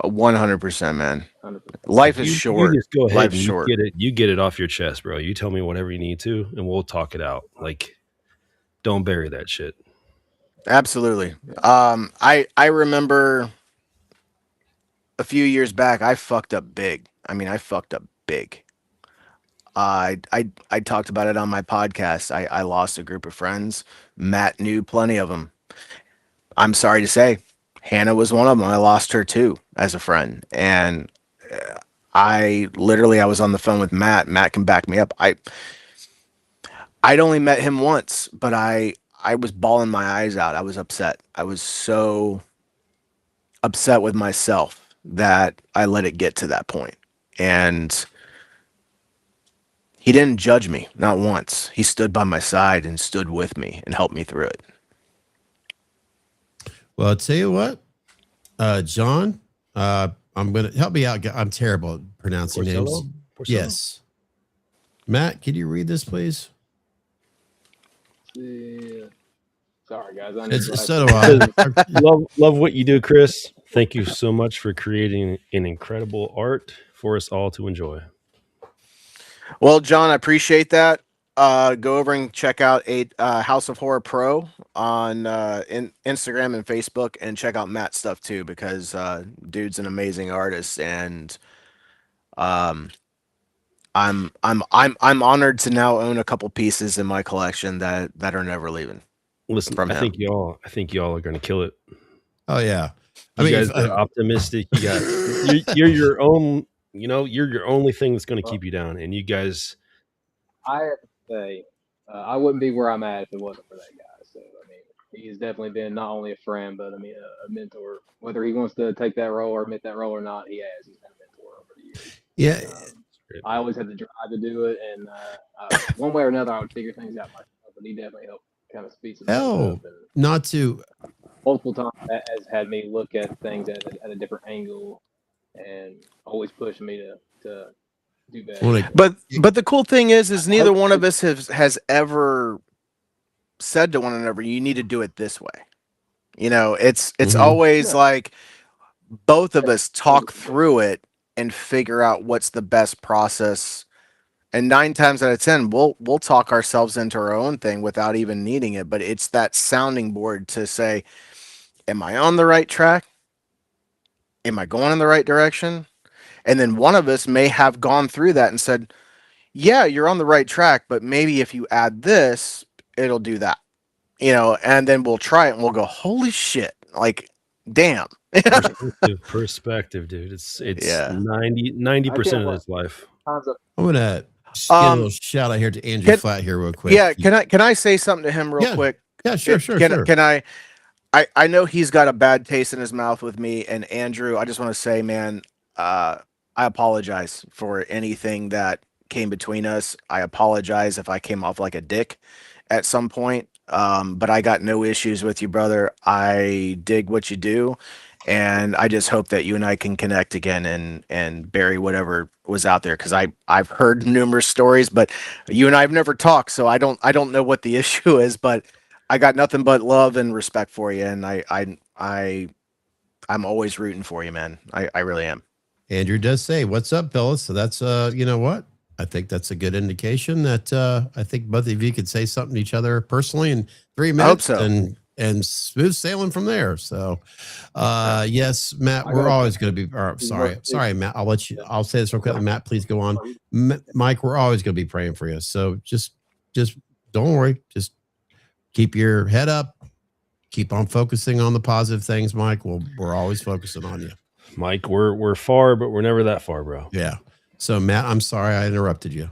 100%, man. 100%. Life Like is you short. just go ahead Life's and short. you get it off your chest, bro. You tell me whatever you need to, and we'll talk it out. Like, don't bury that shit. Absolutely. I remember a few years back, I fucked up big. I mean, I fucked up big. I talked about it on my podcast. I lost a group of friends. Matt knew plenty of them. I'm sorry to say, Hannah was one of them. I lost her too as a friend, and I was on the phone with Matt. Matt can back me up. I'd only met him once, but I was bawling my eyes out. I was upset. I was so upset with myself that I let it get to that point. And he didn't judge me, not once. He stood by my side and stood with me and helped me through it. Well, I'll tell you what, John, I'm going to help me out. I'm terrible at pronouncing names. Yes. Matt, can you read this, please? Yeah. Sorry, guys. So do I. love what you do, Chris. Thank you so much for creating an incredible art for us all to enjoy. Well, John, I appreciate that. Go over and check out House of Horror Pro on Instagram and Facebook, and check out Matt's stuff too, because dude's an amazing artist, and I'm honored to now own a couple pieces in my collection that are never leaving. Listen, I think y'all are going to kill it. Oh yeah, you guys are optimistic. You got you're your own. You know, you're your only thing that's going to keep you down, and you guys. I have to say, I wouldn't be where I'm at if it wasn't for that guy. So I mean, he's definitely been not only a friend, but I mean a mentor. Whether he wants to take that role or admit that role or not, he has. He's been a mentor over the years. Yeah. I always had the drive to do it, and one way or another, I would figure things out myself. But he definitely helped kind of speed some things up. Not to. Multiple times that has had me look at things at a different angle, and always pushed me to do better. But the cool thing is neither one of us has ever said to one another, "You need to do it this way." You know, it's always like both of us talk through it and figure out what's the best process. And 9 times out of 10, we'll talk ourselves into our own thing without even needing it. But it's that sounding board to say, am I on the right track? Am I going in the right direction? And then one of us may have gone through that and said, yeah, you're on the right track, but maybe if you add this, it'll do that. You know, and then we'll try it and we'll go, holy shit, like, damn. Perspective, dude. It's 90% of this life. I'm gonna get a little shout out here to Andrew Flat here real quick. Yeah, can I say something to him real quick? Yeah, sure. Can I know he's got a bad taste in his mouth with me, and Andrew, I just want to say, man, I apologize for anything that came between us. I apologize if I came off like a dick at some point. But I got no issues with you, brother. I dig what you do, and I just hope that you and I can connect again and bury whatever was out there, because I've heard numerous stories, but you and I have never talked, so I don't know what the issue is, but I got nothing but love and respect for you, and I'm always rooting for you, man. I really am. Andrew does say, "What's up, fellas?" So that's you know what? I think that's a good indication that I think both of you could say something to each other personally in 3 minutes. I hope so. And smooth sailing from there. So yes, Matt, we're always going to be sorry, Matt. I'll say this real quick. Matt, please go on. Mike, we're always going to be praying for you. So just don't worry. Just keep your head up. Keep on focusing on the positive things, Mike. We're always focusing on you. Mike, we're far, but we're never that far, bro. Yeah. So Matt, I'm sorry I interrupted you.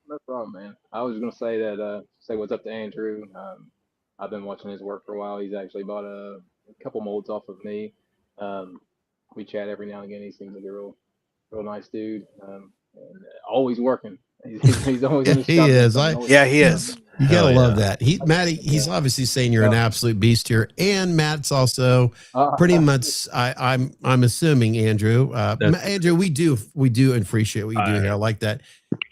No problem, man. I was gonna say that say what's up to Andrew. I've been watching his work for a while. He's actually bought a couple molds off of me. We chat every now and again. He seems like a real nice dude. And always working. He's always in his he is. He is. You gotta love that. He's obviously saying you're an absolute beast here, and Matt's also pretty much. I'm assuming Andrew. Andrew, we do appreciate what you do here. I like that.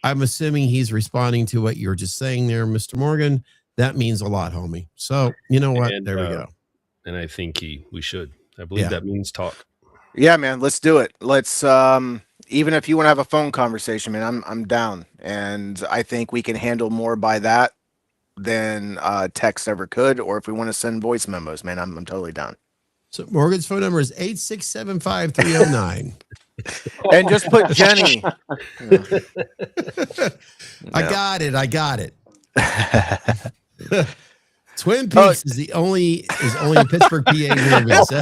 I'm assuming he's responding to what you were just saying there, Mr. Morgan. That means a lot, homie. So you know what? There we go. And I think we should. I believe that means talk. Yeah, man, let's do it. Let's even if you want to have a phone conversation, man, I'm down. And I think we can handle more by that than text ever could, or if we want to send voice memos, man, I'm totally down. So Morgan's phone number is 8675309. And just put Jenny. I got it. Twin Peaks is only in Pittsburgh, PA.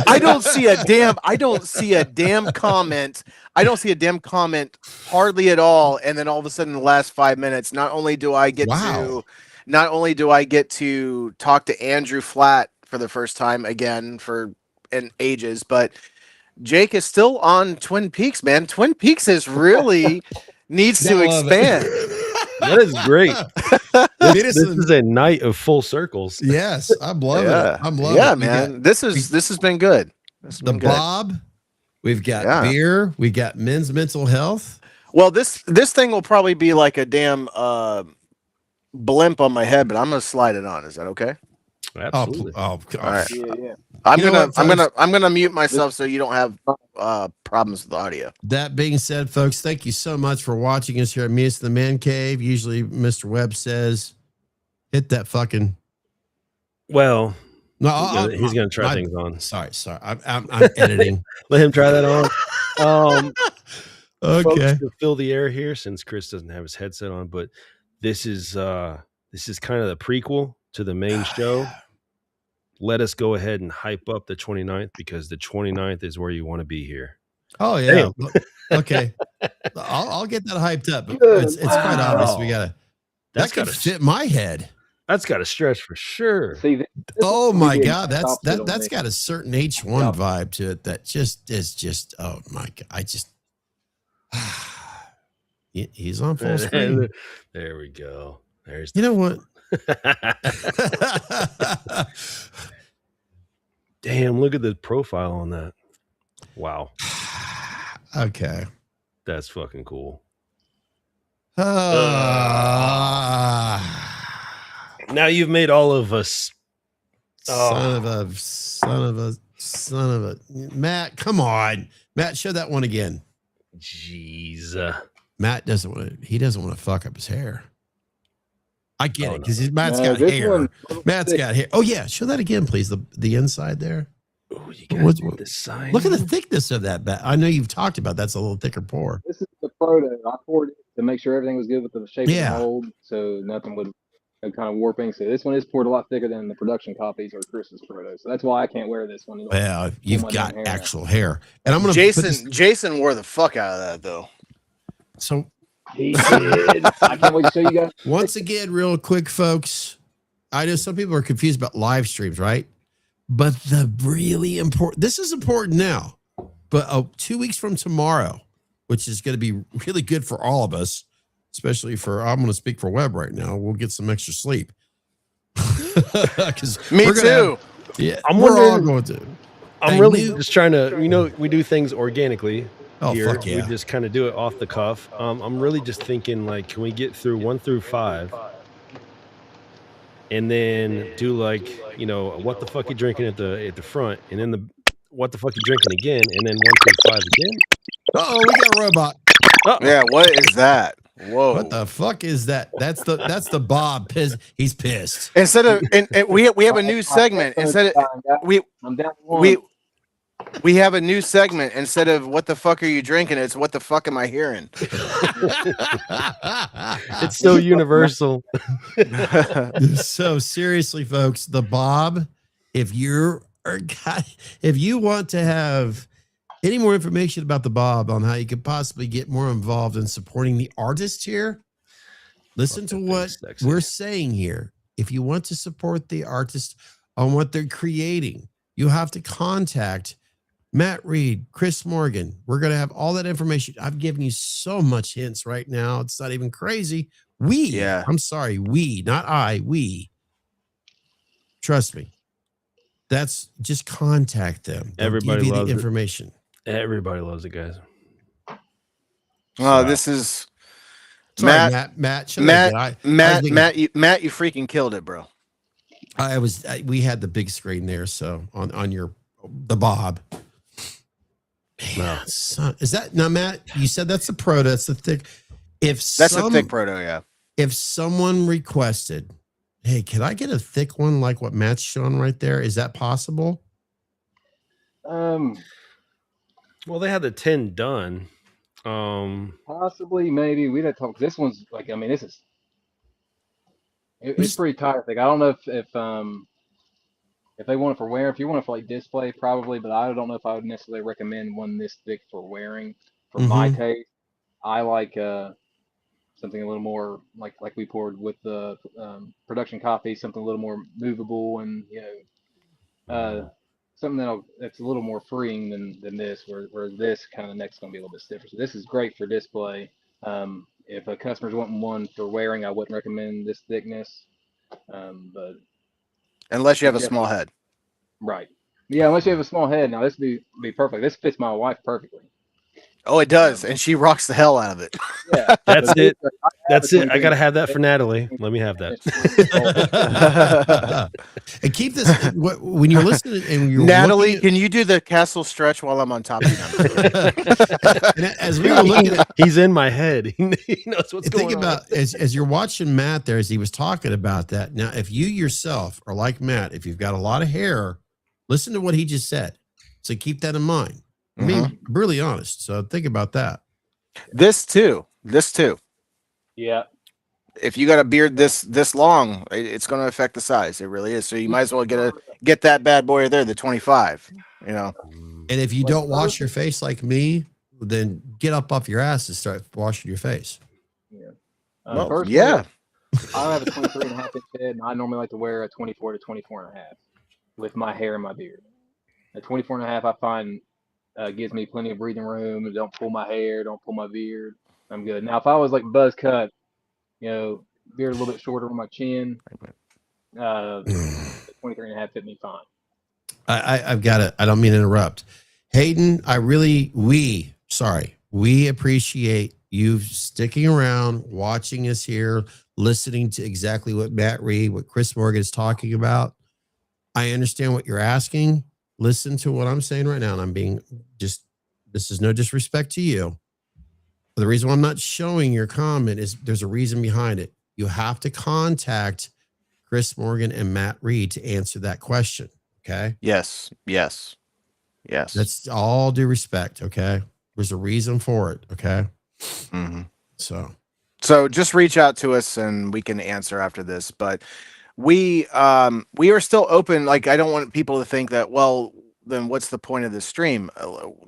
I don't see a damn comment. I don't see a damn comment hardly at all. And then all of a sudden, in the last 5 minutes, not only do I get to talk to Andrew Flatt for the first time again in ages, but Jake is still on Twin Peaks, man. Twin Peaks is really needs to expand. That is great. This is a night of full circles. Yes, I'm loving it. I'm loving it. Yeah, man. This has been good. Bob. We've got beer. We got men's mental health. Well, this thing will probably be like a damn blimp on my head, but I'm gonna slide it on. Is that okay? Absolutely. All right. Yeah. I'm gonna mute myself so you don't have problems with the audio. That being said, folks, thank you so much for watching us here at Meet Us in the Man Cave. Usually, Mr. Webb says, "Hit that fucking." Well, no, he's gonna try things on. Sorry. I'm editing. Let him try that on. Okay. Folks, to fill the air here, since Chris doesn't have his headset on, but this is kind of the prequel to the main show. Let us go ahead and hype up the 29th, because the 29th is where you want to be here. Oh yeah. Okay. I'll get that hyped up. It's quite obvious. We gotta. That could fit my head. That's got to stretch for sure. See, oh my God, that's got a certain H1 vibe to it. That is just. Oh my God, he's on full screen. There we go. There's. You know what? Damn, look at the profile on that. Wow. Okay. That's fucking cool. Now you've made all of us. Son of a. Matt, come on. Matt, show that one again. Jeez. Matt doesn't want to fuck up his hair. I get it, because Matt's got hair. Matt's got hair. Oh yeah, show that again, please. The inside there. Oh, you got this side. Look at the thickness of that. I know you've talked about that's a little thicker pour. This is the proto. I poured it to make sure everything was good with the shape of the mold, so nothing would kind of warping. So this one is poured a lot thicker than the production copies or Chris's proto. So that's why I can't wear this one. Well, you've got actual hair, and I'm gonna. Jason wore the fuck out of that though. So. He did. I can't wait to show you guys. Once again, real quick, folks. I know some people are confused about live streams, right? But the really important, this is important now, but 2 weeks from tomorrow, which is going to be really good for all of us, especially I'm going to speak for Webb right now. We'll get some extra sleep. Me too. I'm wondering. I'm really just trying to, we do things organically. Oh, here. Fuck yeah. We just kind of do it off the cuff. I'm really just thinking, like, can we get through 1 through 5 and then do what the fuck you drinking at the front, and then the what the fuck you drinking again, and then 1 through 5 again. Uh-oh, we got a robot. Yeah, what is that? Whoa. What the fuck is that? That's the Bob. He's pissed. Instead of we have a new segment. Instead of we have a new segment. Instead of what the fuck are you drinking, it's what the fuck am I hearing? It's so universal. So seriously, folks, the Bob, if you want to have any more information about the Bob on how you could possibly get more involved in supporting the artist here, listen to what we're saying here. If you want to support the artist on what they're creating, you have to contact Matt Reed, Chris Morgan. We're going to have all that information. I've given you so much hints right now. It's not even crazy. I'm sorry, not I, trust me. That's just contact them. They'll Everybody give you loves the information. Everybody loves it, guys. This is sorry, Matt, you freaking killed it, bro. We had the big screen there, so on your the Bob. No. Son, is that now, Matt? You said that's the proto. That's the thick. That's a thick proto, yeah. If someone requested, hey, can I get a thick one like what Matt's showing right there? Is that possible? Well, they had the 10 done. Possibly, maybe we'd have to talk. This one's like, I mean, this is it's pretty tight. Like, I don't know if they want it for wear. If you want it for like display, probably, but I don't know if I would necessarily recommend one this thick for wearing. For my taste, I like something a little more like we poured with the production coffee, something a little more movable and something that's a little more freeing than this. Where this kind of neck's gonna be a little bit stiffer. So this is great for display. If a customer's wanting one for wearing, I wouldn't recommend this thickness. But unless you have a small head. Right. Yeah, unless you have a small head. Now this would be perfect. This fits my wife perfectly. Oh, it does, and she rocks the hell out of it. Yeah, that's it. That's it. I gotta have that for Natalie. Let me have that. And keep this when you're listening. And you're Natalie, can you do the castle stretch while I'm on top of you? And as we were looking at, he's in my head. He knows what's going on. Think about as you're watching Matt there, as he was talking about that. Now, if you yourself are like Matt, if you've got a lot of hair, listen to what he just said. So keep that in mind. I mean, really honest. So think about that. This too. Yeah. If you got a beard this long, it's going to affect the size. It really is. So you might as well get that bad boy there, the 25. You know. And if you don't wash your face like me, then get up off your ass and start washing your face. Yeah. Personally, I have a 23.5 inch head, and I normally like to wear a 24 to 24.5 with my hair and my beard. A 24.5, I find. Gives me plenty of breathing room. Don't pull my hair. Don't pull my beard. I'm good. Now, if I was like buzz cut, beard a little bit shorter on my chin, 23.5 fit me fine. I've got it. I don't mean to interrupt. Hayden, we appreciate you sticking around, watching us here, listening to exactly what Matt Reed, what Chris Morgan is talking about. I understand what you're asking. Listen to what I'm saying right now. And I'm being this is no disrespect to you. But the reason why I'm not showing your comment is there's a reason behind it. You have to contact Chris Morgan and Matt Reed to answer that question. Okay. Yes. That's all due respect. Okay. There's a reason for it. Okay. So just reach out to us and we can answer after this. But we are still open. Like, I don't want people to think that, well, then what's the point of the stream?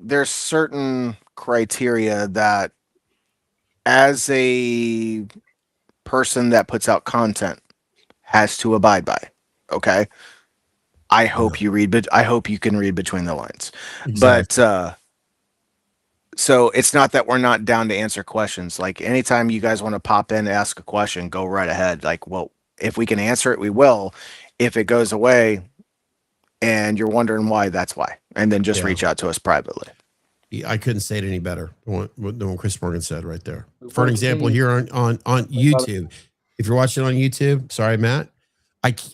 There's certain criteria that as a person that puts out content has to abide by. Okay. I hope you read, but I hope you can read between the lines. Exactly. But so it's not that we're not down to answer questions. Like, anytime you guys want to pop in and ask a question, go right ahead. Like, well, if we can answer it, we will. If it goes away and you're wondering why, that's why. And then just reach out to us privately. I couldn't say it any better than what Chris Morgan said right there. For an example, here on YouTube, if you're watching on YouTube, sorry, Matt,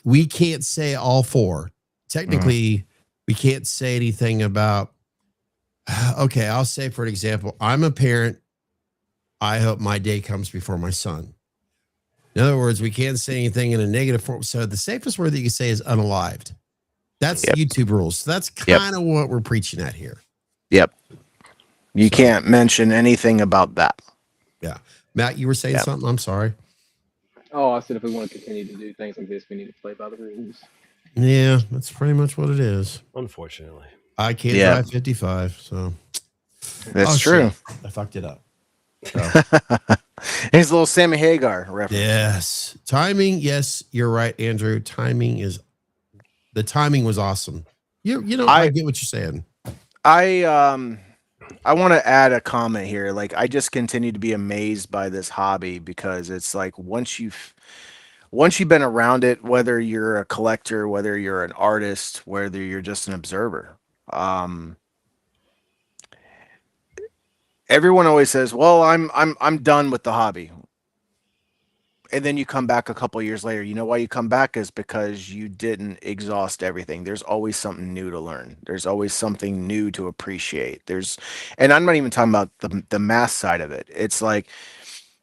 we can't say all four. Technically, we can't say anything about, okay, I'll say, for an example, I'm a parent. I hope my day comes before my son. In other words, we can't say anything in a negative form. So the safest word that you can say is unalived. That's YouTube rules. So that's kind of what we're preaching at here. Yep. You can't mention anything about that. Yeah. Matt, you were saying something? I'm sorry. Oh, I said if we want to continue to do things like this, we need to play by the rules. Yeah, that's pretty much what it is. Unfortunately. I can't drive 55, so. That's true. Shit. I fucked it up. So. He's a little Sammy Hagar reference. Yes. Timing. Yes, you're right, Andrew. The timing was awesome. You know, I get what you're saying. I want to add a comment here. Like, I just continue to be amazed by this hobby because it's like once you've been around it, whether you're a collector, whether you're an artist, whether you're just an observer, everyone always says, "Well, I'm done with the hobby." and then you come back a couple years later. You know why you come back is because you didn't exhaust everything. There's always something new to learn. There's always something new to appreciate. And I'm not even talking about the math side of it. It's like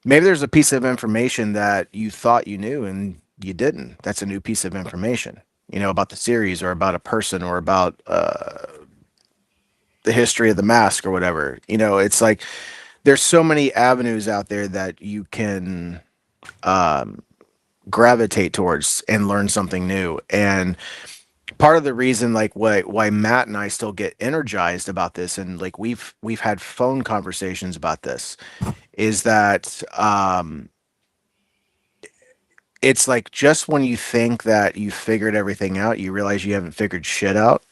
maybe there's a piece of information that you thought you knew and you didn't. That's a new piece of information, about the series or about a person or about the history of the mask or whatever. It's like there's so many avenues out there that you can gravitate towards and learn something new. And part of the reason like why Matt and I still get energized about this, and like we've had phone conversations about this, is that it's like just when you think that you figured everything out, you realize you haven't figured shit out.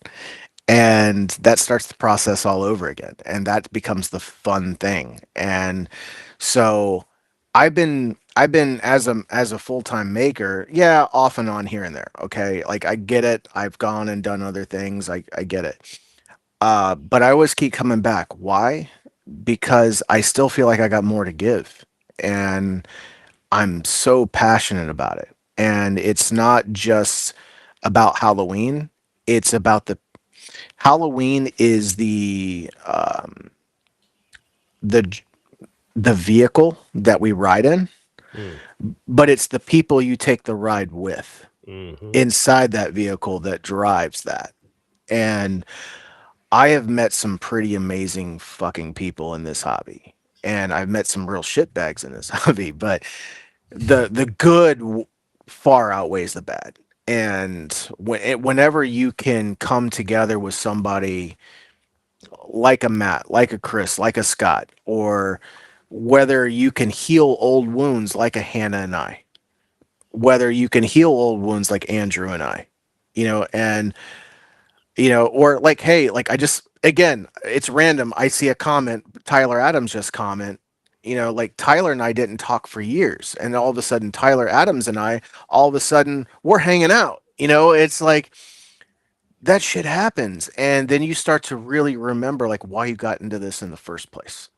And that starts the process all over again. And that becomes the fun thing. And so I've been as a full-time maker, yeah, off and on here and there. Okay. Like I get it. I've gone and done other things. I get it. But I always keep coming back. Why? Because I still feel like I got more to give. And I'm so passionate about it. And it's not just about Halloween. It's about Halloween is the the vehicle that we ride in, but it's the people you take the ride with inside that vehicle that drives that. And I have met some pretty amazing fucking people in this hobby, and I've met some real shitbags in this hobby, but the good far outweighs the bad. And whenever you can come together with somebody like a Matt, like a Chris, like a Scott, or whether you can heal old wounds like a Hannah and I, whether you can heal old wounds like Andrew and I, and or like, hey, like I just, again, it's random. I see a comment, Tyler Adams just comment, like Tyler and I didn't talk for years. And all of a sudden, Tyler Adams and I, all of a sudden, we're hanging out. It's like that shit happens. And then you start to really remember like why you got into this in the first place.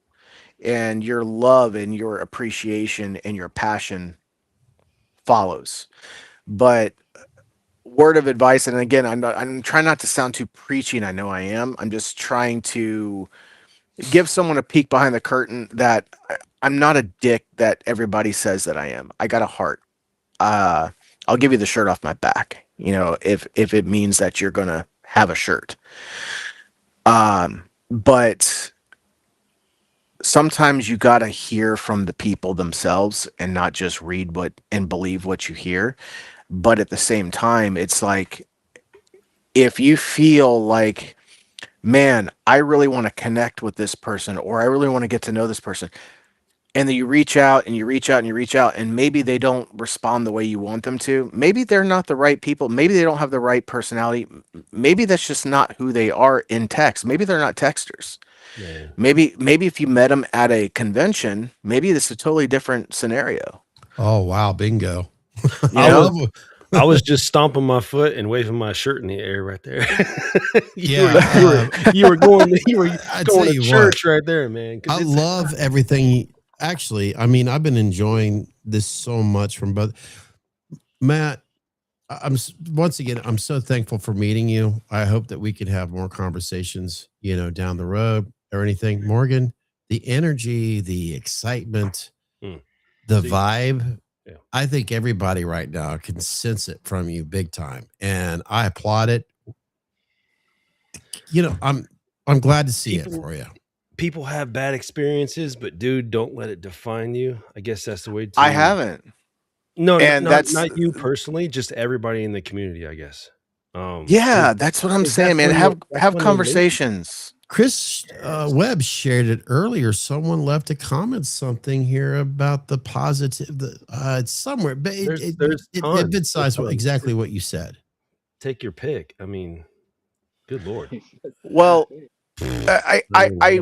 And your love and your appreciation and your passion follows. But word of advice, and again, I'm trying not to sound too preachy, and I know I am. I'm just trying to give someone a peek behind the curtain that I'm not a dick that everybody says that I am. I got a heart. I'll give you the shirt off my back, if it means that you're gonna have a shirt. But sometimes you gotta hear from the people themselves and not just read and believe what you hear. But at the same time, it's like if you feel like, man, I really want to connect with this person, or I really want to get to know this person, and then you reach out and you reach out and you reach out, and maybe they don't respond the way you want them to. Maybe they're not the right people. Maybe they don't have the right personality. Maybe that's just not who they are in text. Maybe they're not texters. Yeah. Maybe if you met them at a convention, maybe it's a totally different scenario. Oh, wow. Bingo. I was just stomping my foot and waving my shirt in the air right there. you were going to church right there, man. I love everything. Actually, I mean, I've been enjoying this so much from both. Matt, I'm so thankful for meeting you. I hope that we could have more conversations, down the road or anything. Morgan, the energy, the excitement, the vibe. Yeah. I think everybody right now can sense it from you big time, and I applaud it. I'm glad to see it for you. People have bad experiences, but dude, don't let it define you. I guess that's the way to. I haven't. No, and that's not you personally, just everybody in the community, I guess. Yeah, that's what I'm saying, man. Have conversations. Chris Webb shared it earlier. Someone left a comment something here about the positive. It's somewhere, but it besides exactly what you said. Take your pick. I mean, good Lord. Well, I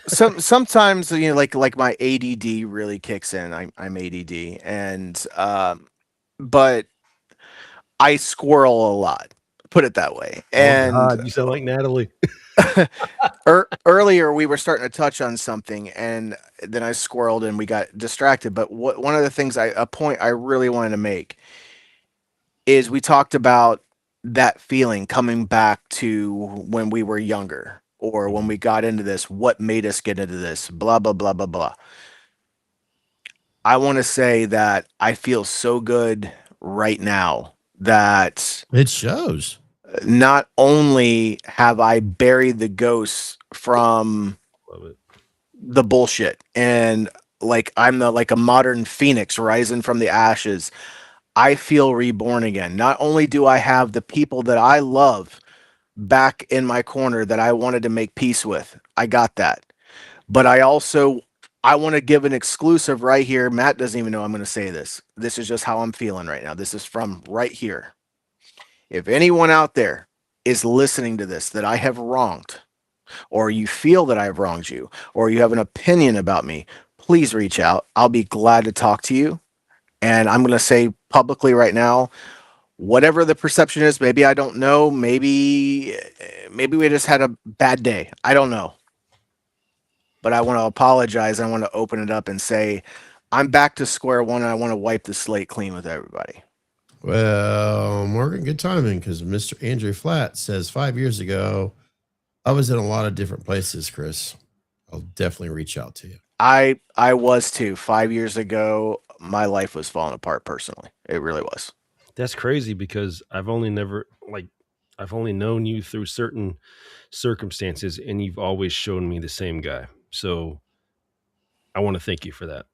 sometimes like my ADD really kicks in. I'm ADD, and but I squirrel a lot. Put it that way. And you sound like Natalie. Earlier we were starting to touch on something, and then I squirreled and we got distracted. But one of the things a point I really wanted to make is we talked about that feeling coming back to when we were younger or when we got into this, what made us get into this, blah, blah, blah, blah, blah. I want to say that I feel so good right now that it shows. Not only have I buried the ghosts from the bullshit and like I'm like a modern phoenix rising from the ashes, I feel reborn again. Not only do I have the people that I love back in my corner that I wanted to make peace with, I got that. But I want to give an exclusive right here. Matt doesn't even know I'm going to say this. This is just how I'm feeling right now. This is from right here. If anyone out there is listening to this that I have wronged, or you feel that I've wronged you, or you have an opinion about me, please reach out. I'll be glad to talk to you. And I'm going to say publicly right now, whatever the perception is, maybe I don't know, maybe we just had a bad day. I don't know. But I want to apologize. I want to open it up and say, I'm back to square one and I want to wipe the slate clean with everybody. Well, Morgan, good timing, because Mr. Andrew Flatt says 5 years ago, I was in a lot of different places, Chris. I'll definitely reach out to you. I was too. 5 years ago, my life was falling apart personally. It really was. That's crazy because I've only known you through certain circumstances and you've always shown me the same guy. So I want to thank you for that.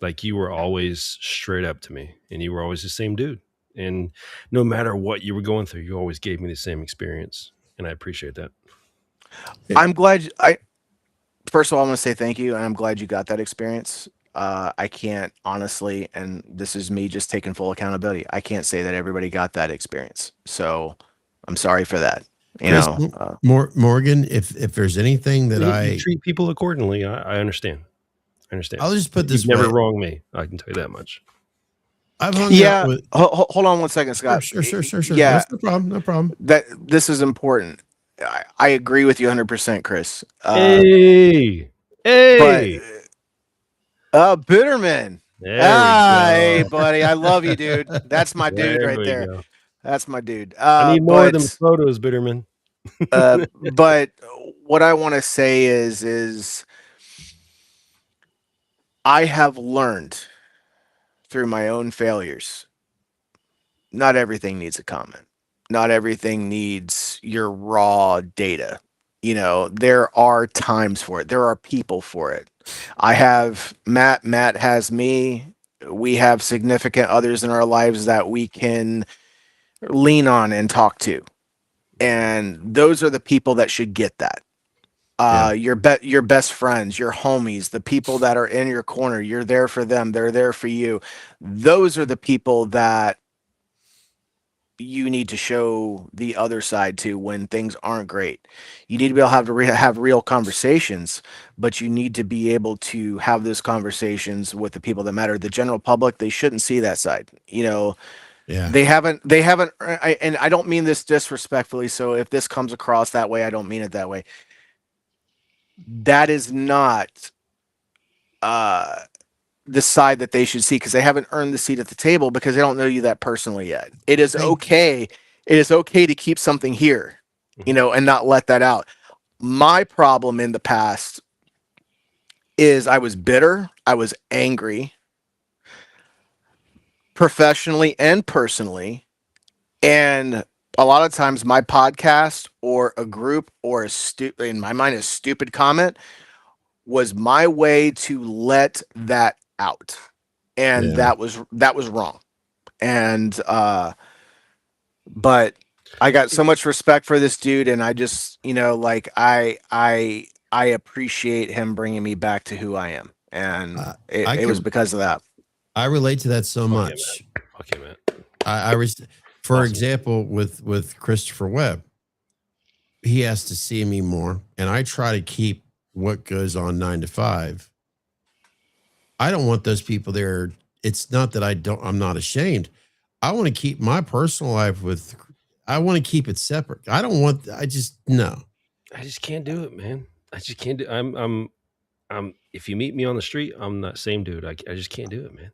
Like, you were always straight up to me and you were always the same dude. And no matter what you were going through, you always gave me the same experience. And I appreciate that. I'm glad first of all, I want to say thank you. And I'm glad you got that experience. I can't honestly, and this is me just taking full accountability, I can't say that everybody got that experience. So I'm sorry for that. Chris, Morgan, if there's anything that you treat people accordingly, I understand. I'll just put this You've never wronged me. I can tell you that much. I've hung out with. Hold on one second, Scott. Sure. Yeah, that's no problem. That this is important. I agree with you 100%, Chris. Hey. But, Bitterman. Hey, buddy, I love you, dude. That's my dude right there. Go. That's my dude. I need more of them photos, Bitterman. But what I want to say is I have learned through my own failures, not everything needs a comment. Not everything needs your raw data. You know, there are times for it. There are people for it. I have Matt. Matt has me. We have significant others in our lives that we can lean on and talk to. And those are the people that should get that. Your best friends, your homies, the people that are in your corner, you're there for them. They're there for you. Those are the people that you need to show the other side to when things aren't great. You need to be able to have real conversations, but you need to be able to have those conversations with the people that matter. The general public, they shouldn't see that side. You know, they haven't, and I don't mean this disrespectfully. So if this comes across that way, I don't mean it that way. That is not, the side that they should see, because they haven't earned the seat at the table because they don't know you that personally yet. It is okay. It is okay to keep something here, you know, and not let that out. My problem in the past is I was bitter. I was angry, professionally and personally. And a lot of times my podcast or a group or in my mind, a stupid comment was my way to let that out. And that was wrong. And but I got so much respect for this dude, and I just, you know, like I appreciate him bringing me back to who I am, and it was because of that. I relate to that so much. Okay, man. For example, with Christopher Webb, he has to see me more, and I try to keep what goes on 9 to 5. I don't want those people there. It's not that I'm not ashamed. I want to keep my personal life I want to keep it separate. No. I just can't do it, man. I just can't do. I'm. If you meet me on the street, I'm that same dude. I just can't do it, man.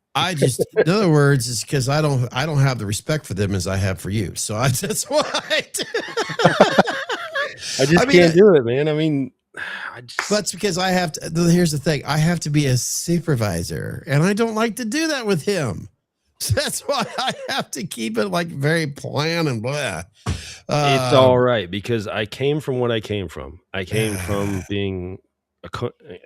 In other words, it's because I don't have the respect for them as I have for you. So that's why. I just can't do it, man. I mean, That's because I have to. Here's the thing: I have to be a supervisor, and I don't like to do that with him. So that's why I have to keep it like very planned and blah. It's all right because I came from what I came from. I came from being a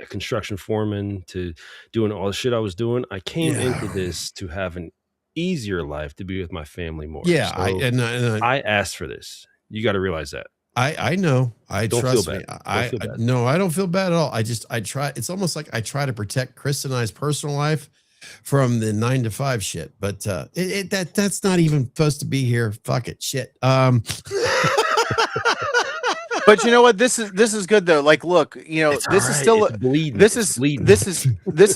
construction foreman to doing all the shit I was doing. I came into this to have an easier life, to be with my family more. Yeah, so I asked for this. You got to realize that. I know. I don't trust feel me. bad. No, I don't feel bad at all. I try. It's almost like I try to protect Chris and I's personal life from the 9 to 5 shit. But that's not even supposed to be here. Fuck it, shit. But you know what? This is good though. Like, look, you know, this is still this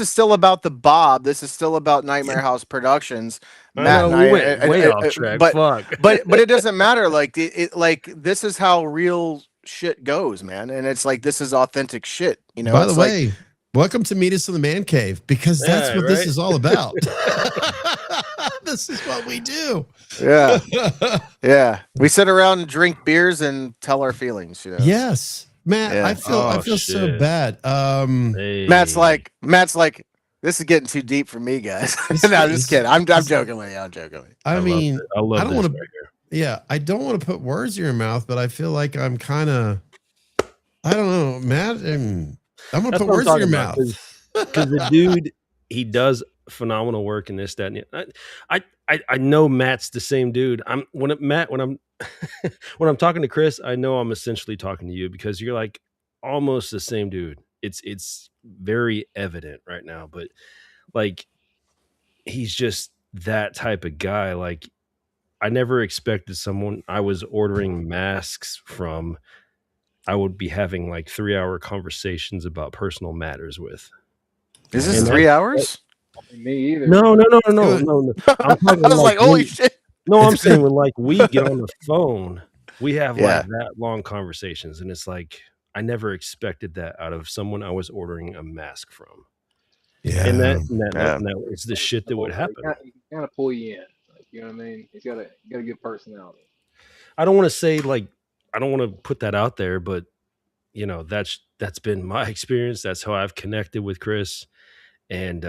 is still about the Bob. This is still about Nightmare House Productions. Matt and I way off track. But it doesn't matter. Like like this is how real shit goes, man. And it's like this is authentic shit. You know. By the way, welcome to Meet Us in the Man Cave, because that's what this is all about. This is what we do. Yeah. Yeah. We sit around and drink beers and tell our feelings, you know. Yes. Matt, I feel so bad. Matt's like, this is getting too deep for me, guys. No, I'm just kidding. I'm joking with you. I'm joking with you. I mean, I don't want to I don't want to put words in your mouth, but I feel like I'm kind of, I don't know, Matt, and I'm gonna put words in your mouth. Because the dude, he does phenomenal work in this, that, and I know Matt's the same dude. When I'm when I'm talking to Chris, I know I'm essentially talking to you because you're like almost the same dude. It's very evident right now, but like he's just that type of guy. Like I never expected someone I was ordering masks from, I would be having like 3-hour conversations about personal matters with. Is this 3 hours? Me either. No. I'm talking I was like, holy shit. No, I'm saying when like we get on the phone, we have like that long conversations, and it's like I never expected that out of someone I was ordering a mask from. Yeah, and that it's the shit that would happen. He kind of pull you in, like, you know what I mean? He's got a good personality. I don't want to say like I don't want to put that out there, but you know that's been my experience. That's how I've connected with Chris, and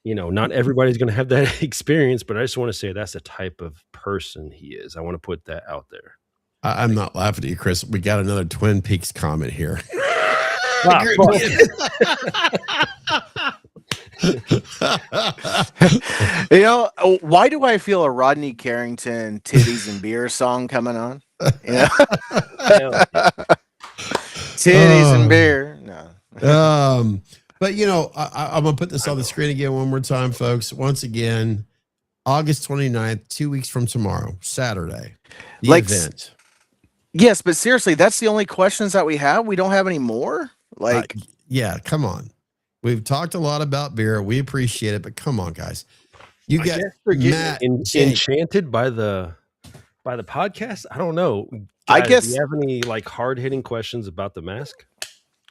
you know, not everybody's going to have that experience, but I just want to say that's the type of person he is. I want to put that out there. I'm not laughing at you, Chris. We got another Twin Peaks comment here. You know, why do I feel a Rodney Carrington titties and beer song coming on? You know? Titties and beer. No. But, you know, I'm going to put this on the screen again one more time, folks. Once again, August 29th, 2 weeks from tomorrow, Saturday, the event. Yes, but seriously, that's the only questions that we have? We don't have any more? Like, yeah, come on. We've talked a lot about beer. We appreciate it, but come on, guys. You got Matt enchanted by the podcast? I don't know. Guys, I guess. Do you have any like hard-hitting questions about the mask?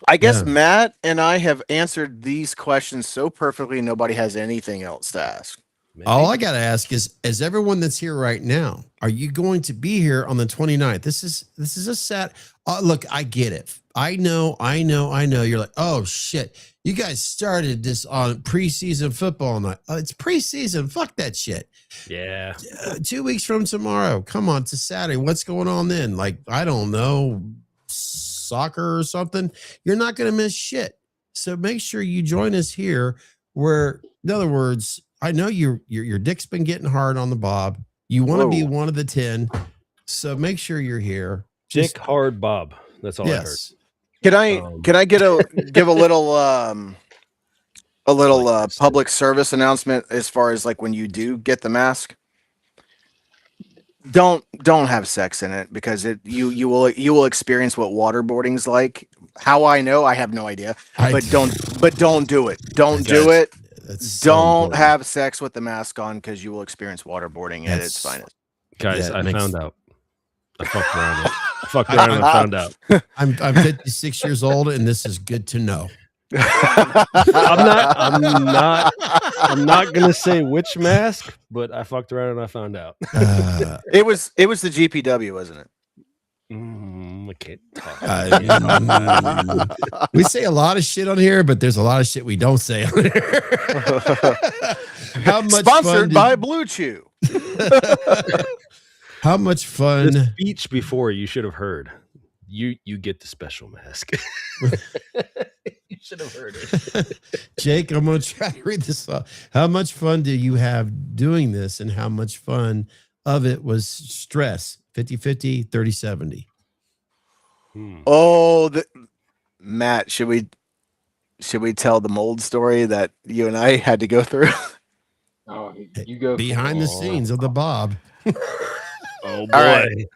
I guess Matt and I have answered these questions so perfectly, nobody has anything else to ask. Maybe. All I got to ask is everyone that's here right now, are you going to be here on the 29th? This is a set. Look, I get it. I know. You're like, oh, shit. You guys started this on preseason football night. It's preseason. Fuck that shit. Yeah. 2 weeks from tomorrow. Come on, it's Saturday. What's going on then? Like, I don't know. Soccer or something, you're not going to miss shit. So make sure you join us here where, in other words, I know your dick's been getting hard on the Bob. You want to be one of the 10. So make sure you're here. Dick hard Bob. That's all I heard. Can I give a little public service announcement as far as like when you do get the mask? Don't have sex in it because you will experience what waterboarding's like. How I know, I have no idea. But don't do it. Don't do it. Don't have sex with the mask on because you will experience waterboarding at its finest. Guys, I found out. I fucked around. Fucked around and I found out. I'm 56 years old, and this is good to know. I'm not gonna say which mask, but I fucked around and I found out. It was the GPW, wasn't it? I can't talk. We say a lot of shit on here, but there's a lot of shit we don't say on here. How much Sponsored by Blue Chew. How much fun? The speech before you should have heard. You get the special mask. You should have heard it. Jake, I'm going to try to read this off. How much fun do you have doing this, and how much fun of it was stress? 50-50, 30-70. Oh, Matt, should we tell the mold story that you and I had to go through? Oh, you go behind the scenes of the Bob. Oh boy. All right.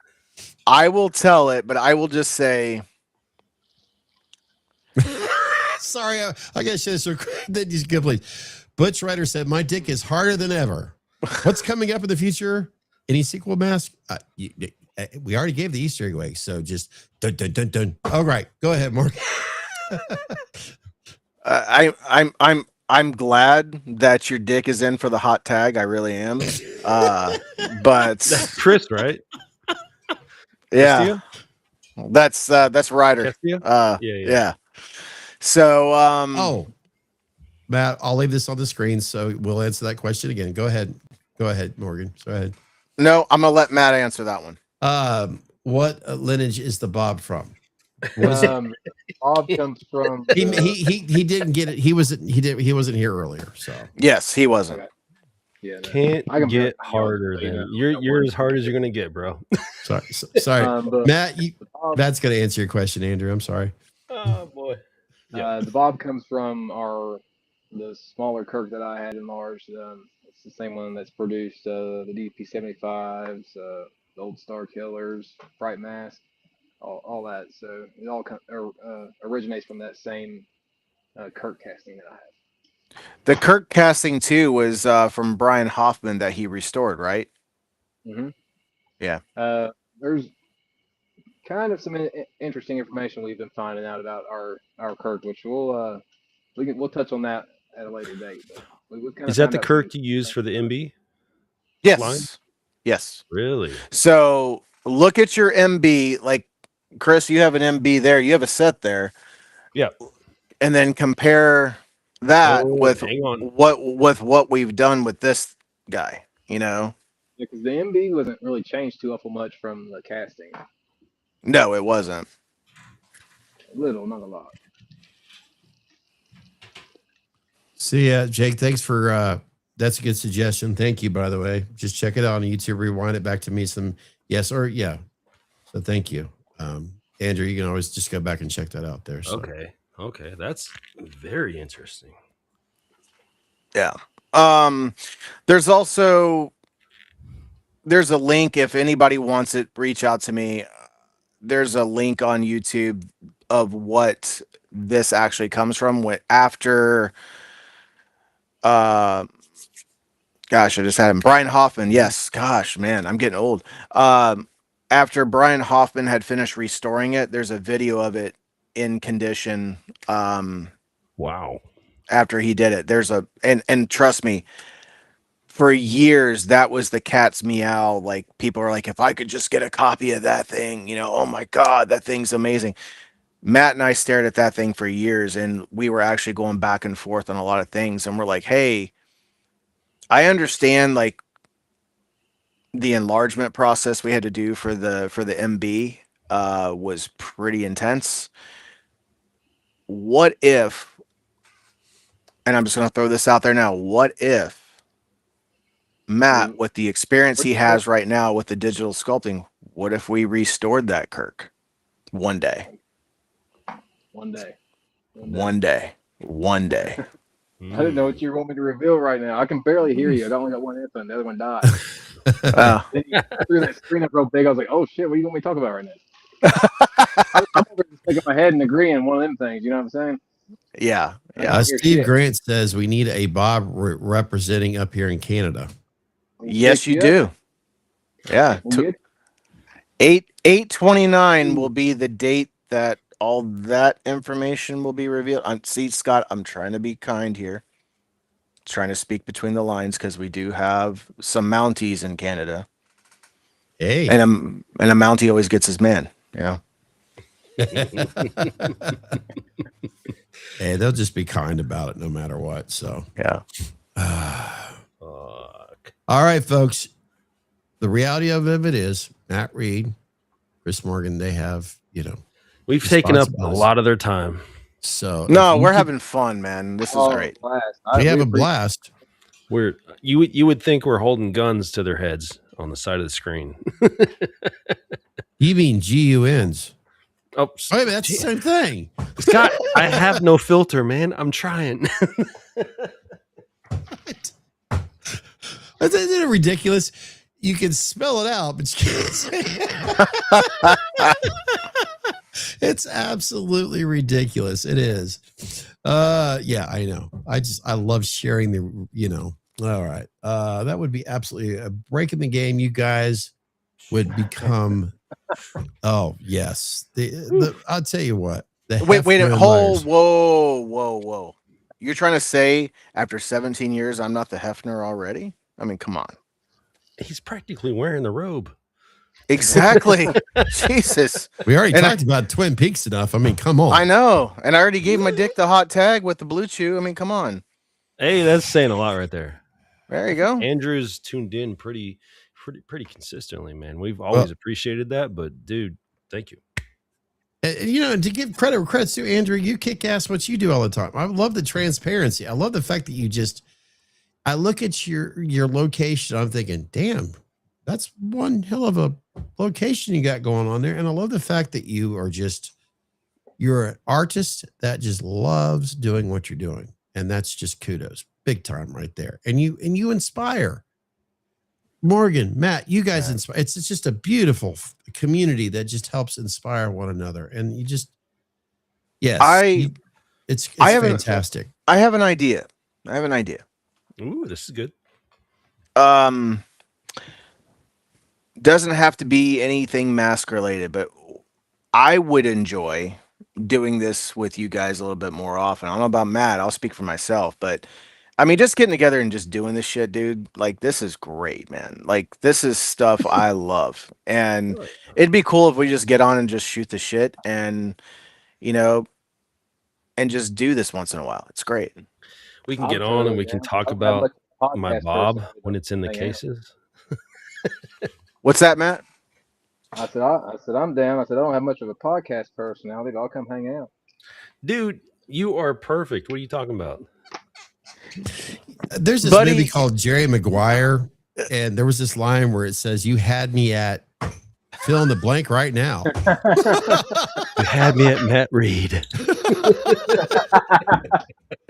I will tell it, but I will just say. Sorry, I got to share this real quick. These good please. Butch Ryder said, "My dick is harder than ever." What's coming up in the future? Any sequel mask? We already gave the Easter egg away, so just dun dun dun dun. All right, go ahead, Mark. I'm glad that your dick is in for the hot tag. I really am. But That's Chris, right? Yeah, that's Ryder. Yeah. So Matt, I'll leave this on the screen, so we'll answer that question again. Go ahead, Morgan. Go ahead. No, I'm gonna let Matt answer that one. What lineage is the Bob from? Bob comes from. He didn't get it. He wasn't here earlier. So yes, he wasn't. Okay. Yeah, Can't get harder than you're as hard as you're gonna get, bro. Sorry, Matt. Matt's gonna answer your question, Andrew. I'm sorry. Oh boy. The Bob comes from the smaller Kirk that I had enlarged. It's the same one that's produced the DP75s, the Old Star Killers, Bright Mask, all that. So it all originates from that same Kirk casting that I have. The Kirk casting too was from Brian Hoffman that he restored, right? Mm-hmm. Yeah. There's kind of some interesting information we've been finding out about our Kirk, which we'll touch on that at a later date. But is that the Kirk you use for the MB? Yes. Line? Yes. Really? So look at your MB. Like Chris, you have an MB there. You have a set there. Yeah. And then compare that with what we've done with this guy. You know. Yeah, because the MB wasn't really changed too awful much from the casting. No, it wasn't. Little, not a lot. See, Jake, thanks for that's a good suggestion. Thank you, by the way. Just check it out on YouTube. Rewind it back to me. Some yes or yeah. So thank you, Andrew. You can always just go back and check that out there. So. Okay, that's very interesting. Yeah. There's a link if anybody wants it. Reach out to me. There's a link on YouTube of what this actually comes from. After, gosh, I just had him. Brian Hoffman. Yes. Gosh, man, I'm getting old. After Brian Hoffman had finished restoring it, there's a video of it in condition. Wow. After he did it, and trust me, for years, that was the cat's meow. Like people are like, if I could just get a copy of that thing, oh my God, that thing's amazing. Matt and I stared at that thing for years, and we were actually going back and forth on a lot of things. And we're like, hey, I understand like the enlargement process we had to do for the MB was pretty intense. What if, and I'm just going to throw this out there now, what if Matt, with the experience he has right now with the digital sculpting, what if we restored that Kirk one day? One day. I didn't know what you want me to reveal right now. I can barely hear you. I only got one input, the other one died. Then you threw that screen up real big. I was like, oh shit, what do you want me to talk about right now? I'm over just sticking my head and agreeing one of them things. You know what I'm saying? Yeah. Steve Grant says we need a Bob representing up here in Canada. Yes, you do. Yeah. 8/29 will be the date that all that information will be revealed. See, Scott, I'm trying to be kind here. Trying to speak between the lines because we do have some Mounties in Canada. Hey. And a Mountie always gets his man. Yeah. Hey, they'll just be kind about it no matter what. So yeah. All right, folks. The reality of it is Matt Reed, Chris Morgan, they have, we've taken up a lot of their time. So no, we're having fun, man. This is great. We have a blast. You would think we're holding guns to their heads on the side of the screen. You mean GUNs? Oh, wait, that's the same thing. Scott, I have no filter, man. I'm trying. Isn't it ridiculous? You can spell it out, but you can't say it. It's absolutely ridiculous. It is. Yeah, I know. I love sharing the, all right. That would be absolutely a break in the game. You guys would become, oh yes. I'll tell you what. Wait, whoa. You're trying to say after 17 years, I'm not the Hefner already? I mean, come on. He's practically wearing the robe. Exactly. Jesus. We already talked about Twin Peaks enough. I mean, come on. I know. And I already gave my dick the hot tag with the blue chew. I mean, come on. Hey, that's saying a lot right there. There you go. Andrew's tuned in pretty consistently, man. We've always appreciated that, but dude, thank you. And to give credit's to Andrew, you kick ass what you do all the time. I love the transparency. I love the fact that I look at your location. I'm thinking, damn, that's one hell of a location you got going on there. And I love the fact that you're an artist that just loves doing what you're doing. And that's just kudos, big time right there. And you inspire. Morgan, Matt, you guys inspire. It's just a beautiful community that just helps inspire one another. And you just, yes, it's fantastic. I have an idea. Ooh, this is good. Doesn't have to be anything mask related, but I would enjoy doing this with you guys a little bit more often. I don't know about Matt. I'll speak for myself, but I mean, just getting together and just doing this shit, dude, like this is great, man. Like this is stuff I love. And it'd be cool if we just get on and just shoot the shit and, and just do this once in a while. It's great. We can get on and we can talk about my Bob when it's in the cases. What's that, Matt? I said, I'm down. I said, I don't have much of a podcast personality, but I'll come hang out. Dude, you are perfect. What are you talking about? There's this movie called Jerry Maguire, and there was this line where it says, "You had me at fill in the blank right now." You had me at Matt Reed.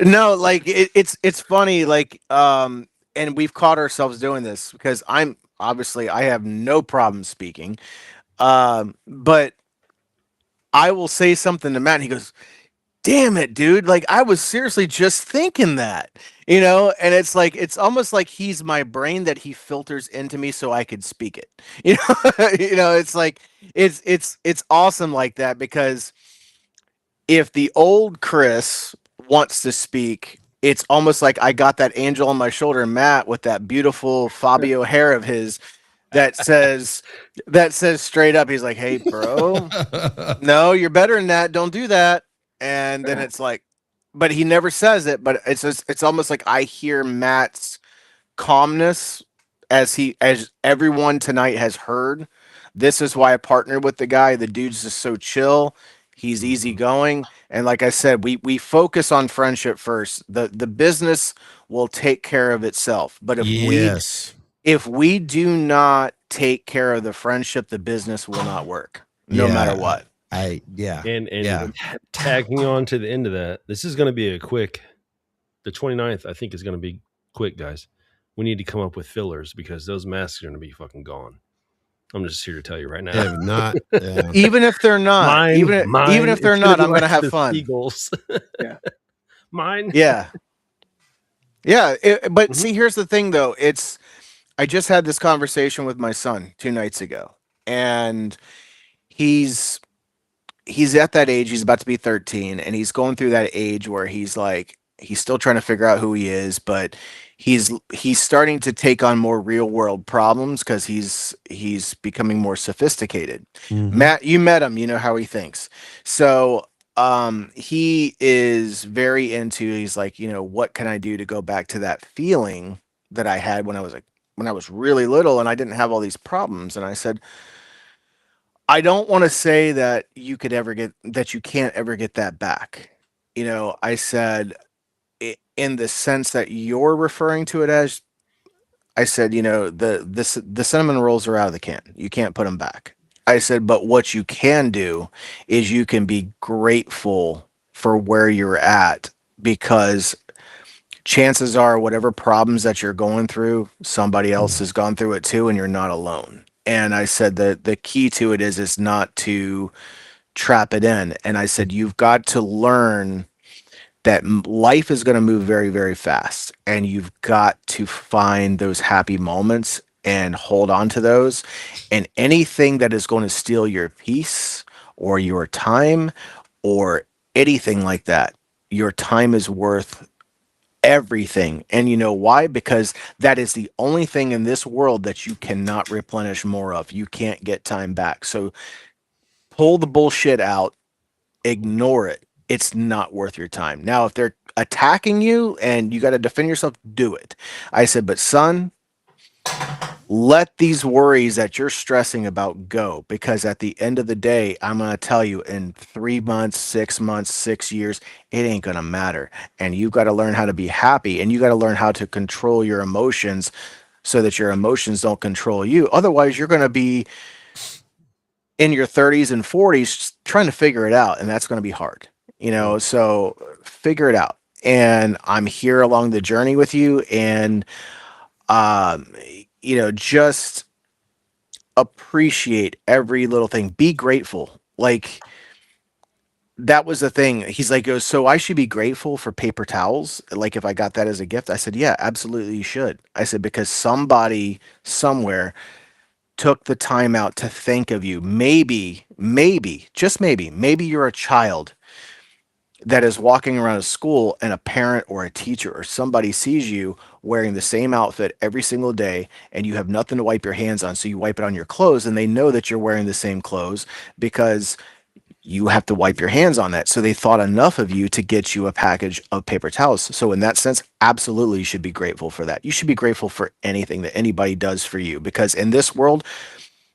No, like it's funny, like and we've caught ourselves doing this because I have no problem speaking, but I will say something to Matt, and he goes, "Damn it, dude! Like I was seriously just thinking that." And it's like it's almost like he's my brain that he filters into me so I could speak it. It's like it's awesome like that, because if the old Chris wants to speak, it's almost like I got that angel on my shoulder, Matt, with that beautiful Fabio hair of his that says straight up, he's like, "Hey, bro, no, you're better than that. Don't do that." And then it's like, but he never says it, but it's almost like I hear Matt's calmness as everyone tonight has heard. This is why I partnered with the guy. The dude's just so chill. He's easygoing. And like I said, we focus on friendship first. The business will take care of itself. But if we do not take care of the friendship, the business will not work, no matter what. And tagging on to the end of that, this is going to be a quick. The 29th, I think, is going to be quick, guys. We need to come up with fillers because those masks are going to be fucking gone. I'm just here to tell you right now. Even if they're not, even if they're not, I'm going to have fun. Eagles. Yeah. Mine. Yeah. Yeah. But see, here's the thing, though. I just had this conversation with my son 2 nights ago, and he's at that age. He's about to be 13, and he's going through that age where he's like, he's still trying to figure out who he is, but he's starting to take on more real world problems because he's becoming more sophisticated. Matt, you met him, you know how he thinks. So he is very into, he's like, you know, what can I do to go back to that feeling that I had when I was really little and I didn't have all these problems. And I said, I don't want to say that you can't ever get that back. You know, I said, in the sense that you're referring to it as, I said, you know, the cinnamon rolls are out of the can. You can't put them back. I said, but what you can do is you can be grateful for where you're at, because chances are whatever problems that you're going through, somebody else has gone through it too, and you're not alone. And I said that the key to it is not to trap it in. And I said, you've got to learn that life is going to move very, very fast, and you've got to find those happy moments and hold on to those. And anything that is going to steal your peace or your time or anything like that, your time is worth everything. And you know why? Because that is the only thing in this world that you cannot replenish more of. You can't get time back. So pull the bullshit out, ignore it. It's not worth your time. Now, if they're attacking you and you got to defend yourself, do it. I said, but son, let these worries that you're stressing about go, because at the end of the day, I'm going to tell you, in 3 months, 6 months, 6 years, it ain't going to matter. And you've got to learn how to be happy, and you got to learn how to control your emotions so that your emotions don't control you. Otherwise, you're going to be in your 30s and 40s trying to figure it out, and that's going to be hard. You know, so figure it out. And I'm here along the journey with you. And, you know, just appreciate every little thing. Be grateful. Like, that was the thing. He's like, goes, so I should be grateful for paper towels. Like, if I got that as a gift, I said, yeah, absolutely. You should. I said, because somebody somewhere took the time out to think of you. Maybe, just maybe you're a child that is walking around a school, and a parent or a teacher or somebody sees you wearing the same outfit every single day, and you have nothing to wipe your hands on. So you wipe it on your clothes, and they know that you're wearing the same clothes because you have to wipe your hands on that. So they thought enough of you to get you a package of paper towels. So in that sense, absolutely, you should be grateful for that. You should be grateful for anything that anybody does for you, because in this world,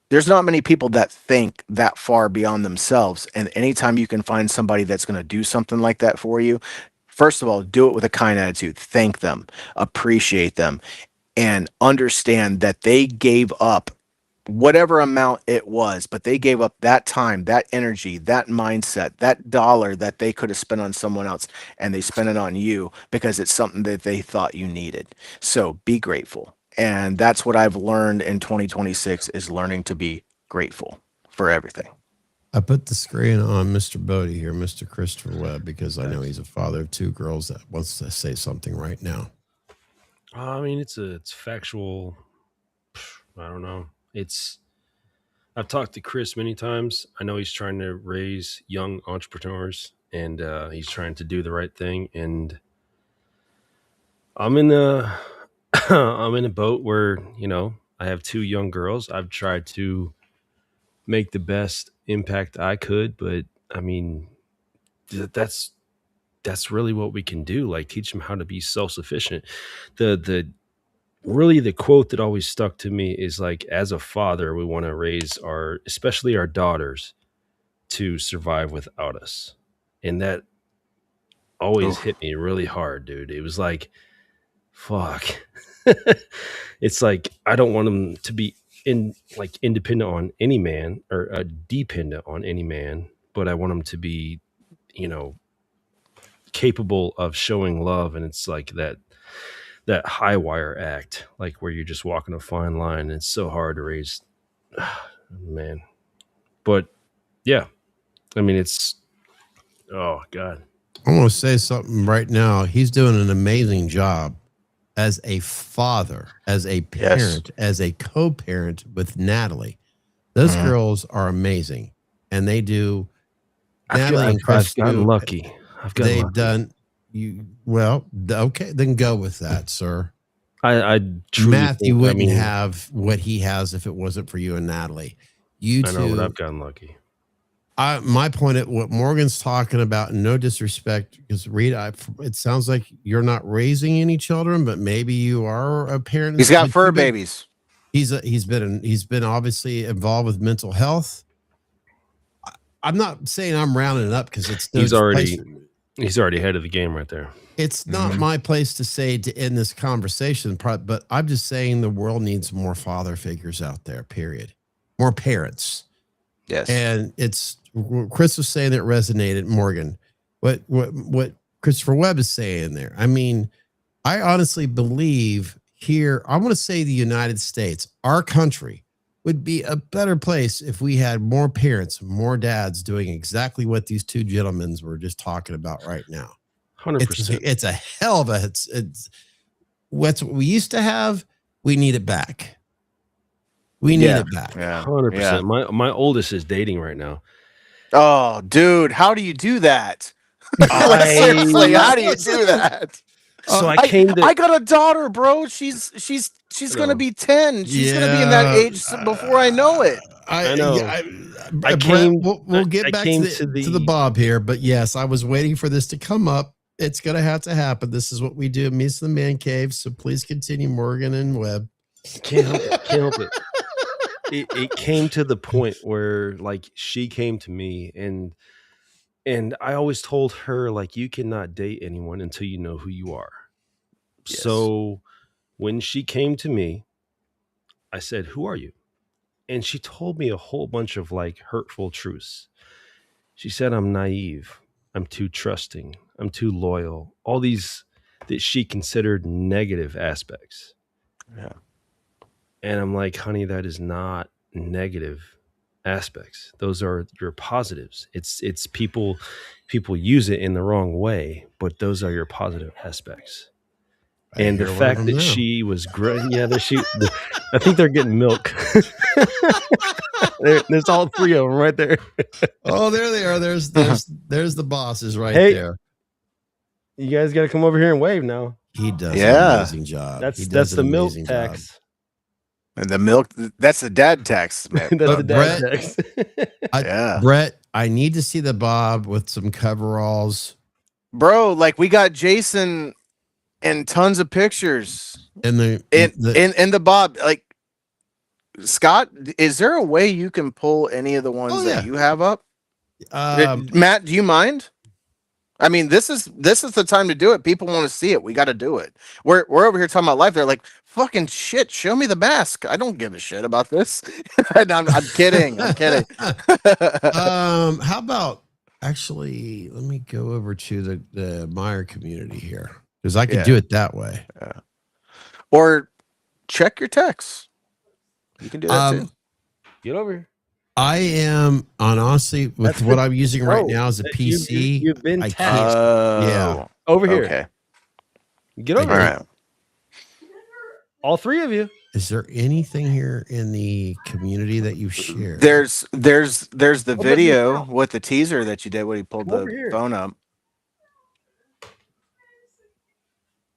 there's not many people that think that far beyond themselves. And anytime you can find somebody that's going to do something like that for you, first of all, do it with a kind attitude. Thank them, appreciate them, and understand that they gave up whatever amount it was, but they gave up that time, that energy, that mindset, that dollar that they could have spent on someone else, and they spent it on you because it's something that they thought you needed. So be grateful. And that's what I've learned in 2026, is learning to be grateful for everything. I put the screen on Mr. Bodie here, Mr. Christopher Webb, because I know he's a father of 2 girls that wants to say something right now. I mean, it's factual. I don't know. I've talked to Chris many times. I know he's trying to raise young entrepreneurs, and he's trying to do the right thing. And I'm in a boat where, you know, I have 2 young girls. I've tried to make the best impact I could, but I mean, that's really what we can do. Like, teach them how to be self-sufficient. The quote that always stuck to me is, like, as a father, we want to raise especially our daughters, to survive without us. And that always hit me really hard, dude. It was like, fuck. It's like, I don't want them to be independent on any man, or dependent on any man, but I want them to be, you know, capable of showing love. And it's like that high wire act, like where you're just walking a fine line. And it's so hard to raise, man. But yeah, I mean, oh God. I want to say something right now. He's doing an amazing job as a father, as a parent, as a co-parent with Natalie. Those girls are amazing. and they do. I've gotten lucky. They've done you well. Okay, then go with that, sir. I truly Matthew wouldn't have what he has if it wasn't for you and Natalie. You two, I know, but I've gotten lucky. My point at what Morgan's talking about, no disrespect, because Rita, it sounds like you're not raising any children, but maybe you are a parent. He's got fur babies. He's been obviously involved with mental health. I'm not saying I'm rounding it up because it's he's already ahead of the game right there. It's not my place to say to end this conversation, but I'm just saying the world needs more father figures out there. Period. More parents. Yes. And it's Chris was saying it resonated. Morgan, what Christopher Webb is saying there. I mean, I honestly believe here. I want to say the United States, our country, would be a better place if we had more parents, more dads doing exactly what these two gentlemen were just talking about right now. 100%. It's a hell of a. It's what we used to have. We need it back. We need it back. 100%. My oldest is dating right now. Oh, dude, how do you do that? Like, seriously, how do you do that? So I got a daughter, bro. She's gonna be 10. She's gonna be in that age before I know it. I know. We'll get back to the Bob here, but yes, I was waiting for this to come up. It's gonna have to happen. This is what we do. Meets the Man Cave. So please continue, Morgan and Webb. Can't help it. It came to the point where like she came to me and I always told her like you cannot date anyone until you know who you are. Yes. So when she came to me, I said, "Who are you?" And she told me a whole bunch of like hurtful truths. She said, "I'm naive. I'm too trusting. I'm too loyal." All these that she considered negative aspects. Yeah. And I'm like, honey, that is not negative aspects. Those are your positives. It's people use it in the wrong way, but those are your positive aspects. And the fact that she was great, I think they're getting milk. There's all three of them right there. Oh, there they are. There's the bosses right there. You guys got to come over here and wave now. He does an amazing job. That's the milk tax. And the milk, that's the dad tax. That's the dad tax. Brett, I need to see the Bob with some coveralls. Bro, like we got Jason and tons of pictures. And the Bob, like Scott, is there a way you can pull any of the ones that you have up? Matt, do you mind? I mean, this is the time to do it. People want to see it. We got to do it. We're over here talking about life. They're like, fucking shit. Show me the mask. I don't give a shit about this. I'm kidding. I'm kidding. How about actually? Let me go over to the Meyer community here because I could do it that way. Yeah. Or check your texts. You can do that too. Get over here. I am honestly with what I'm using right now as a PC. You've been tasked. Yeah, over here. Okay. Get over here. All three of you. Is there anything here in the community that you shared? There's the video with the teaser that you did when you pulled the phone up.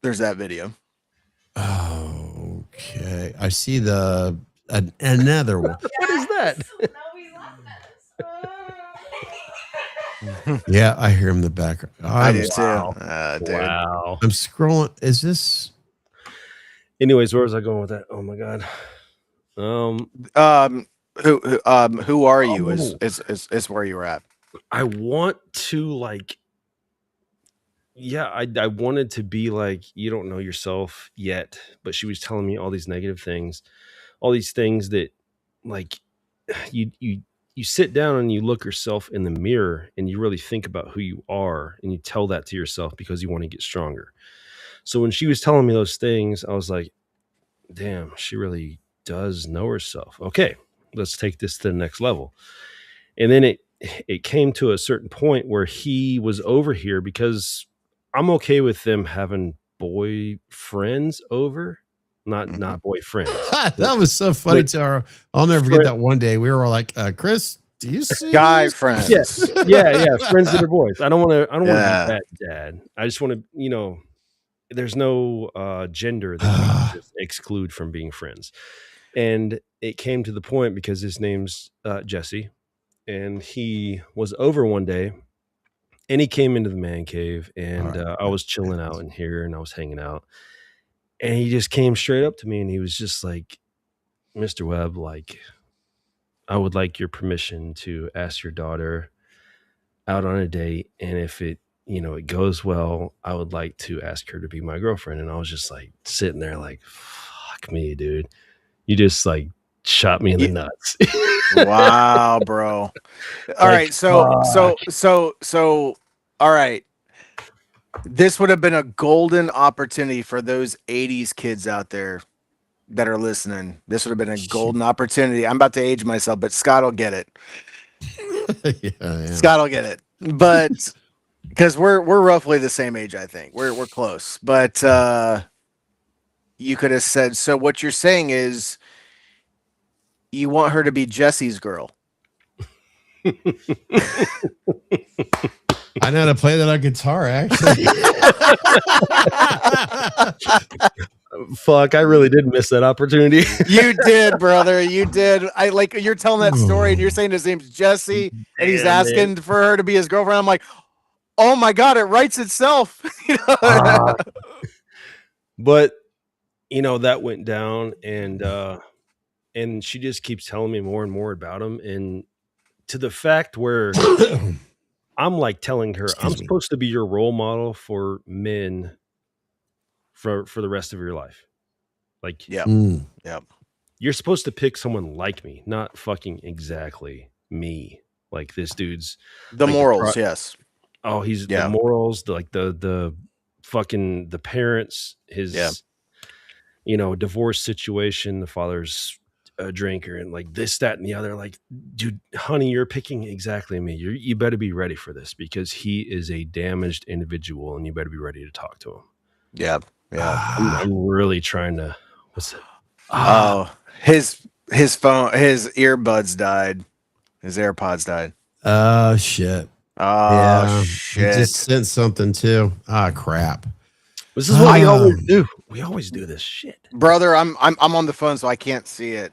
There's that video. Oh, okay. I see another one. What is that? Yeah, I hear him in the background. I do too. Wow. I'm scrolling. Is this? Anyways, where was I going with that? Oh my god. Who are you? Is where you were at. I want to like. Yeah, I wanted to be like, you don't know yourself yet, but she was telling me all these negative things, all these things that like you sit down and you look yourself in the mirror and you really think about who you are and you tell that to yourself because you want to get stronger. So when she was telling me those things, I was like, damn, she really does know herself. Okay, let's take this to the next level. And then it came to a certain point where he was over here because I'm okay with them having boyfriends over. Not boyfriends. That was so funny, Tara. I'll never forget that one day. We were all like, Chris, Do you see Guy this? friends. Yeah. Friends that are boys. I don't want to be Yeah. that dad. I just want to, there's no gender that you can just exclude from being friends. And it came to the point because his name's Jesse, and he was over one day, and he came into the man cave, and I was chilling out in here, and I was hanging out, and he just came straight up to me, and he was just like, Mr. Webb, like, I would like your permission to ask your daughter out on a date, and if it goes well, I would like to ask her to be my girlfriend. And I was just like sitting there like, fuck me, dude. You just like shot me in the nuts. Wow, bro. All right, so all right. This would have been a golden opportunity for those 80s kids out there that are listening. This would have been a golden opportunity. I'm about to age myself, but Scott will get it. Yeah. Scott will get it. But because we're roughly the same age, I think. We're close. But you could have said, so what you're saying is you want her to be Jesse's girl. I know how to play that on guitar, actually. Fuck, I really did miss that opportunity. You did, brother. You did. I like you're telling that story and you're saying his name's Jesse and he's asking for her to be his girlfriend. I'm like, oh my God, it writes itself. But that went down, and she just keeps telling me more and more about him, and to the fact where I'm like telling her, I'm supposed to be your role model for men for the rest of your life. Like, yeah. You're supposed to pick someone like me, not fucking exactly me. Like this dude's the like morals, yes. Oh, he's the morals, the fucking the parents, his divorce situation, the father's a drinker, and like this, that, and the other. Like, dude, honey, you're picking exactly me. You better be ready for this because he is a damaged individual, and you better be ready to talk to him. Yeah. I'm really trying to. What's it? Oh, his phone, his earbuds died. His AirPods died. Oh shit. Oh shit. He just sent something too. Ah, crap. This is what we always do. We always do this shit, brother. I'm on the phone, so I can't see it.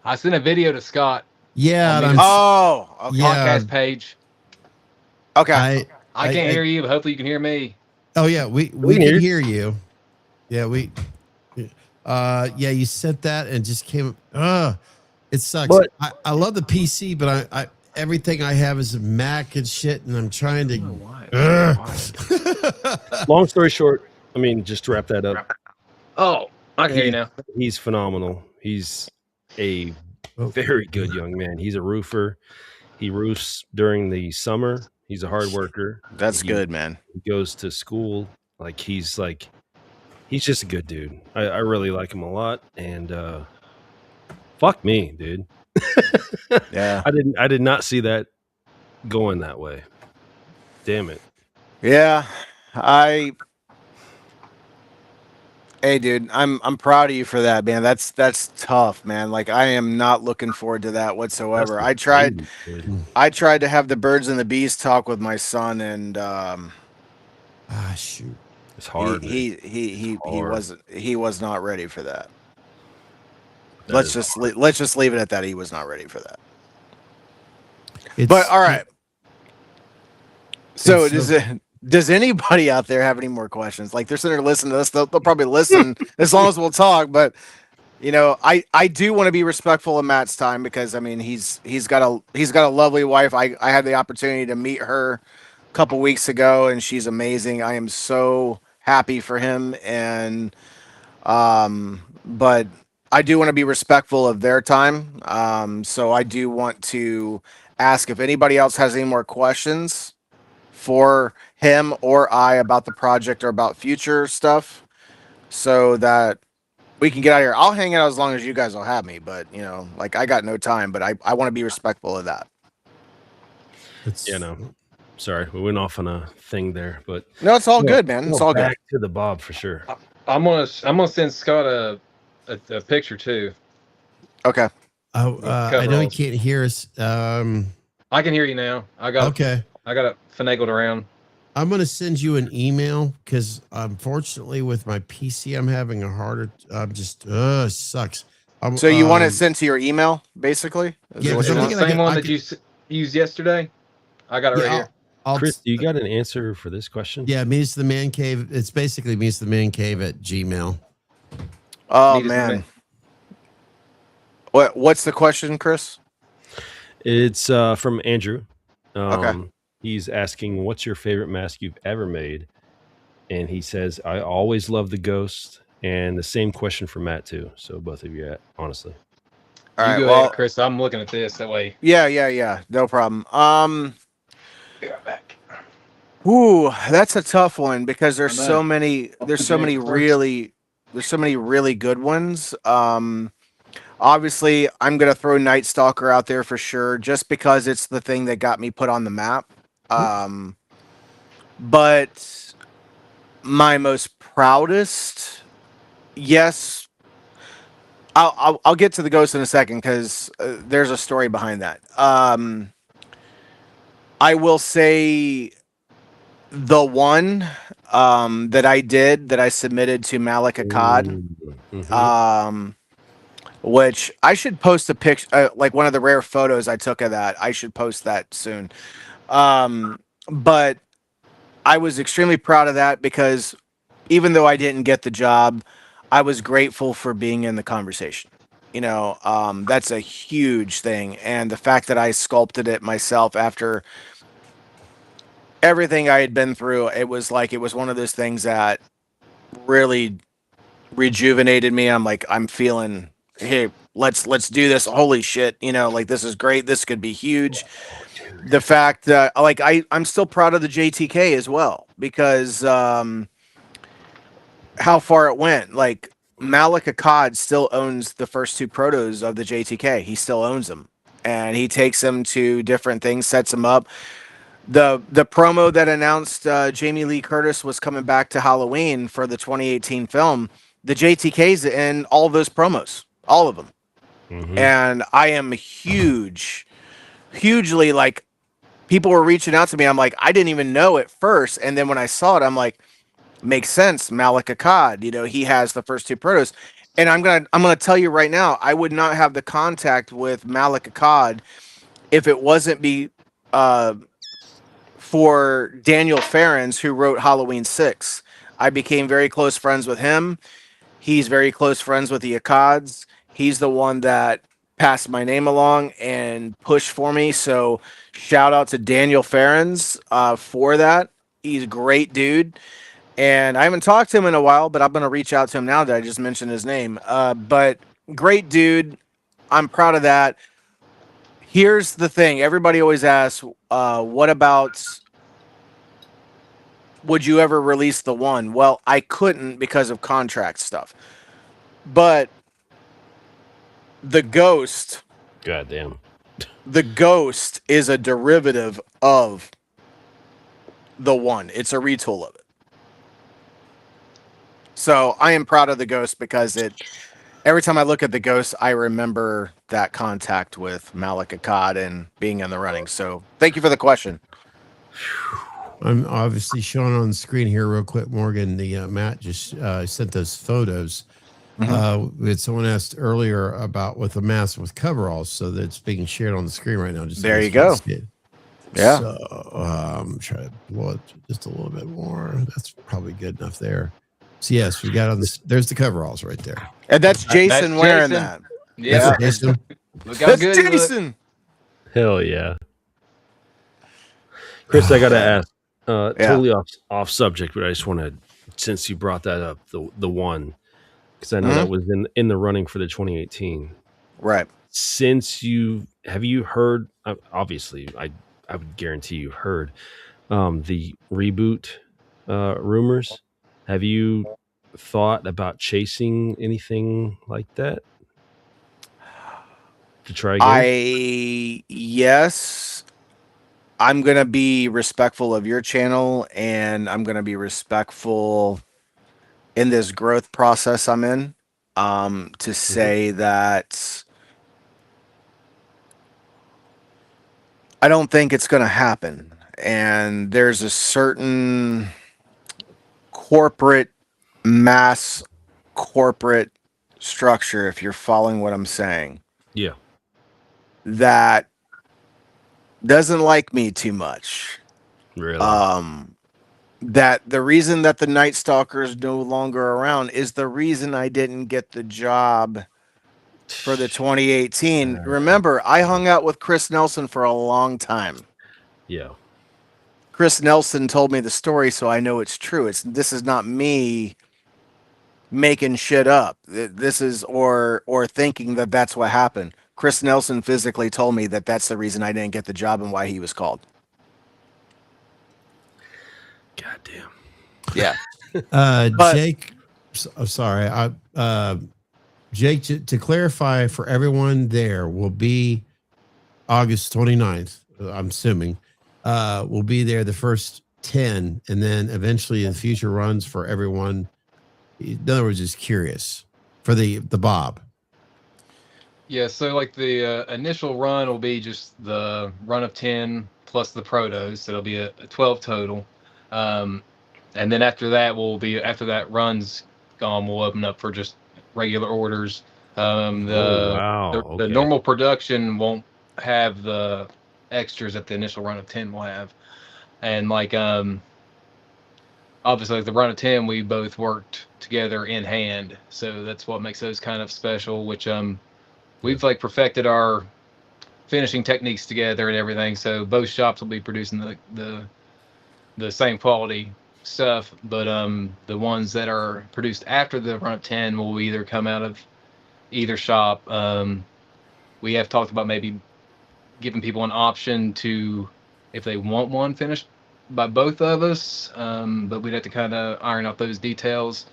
I sent a video to Scott. Yeah. Okay. Podcast page. Okay. I can't hear you, but hopefully you can hear me. Oh yeah, we can hear you. Yeah, you sent that and just came. It sucks. But, I love the PC, but I everything I have is a Mac and shit, and I'm trying to. Long story short, I mean, just to wrap that up. Oh, I can hear you now. He's phenomenal. He's a very good young man. He's a roofer. He roofs during the summer. He's a hard worker. That's good, man. He goes to school. He's just a good dude. I really like him a lot. And fuck me, dude. Yeah. I did not see that going that way. Damn it. Yeah. Hey, dude, I'm proud of you for that, man. That's tough, man. Like, I am not looking forward to that whatsoever. I tried to have the birds and the bees talk with my son, and shoot, it's hard. He was not ready for that. Let's just leave it at that. He was not ready for that. But all right. So does anybody out there have any more questions? Like, they're sitting there listening to this. They'll probably listen as long as we'll talk. But I do want to be respectful of Matt's time because I mean he's got a lovely wife. I had the opportunity to meet her a couple weeks ago, and she's amazing. I am so happy for him, and but I do want to be respectful of their time. So I do want to ask if anybody else has any more questions for him or I about the project or about future stuff, so that we can get out of here. I'll hang out as long as you guys will have me, but I got no time, but I want to be respectful of that. Sorry, we went off on a thing there, but no, it's all good, man. It's all good. Back to the Bob for sure. I'm gonna send Scott a picture too. Okay. I know he can't hear us. I can hear you now. I got it finagled around. I'm going to send you an email because unfortunately with my PC, I'm having a harder. I'm just sucks. So you want it sent to your email, basically? Yeah, because I'm Is it the thinking same one that you used yesterday? I got it right here. Chris, do you got an answer for this question? Yeah, meets the man cave. It's basically meets the man cave at Gmail. Oh man. What's the question, Chris? It's from Andrew. Okay. He's asking, what's your favorite mask you've ever made? And he says, I always love the ghost. And the same question for Matt too. So both of you, honestly. All right, go ahead, Chris. I'm looking at this that way. Yeah. No problem. Be right back. Ooh, that's a tough one because there's so many really good ones. Obviously I'm gonna throw Night Stalker out there for sure, just because it's the thing that got me put on the map. But my most proudest, yes, I'll get to the ghost in a second because there's a story behind that. I will say the one that I submitted to Malik Akkad, which I should post a picture, like one of the rare photos I took of that. I should post that soon. But I was extremely proud of that because even though I didn't get the job, I was grateful for being in the conversation. You know, that's a huge thing. And the fact that I sculpted it myself after everything I had been through, it was one of those things that really rejuvenated me. I'm like, I'm feeling, hey, let's do this. Holy shit, you know, like this is great. This could be huge. The fact that like I'm still proud of the JTK as well because how far it went. Like Malik Akkad still owns the first two protos of the JTK. He still owns them, and he takes them to different things, sets them up. The promo that announced Jamie Lee Curtis was coming back to Halloween for the 2018 film, the JTK's in all of those promos, all of them. And I am hugely like, people were reaching out to me. I'm like, I didn't even know at first, and then when I saw it, I'm like, makes sense. Malik Akkad, you know, he has the first two protos, and I'm gonna tell you right now, I would not have the contact with Malik Akkad if it wasn't for Daniel Ferrens, who wrote Halloween 6. I became very close friends with him. He's very close friends with the Akkads. He's the one that passed my name along and pushed for me. So shout out to Daniel Ferrens for that. He's a great dude. And I haven't talked to him in a while, but I'm going to reach out to him now that I just mentioned his name. But great dude. I'm proud of that. Here's the thing. Everybody always asks, what about, would you ever release the one? Well, I couldn't because of contract stuff. But the Ghost. Goddamn. The Ghost is a derivative of the one. It's a retool of it. So I am proud of the Ghost because every time I look at the Ghost, I remember that contact with Malik Akkad and being in the running. So thank you for the question. I'm obviously showing on the screen here real quick, Morgan. The Matt just sent those photos. Someone asked earlier about with a mask with coveralls, so that's being shared on the screen right now. Just there you go. Yeah. So try to blow it just a little bit more. That's probably good enough there. So yes, we got on this. There's the coveralls right there, and that's Jason wearing that. Yeah, that's Jason. Look how good Jason. Hell yeah, Chris. I gotta ask. Totally off subject, but I just want to, since you brought that up, the one, because I know that was in the running for the 2018. Right. Since have you heard? Obviously, I would guarantee you've heard the reboot rumors. Have you thought about chasing anything like that to try again? Yes. I'm going to be respectful of your channel, and I'm going to be respectful in this growth process I'm in, to say that I don't think it's going to happen. And there's a certain corporate mass corporate structure, if you're following what I'm saying, Yeah. that doesn't like me too much. Really? That the reason that the Night Stalker is no longer around is the reason I didn't get the job for the 2018. Remember, I hung out with Chris Nelson for a long time. Yeah. Chris Nelson told me the story, so I know it's true. This is not me making shit up. This is or thinking that that's what happened. Chris Nelson physically told me that that's the reason I didn't get the job and why he was called. Goddamn. Yeah. Jake, sorry. Jake, to clarify for everyone there, will be August 29th, I'm assuming. Will be there the first 10, and then eventually the future runs for everyone. In other words, just curious for the Bob. Yeah, so like the initial run will be just the run of 10 plus the protos. So it'll be a 12 total. And then after that run's gone, we'll open up for just regular orders. The normal production won't have the extras that the initial run of 10 will have. And like obviously, like the run of 10, we both worked together in hand, so that's what makes those kind of special. Which we've like perfected our finishing techniques together and everything. So both shops will be producing the same quality stuff, but the ones that are produced after the run of 10 will either come out of either shop. We have talked about maybe giving people an option to, if they want one finished by both of us, but we'd have to kind of iron out those details.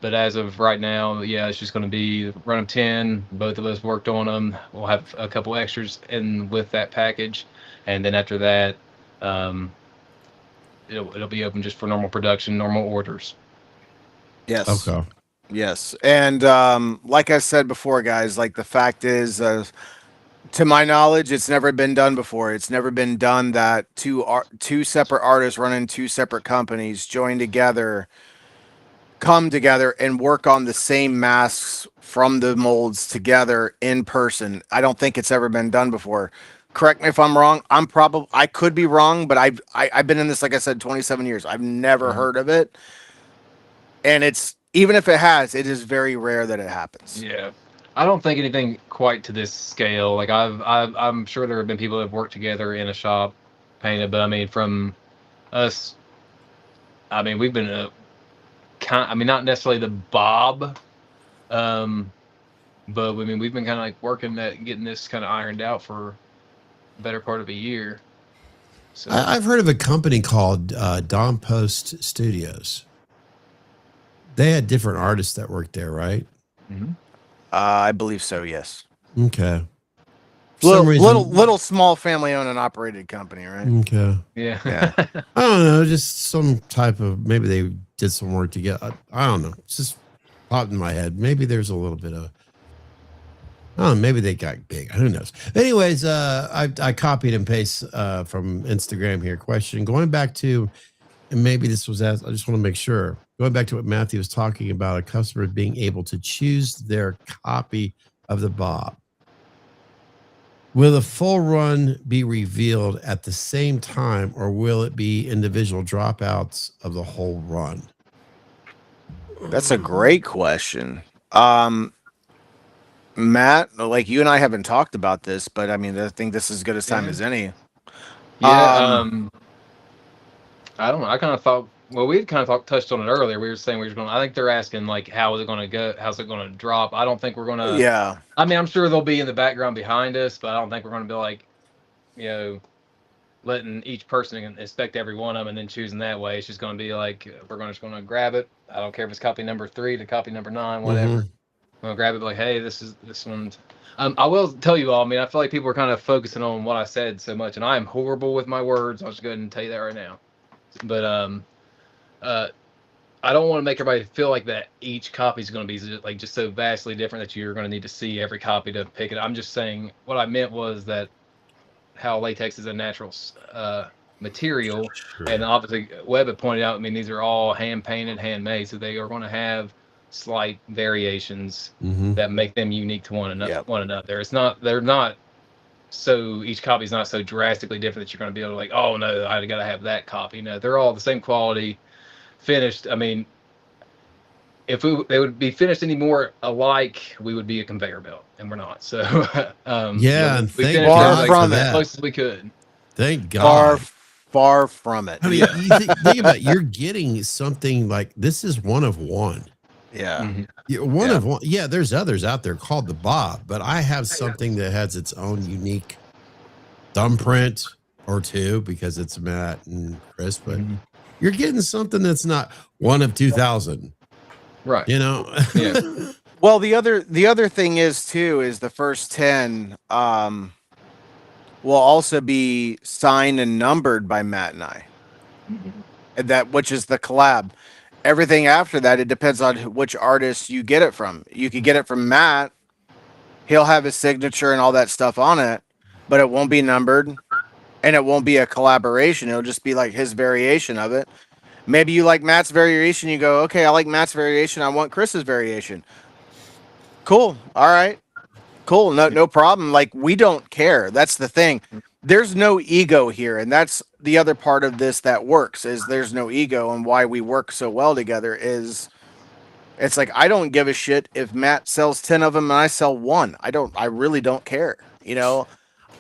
But as of right now, yeah, it's just going to be run of 10. Both of us worked on them. We'll have a couple extras in with that package, and then after that, it'll be open just for normal production, normal orders. Yes. Okay. Yes. And like I said before, guys, like the fact is, to my knowledge, it's never been done before. It's never been done that two separate artists running two separate companies join together, come together, and work on the same masks from the molds together in person. I don't think it's ever been done before. Correct me if I'm wrong. I could be wrong, but I've been in this, like I said, 27 years. I've never heard of it. And it's, even if it has, it is very rare that it happens. Yeah. I don't think anything quite to this scale. Like I'm sure there have been people that have worked together in a shop painted, but I mean, from us, I mean, we've been not necessarily the Bob, but I mean, we've been kind of like working at getting this kind of ironed out for the better part of a year. So I've heard of a company called Dom Post Studios. They had different artists that worked there, right? Mm-hmm. I believe so. Yes. Okay. Little small family owned and operated company, right? Okay. Yeah. I don't know. Just some type of, maybe they did some work together. I don't know. It's just popped in my head. Maybe there's a little bit of, I don't know, maybe they got big. Who knows? Anyways, I copied and paste from Instagram here. Question going back to, and maybe this was asked, I just want to make sure. Going back to what Matthew was talking about, a customer being able to choose their copy of the Bob. Will the full run be revealed at the same time, or will it be individual dropouts of the whole run? That's a great question. Matt, like you and I haven't talked about this, but I mean, I think this is as good a time as any. Yeah. I don't know. I kind of thought, well, we had kind of touched on it earlier. We were saying we were going to, I think they're asking, like, how is it going to go? How's it going to drop? I don't think we're going to. Yeah. I mean, I'm sure they'll be in the background behind us, but I don't think we're going to be like, letting each person inspect every one of them and then choosing that way. It's just going to be like, we're just going to grab it. I don't care if it's copy number 3 to copy number 9, whatever. Mm-hmm. I'm going to grab it like, hey, this one's. I will tell you all, I mean, I feel like people are kind of focusing on what I said so much, and I am horrible with my words. I'll just go ahead and tell you that right now. But I don't want to make everybody feel like that each copy is going to be like just so vastly different that you're going to need to see every copy to pick it. I'm just saying what I meant was that how latex is a natural material, Sure. and obviously Webb had pointed out. I mean, these are all hand painted, handmade, so they are going to have slight variations that make them unique to one another. It's not they're not so each copy is not so drastically different that you're going to be able to like, oh no, I got to have that copy. No, they're all the same quality, finished. I mean, if they would be finished any more alike, we would be a conveyor belt, and we're not. So yeah, we thank finished God like, for as that. close as we could. Thank God. Far from it. I mean, you think about it, you're getting something like this is one of one. Yeah. One of one. Yeah, there's others out there called the Bob, but I have something that has its own unique thumbprint or two because it's Matt and Chris, but you're getting something that's not one of 2,000. Right. You know? Yeah. Well, the other thing is too is the first 10 will also be signed and numbered by Matt and I. That which is the collab. Everything after that, it depends on which artist you get it from. You could get it from Matt. He'll have his signature and all that stuff on it, but it won't be numbered and it won't be a collaboration. It'll just be like his variation of it. Maybe you like Matt's variation. You go, okay, I like Matt's variation. I want Chris's variation. Cool. All right. Cool. No problem. Like, we don't care. That's the thing. There's no ego here. And that's the other part of this that works is there's no ego, and why we work so well together is it's like, I don't give a shit if Matt sells 10 of them and I sell one. I really don't care. You know,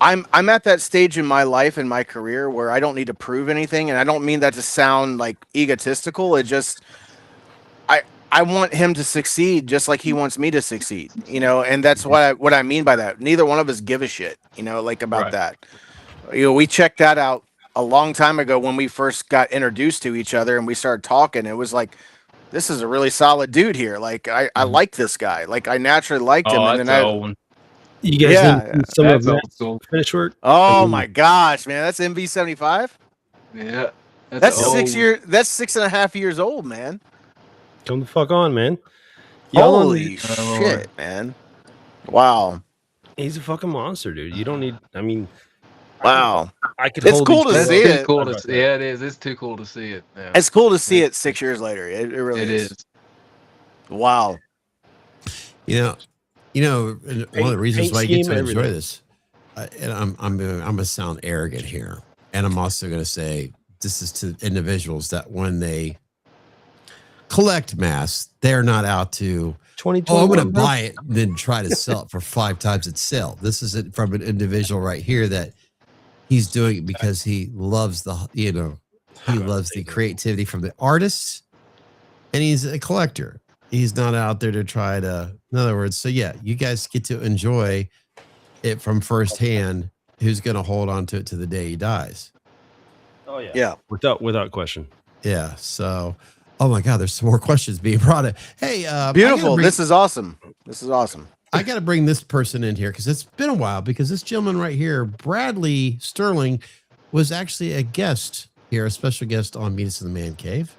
I'm at that stage in my life and my career where I don't need to prove anything. And I don't mean that to sound like egotistical. It just, I want him to succeed just like he wants me to succeed, you know, and that's what I mean by that. Neither one of us give a shit, you know, like about that. You know, we checked that out a long time ago when we first got introduced to each other and we started talking. It was like, this is a really solid dude here. Like, I like this guy. Like, I naturally liked him. And then you guys did some of Matt's finish work? Oh my gosh, man. That's MV75? Yeah. That's 6 years. That's 6.5 years old, man. Come the fuck on, man. Holy shit, man. Wow. He's a fucking monster, dude. You don't need, I mean, wow. I could it's hold cool to see it. Cool to, yeah, it is. It's too cool to see it. Yeah. It's cool to see it 6 years later. It really is. Wow. You know, one of the reasons why you get to enjoy this, and I'm gonna sound arrogant here, and I'm also going to say this is to individuals that when they collect masks, they're not out to I'm going to buy it and then try to sell it for 5 times its sale. This is it from an individual right here that he's doing it because he loves he loves the creativity from the artists, and he's a collector. He's not out there to try to, in other words, so yeah, you guys get to enjoy it from firsthand. Who's going to hold on to it to the day he dies? Oh yeah. Yeah. Without question. Yeah. So, oh my God, there's some more questions being brought in. Hey, beautiful. This is awesome. This is awesome. I got to bring this person in here because it's been a while, because this gentleman right here, Bradley Sterling, was actually a guest here, a special guest on Meet Us in the Man Cave.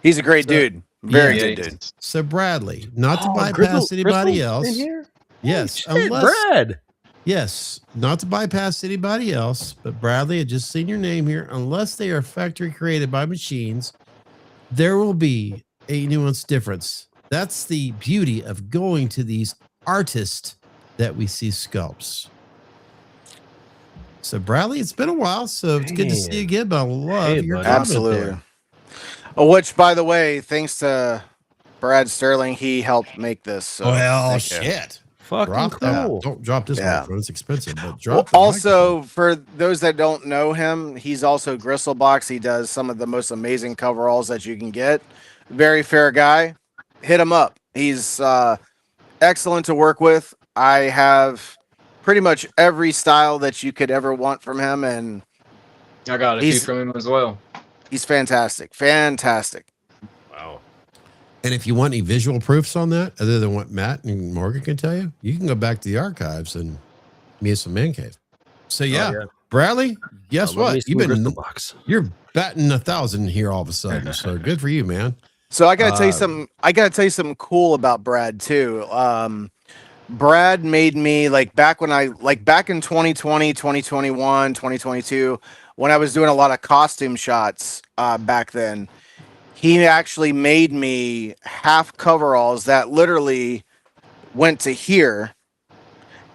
He's a great dude. Very good dude. So Bradley, not to bypass anybody else. Yes, shit, Brad. Yes, not to bypass anybody else, but Bradley, I just seen your name here. Unless they are factory created by machines, there will be a nuanced difference. That's the beauty of going to these artists that we see sculpts. So Bradley, it's been a while, so it's good to see you again. But I love your comment absolutely. there. Oh, which, by the way, thanks to Brad Sterling, he helped make this. So well, shit. Fucking cool. Don't drop this one. It's expensive. But drop also, for those that don't know him, he's also Gristlebox. He does some of the most amazing coveralls that you can get. Very fair guy. Hit him up. He's excellent to work with. I have pretty much every style that you could ever want from him, and I got a few from him as well. He's fantastic. Fantastic. Wow. And if you want any visual proofs on that, other than what Matt and Morgan can tell you, you can go back to the archives and meet us in Man Cave. So yeah, Bradley, guess what? You're batting 1,000 here all of a sudden. So good for you, man. So I gotta tell you something. I gotta tell you something cool about Brad too. Brad made me back in 2020, 2021, 2022, when I was doing a lot of costume shots back then. He actually made me half coveralls that literally went to here,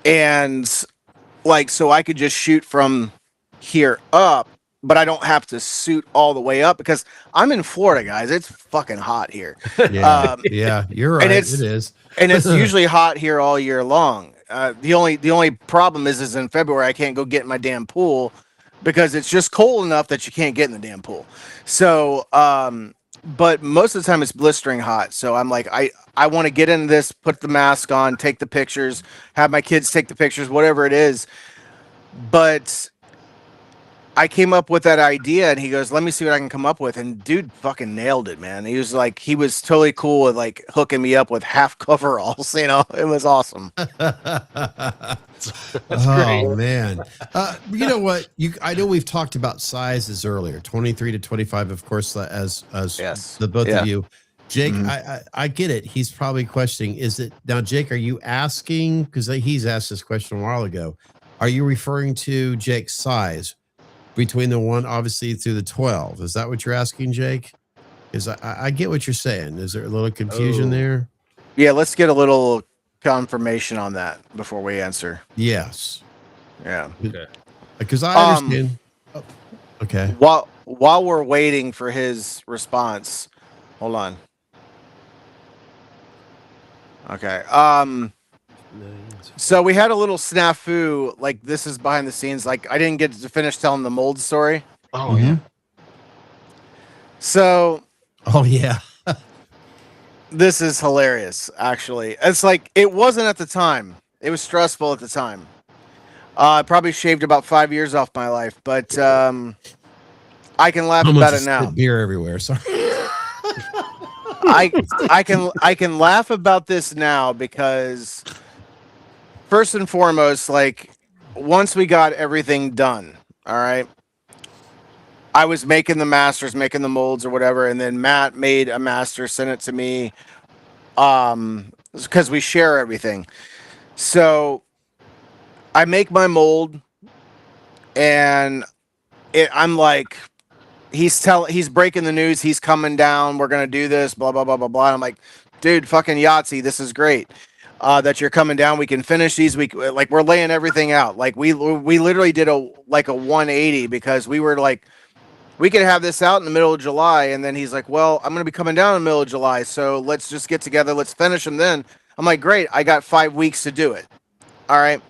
and so I could just shoot from here up, but I don't have to suit all the way up because I'm in Florida, guys. It's fucking hot here. Yeah, yeah, you're right. It is, and it's usually hot here all year long. The only problem is in February I can't go get in my damn pool because it's just cold enough that you can't get in the damn pool. So, but most of the time it's blistering hot. So I'm like, I want to get into this, put the mask on, take the pictures, have my kids take the pictures, whatever it is. But I came up with that idea, and he goes, "Let me see what I can come up with." And dude fucking nailed it, man. He was totally cool with hooking me up with half coveralls. You know, it was awesome. That's oh great. man, you know what? I know we've talked about sizes earlier, 23 to 25, of course, as Yes. the both of you. Jake, Mm-hmm. I get it. He's probably questioning, is it now, Jake? Are you asking, because he's asked this question a while ago? Are you referring to Jake's size between the 1 obviously through the 12? Is that what you're asking, Jake? Is I get what you're saying. Is there a little confusion there? Yeah, let's get a little confirmation on that before we answer. Yes. Yeah. Okay. Because I understand. Okay. While we're waiting for his response, hold on. Okay. So we had a little snafu. This is behind the scenes. I didn't get to finish telling the mold story. Oh yeah. So. Oh yeah. This is hilarious. Actually, it's it wasn't at the time. It was stressful at the time. I probably shaved about 5 years off my life, but I can laugh about it now. Beer everywhere. Sorry. I can laugh about this now because first and foremost, once we got everything done, all right, I was making the masters, making the molds or whatever, and then Matt made a master, sent it to me, because we share everything. So I make my mold, and I'm like, he's breaking the news, he's coming down, we're gonna do this, blah blah blah blah blah. And I'm like, dude, fucking Yahtzee, this is great. That you're coming down. We can finish these. We're laying everything out. We literally did a 180 because we were we could have this out in the middle of July. And then he's like, well, I'm going to be coming down in the middle of July. So let's just get together. Let's finish them then. I'm like, great. I got 5 weeks to do it. All right.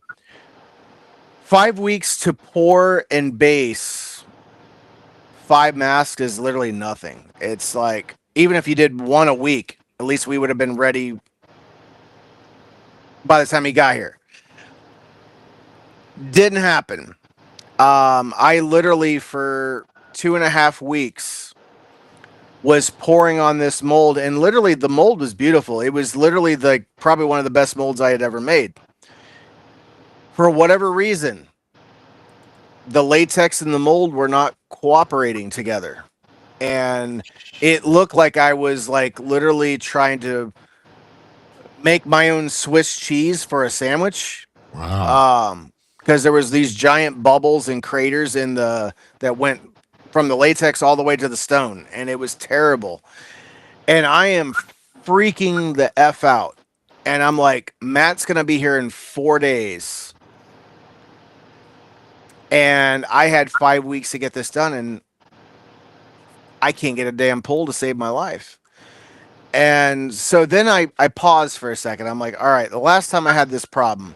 5 weeks to pour and base 5 masks is literally nothing. It's even if you did 1 a week, at least we would have been ready by the time he got here. Didn't happen. I literally for 2.5 weeks was pouring on this mold, and literally the mold was beautiful. It was literally probably one of the best molds I had ever made. For whatever reason, the latex and the mold were not cooperating together, and it looked like I was literally trying to make my own Swiss cheese for a sandwich. Wow. Because there was these giant bubbles and craters that went from the latex all the way to the stone, and it was terrible. And I am freaking the F out. And I'm like, Matt's gonna be here in 4 days. And I had 5 weeks to get this done, and I can't get a damn pull to save my life. And so then I paused for a second. I'm like, all right, the last time I had this problem,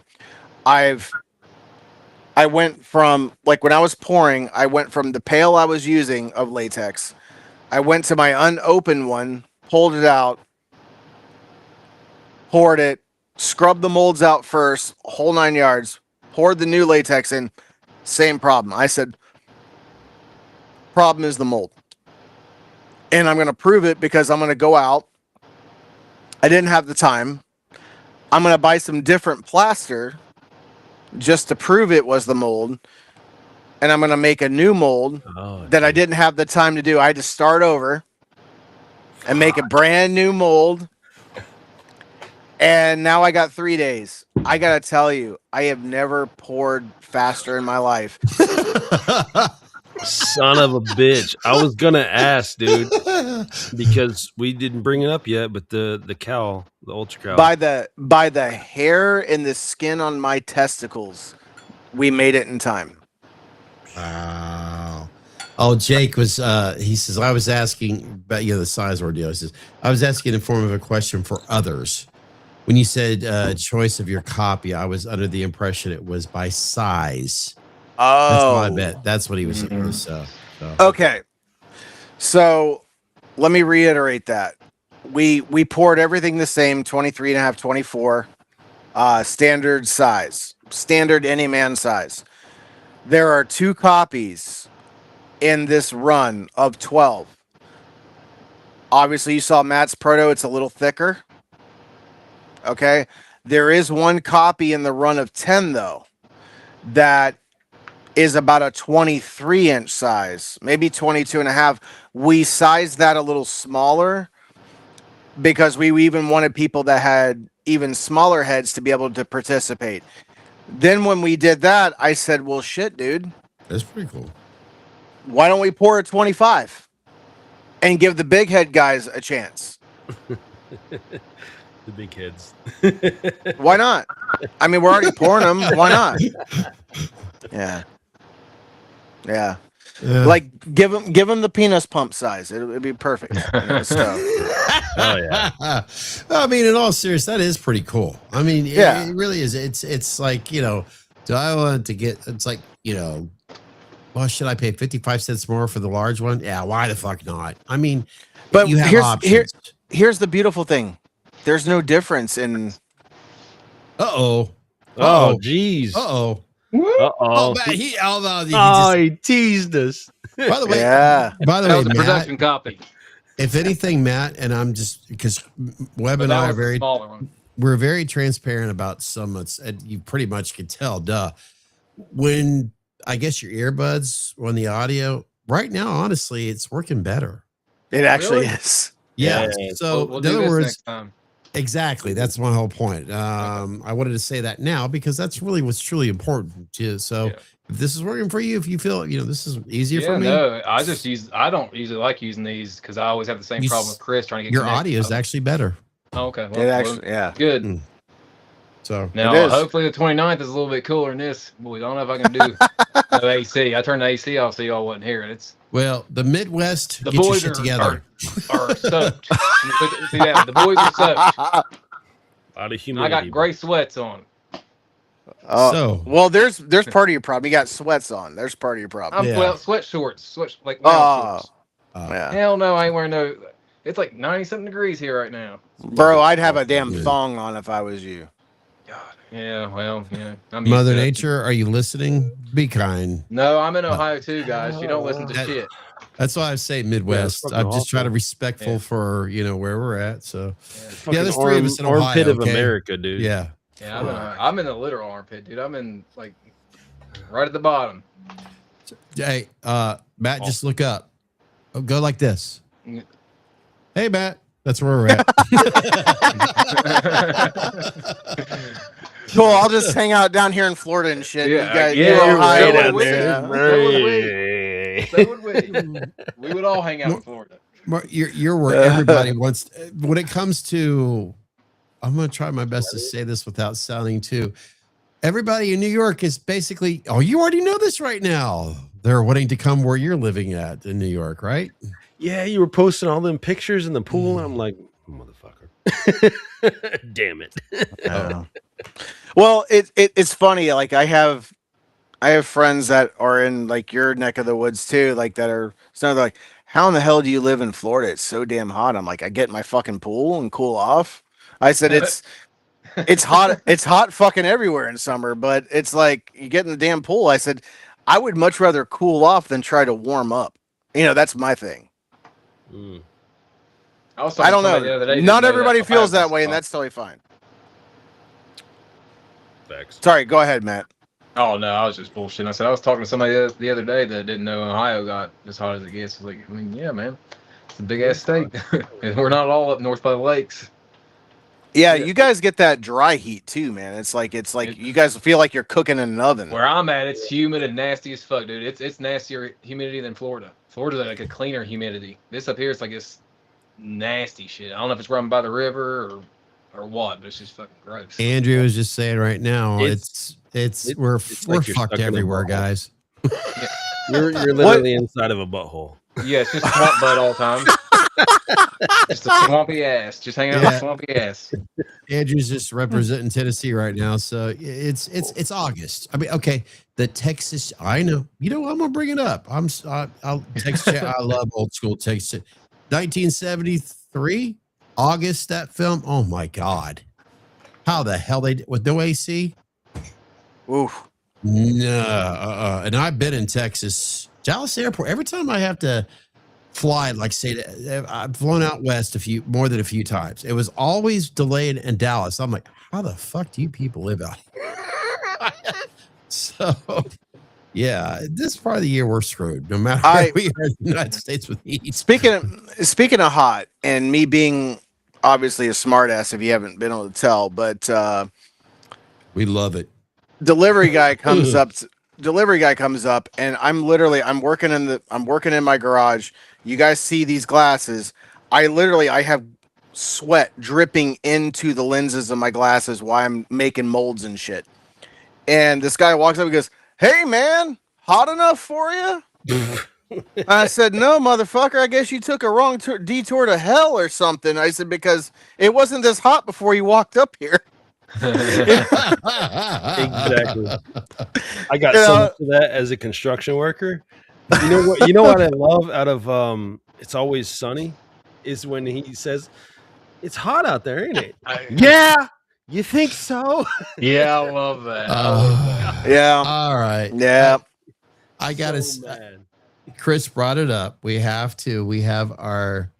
I went from, when I was pouring, I went from the pail I was using of latex. I went to my unopened one, pulled it out, poured it, scrubbed the molds out first, whole 9 yards, poured the new latex in, same problem. I said, problem is the mold. And I'm going to prove it because I'm going to go out. I didn't have the time. I'm going to buy some different plaster just to prove it was the mold, and I'm going to make a new mold that I didn't have the time to do. I had to start over and make a brand new mold. And now I got 3 days. I gotta tell you, I have never poured faster in my life. Son of a bitch. I was gonna ask, dude, because we didn't bring it up yet, but the cowl, the ultra cowl. By the hair and the skin on my testicles, we made it in time. Wow. Oh, Jake was he says, I was asking about the size ordeal. He says, I was asking in the form of a question for others. When you said choice of your copy, I was under the impression it was by size. Oh, that's what I bet. That's what he was. So. Okay. So let me reiterate that. We poured everything the same, 23 and a half, 24, standard size, standard any man size. There are 2 copies in this run of 12. Obviously, you saw Matt's proto. It's a little thicker. Okay. There is 1 copy in the run of 10, though, that is about a 23-inch size, maybe 22 and a half. We sized that a little smaller because we even wanted people that had even smaller heads to be able to participate. Then when we did that, I said, well, shit, dude. That's pretty cool. Why don't we pour a 25 and give the big head guys a chance? The big heads. Why not? I mean, we're already pouring them. Why not? Yeah. Yeah. Like give them the penis pump size. It'd be perfect. Oh yeah. I mean, in all seriousness, that is pretty cool. I mean, it really is. It's like, do I want to get? It's like, well, should I pay 55 cents more for the large one? Yeah, why the fuck not? I mean, but you have options. Here's the beautiful thing. There's no difference in. Oh, geez. Uh-oh. Uh-oh. He teased us. By the way, that was a production copy. If anything, Matt, and I'm just because Webb and I are we're very transparent about some. And you pretty much can tell. When I guess your earbuds on the audio right now, honestly, it's working better. It actually is. Yeah. So we'll in other words, next time. Exactly. That's my whole point. I wanted to say that now because that's really what's truly important. So if this is working for you, if you feel, this is easier for me. No, I don't usually like using these because I always have the same problem with Chris trying to get your audio is actually better. Oh, okay. Well, it actually, good. So now hopefully the 29th is a little bit cooler than this. But we don't know if I can do no AC. I turned the AC off so y'all wasn't hearing it. The Midwest, the get boys your shit together. Are soaked. See that? The boys are soaked. A lot of humidity. I got gray sweats on. Well, there's part of your problem. You got sweats on. There's part of your problem. Well, sweat shorts, like shorts. Yeah. Hell no, I ain't wearing no. It's like 90-something degrees here right now. Bro, I'd have a damn thong on if I was you. God. Yeah, well, yeah. Mother Nature, are you listening? Be kind. No, I'm in Ohio too, guys. You don't listen to shit. That's why I say Midwest. I'm just trying to respectful for where we're at. So there's 3 of us in Ohio. Armpit of America, dude. Yeah. Yeah, I'm in the literal armpit, dude. I'm in like right at the bottom. Hey, Matt, just look up. Go like this. Hey, Matt. That's where we're at. Cool. I'll just hang out down here in Florida and shit. Yeah, you guys, Ohio down there. So would we. We would all hang out in Florida. You're where everybody wants. When it comes to, I'm going to try my best to say this without sounding too. Everybody in New York is basically, you already know this right now. They're wanting to come where you're living at in New York, right? Yeah, you were posting all them pictures in the pool, and I'm like, motherfucker. Damn it. Well, it's funny. Like I have friends that are in like your neck of the woods too, like that are they're like, how in the hell do you live in Florida? It's so damn hot. I'm like, I get in my fucking pool and cool off. I said it's hot. It's hot fucking everywhere in summer, but it's like you get in the damn pool. I said, I would much rather cool off than try to warm up. That's my thing. I don't know. Not everybody feels that way, and that's totally fine. Facts. Sorry, go ahead, Matt. Oh no, I was just bullshitting. I said I was talking to somebody the other day that didn't know Ohio got as hot as it gets. Like, yeah, man, it's a big ass state. We're not all up north by the lakes. Yeah, you guys get that dry heat too, man. It's like you guys feel like you're cooking in an oven. Where I'm at, it's humid and nasty as fuck, dude. It's nastier humidity than Florida. Florida's like a cleaner humidity. This up here, it's like this nasty shit. I don't know if it's run by the river or what, but it's just fucking gross. Andrew was just saying right now, we're like you're fucked stuck in a everywhere, bubble. guys. You're literally inside of a butthole. Yeah, it's just swamp butt all the time. Just a swampy ass. Just hanging out with a swampy ass. Andrew's just representing Tennessee right now, so it's August. I mean, okay, the Texas. I know. You know, I'm gonna bring it up. I'll text you. I love old school Texas. 1973, August. That film. Oh my God, how the hell they with no AC? Oof. No. And I've been in Texas, Dallas Airport. Every time I have to fly, like say, I've flown out west more than a few times. It was always delayed in Dallas. I'm like, how the fuck do you people live out here? So, yeah, this part of the year we're screwed. No matter where we are in the United States with heat. Speaking of hot, and me being obviously a smartass, if you haven't been able to tell, but we love it. Delivery guy comes up, and I'm working in my garage. You guys see these glasses? I have sweat dripping into the lenses of my glasses while I'm making molds and shit. And this guy walks up and goes, "Hey man, hot enough for you?" I said, "No, motherfucker. I guess you took a wrong detour to hell or something." I said, "Because it wasn't this hot before you walked up here." Exactly. I got so much of that as a construction worker. You know what? You know what I love out of It's Always Sunny is when he says, "It's hot out there, ain't it?" Yeah, you think so? Yeah, I love that. Yeah. All right. Yeah. I gotta. Chris brought it up. We have our.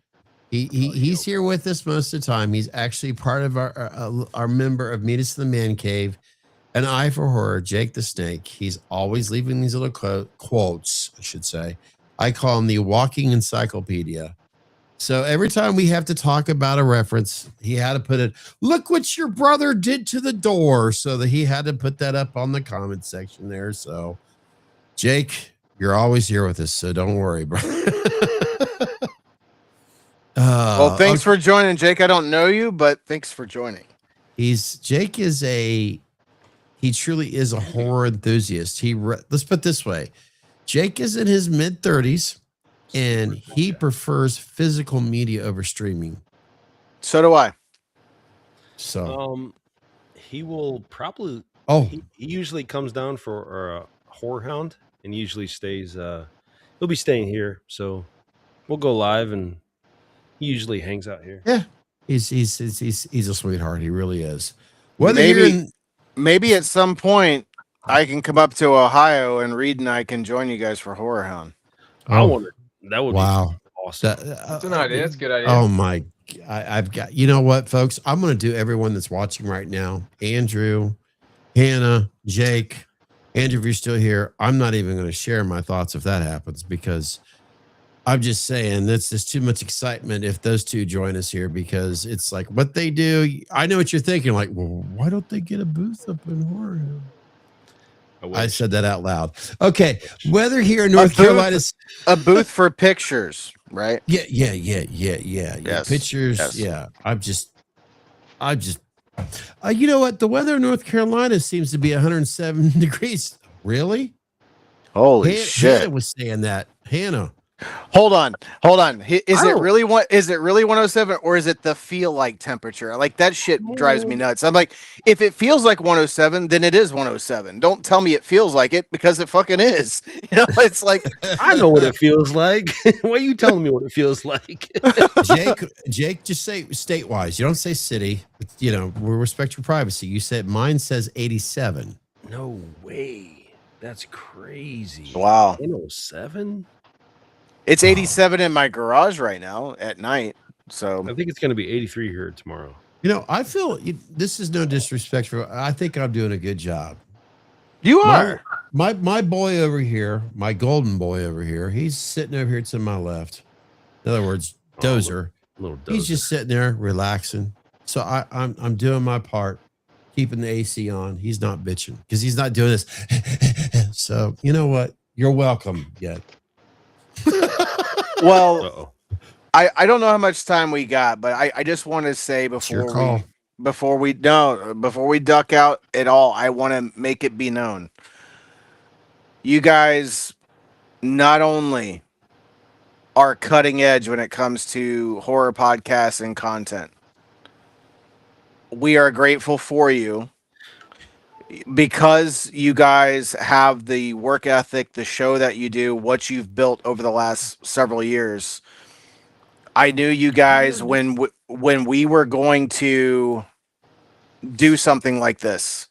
He's here with us most of the time. He's actually part of our member of Meet Us in the Man Cave, an eye for horror, Jake the Snake. He's always leaving these little quotes, I should say. I call him the walking encyclopedia. So every time we have to talk about a reference, he had to put it, "Look what your brother did to the door." So that he had to put that up on the comment section there. So Jake, you're always here with us, so don't worry, bro. Well, thanks for joining, Jake. I don't know you, but thanks for joining. He truly is a horror enthusiast. Let's put it this way. Jake is in his mid-30s, and he prefers physical media over streaming. So do I. So he will probably. He usually comes down for a horror hound, and usually stays. He'll be staying here, so we'll go live, and he usually hangs out here. Yeah, he's a sweetheart. He really is. Maybe at some point I can come up to Ohio and Reed and I can join you guys for Horror Hound. I wonder. That would be awesome. That's an idea. That's a good idea. Oh my! I've got. You know what, folks? I'm going to do everyone that's watching right now. Andrew, Hannah, Jake, Andrew, if you're still here, I'm not even going to share my thoughts if that happens, because I'm just saying that's just too much excitement if those two join us here, because it's like what they do. I know what you're thinking. Like, well, why don't they get a booth up in horror? I said that out loud. Okay. Weather here in North Carolina. A booth for pictures, right? Yeah. Yes. Pictures. Yes. Yeah. I'm just, you know what? The weather in North Carolina seems to be 107 degrees. Really? Holy shit. Hannah was saying that. Hannah. Hold on. Is it really 107, or is it the feel like temperature? Like, that shit drives me nuts. I'm like, if it feels like 107, then it is 107. Don't tell me it feels like it, because it fucking is. You know, it's like I know what it feels like. Why are you telling me what it feels like? Jake, just say state-wise. You don't say city. You know, we respect your privacy. You said mine says 87. No way. That's crazy. Wow. 107? It's 87 in my garage right now at night. So I think it's going to be 83 here tomorrow. You know, I feel this is no disrespect for. I think I'm doing a good job. You are. My boy over here, my golden boy over here. He's sitting over here to my left. In other words, Dozer. Little Dozer. He's just sitting there relaxing, So I'm doing my part, keeping the AC on. He's not bitching because he's not doing this. So you know what? You're welcome. Yet. Well, I don't know how much time we got, but I just want to say before we duck out at all, I want to make it be known. You guys not only are cutting edge when it comes to horror podcasts and content. We are grateful for you because you guys have the work ethic, the show that you do, what you've built over the last several years. I knew you guys when we were going to do something like this.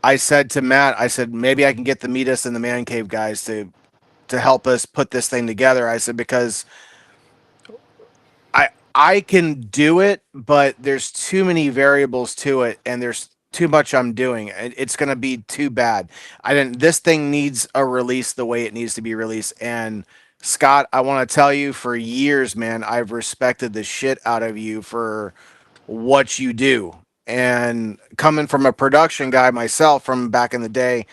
I said to Matt, I said, maybe I can get the Meet Us in the Man Cave guys to help us put this thing together. I said, because I can do it, but there's too many variables to it, and there's too much I'm doing. It's going to be too bad. This thing needs a release the way it needs to be released. And Scott, I want to tell you, for years, man, I've respected the shit out of you for what you do. And coming from a production guy myself from back in the day,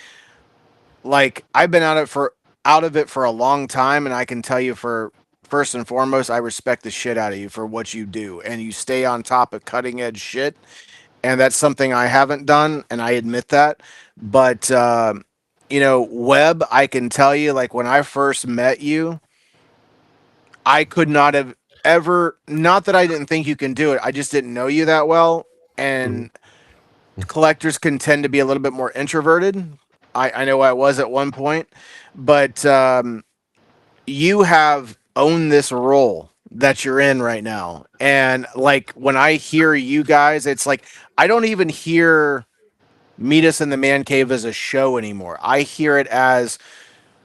like I've been out of it for a long time, and I can tell you, for first and foremost, I respect the shit out of you for what you do, and you stay on top of cutting edge shit. And that's something I haven't done, and I admit that. But Webb, I can tell you, like when I first met you, I could not have ever. Not that I didn't think you can do it, I just didn't know you that well, and collectors can tend to be a little bit more introverted. I know I was at one point, but you have owned this role that you're in right now. And like when I hear you guys, it's like I don't even hear Meet Us in the Man Cave as a show anymore. I hear it as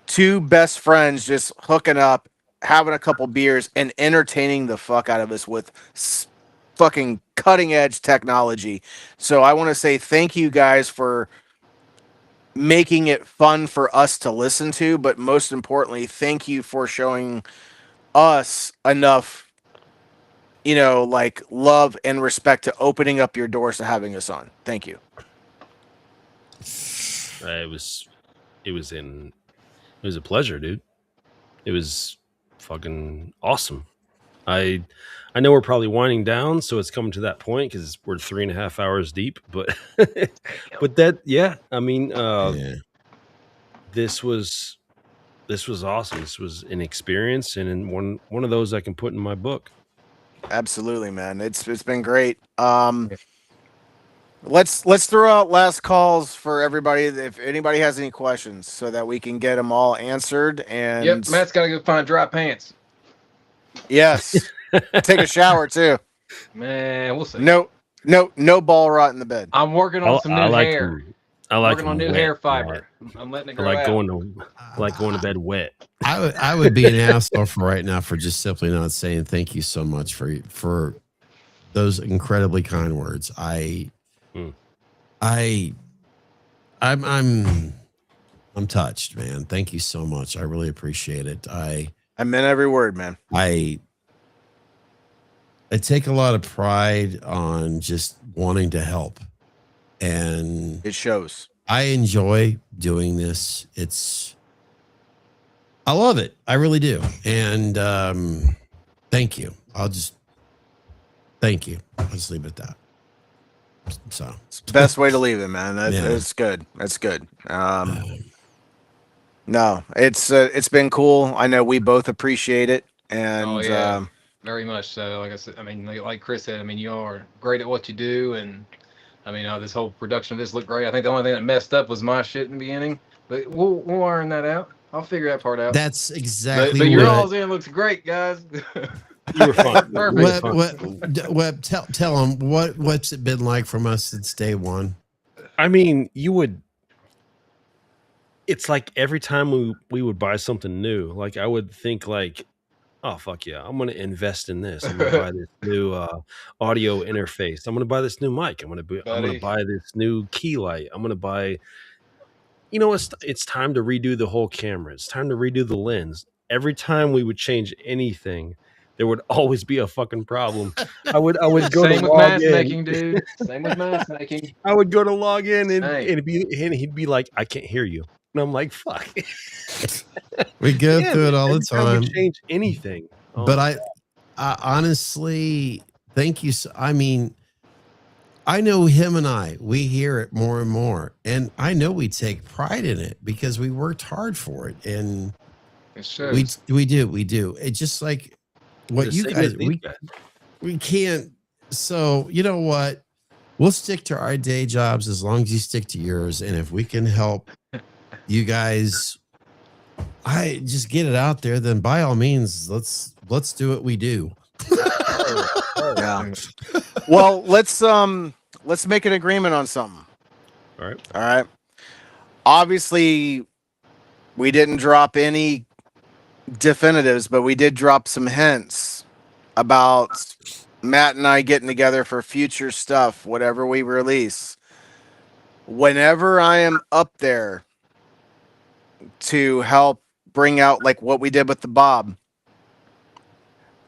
two best friends just hooking up, having a couple beers, and entertaining the fuck out of us with fucking cutting edge technology. So I want to say thank you guys for making it fun for us to listen to, but most importantly, thank you for showing us enough, like love and respect to opening up your doors to having us on. Thank you. It was a pleasure, dude. It was fucking awesome. I know we're probably winding down, so it's coming to that point because we're 3.5 hours deep. But I mean, this was awesome. This was an experience, and one of those I can put in my book. Absolutely, man. It's been great. Let's throw out last calls for everybody if anybody has any questions, so that we can get them all answered. And yep, Matt's got to go find dry pants. Yes, take a shower too. Man, we'll see. No ball rot in the bed. I'm working on some new hair. I like working on new hair fiber. I'm letting it grow out. I like going to bed wet. I would be an asshole for right now for just simply not saying thank you so much for those incredibly kind words. I'm touched, man. Thank you so much. I really appreciate it. I meant every word, man. I take a lot of pride on just wanting to help, and it shows. I enjoy doing this. I love it. I really do. And thank you. Thank you. I'll just leave it at that. So it's the best way to leave it, man. That's good. That's good. No, it's been cool. I know we both appreciate it, and very much so. Like I said, I mean, like Chris said, I mean, you are great at what you do, and I mean, this whole production of this looked great. I think the only thing that messed up was my shit in the beginning, but we'll iron that out. I'll figure that part out. That's exactly. But your all's in looks great, guys. You were fun. Webb, tell them what's it been like from us since day one. I mean, it's like every time we would buy something new, like I would think like, oh fuck yeah, I'm gonna invest in this. I'm gonna buy this new audio interface. I'm gonna buy this new mic. I'm gonna buy this new key light. I'm gonna buy. It's time to redo the whole camera. It's time to redo the lens. Every time we would change anything, there would always be a fucking problem. I would go Same to with log mask in. making, dude. Same with mask making. I would go to log in and, Hey. and he'd be like, I can't hear you. And I'm like, fuck. We go through it all the every time we time. change anything. Oh But my I honestly, thank you. I mean, I know him and we hear it more and more. And I know we take pride in it because we worked hard for it. And It shows. we do. It's just like what The you same guys, as these guys. we can't. So, you know what? We'll stick to our day jobs as long as you stick to yours. And if we can help you guys, I just get it out there, then by all means, let's do what we do. Yeah. Well, let's make an agreement on something. All right. All right. Obviously, we didn't drop any definitives, but we did drop some hints about Matt and I getting together for future stuff, whatever we release. Whenever I am up there to help bring out like what we did with the Bob,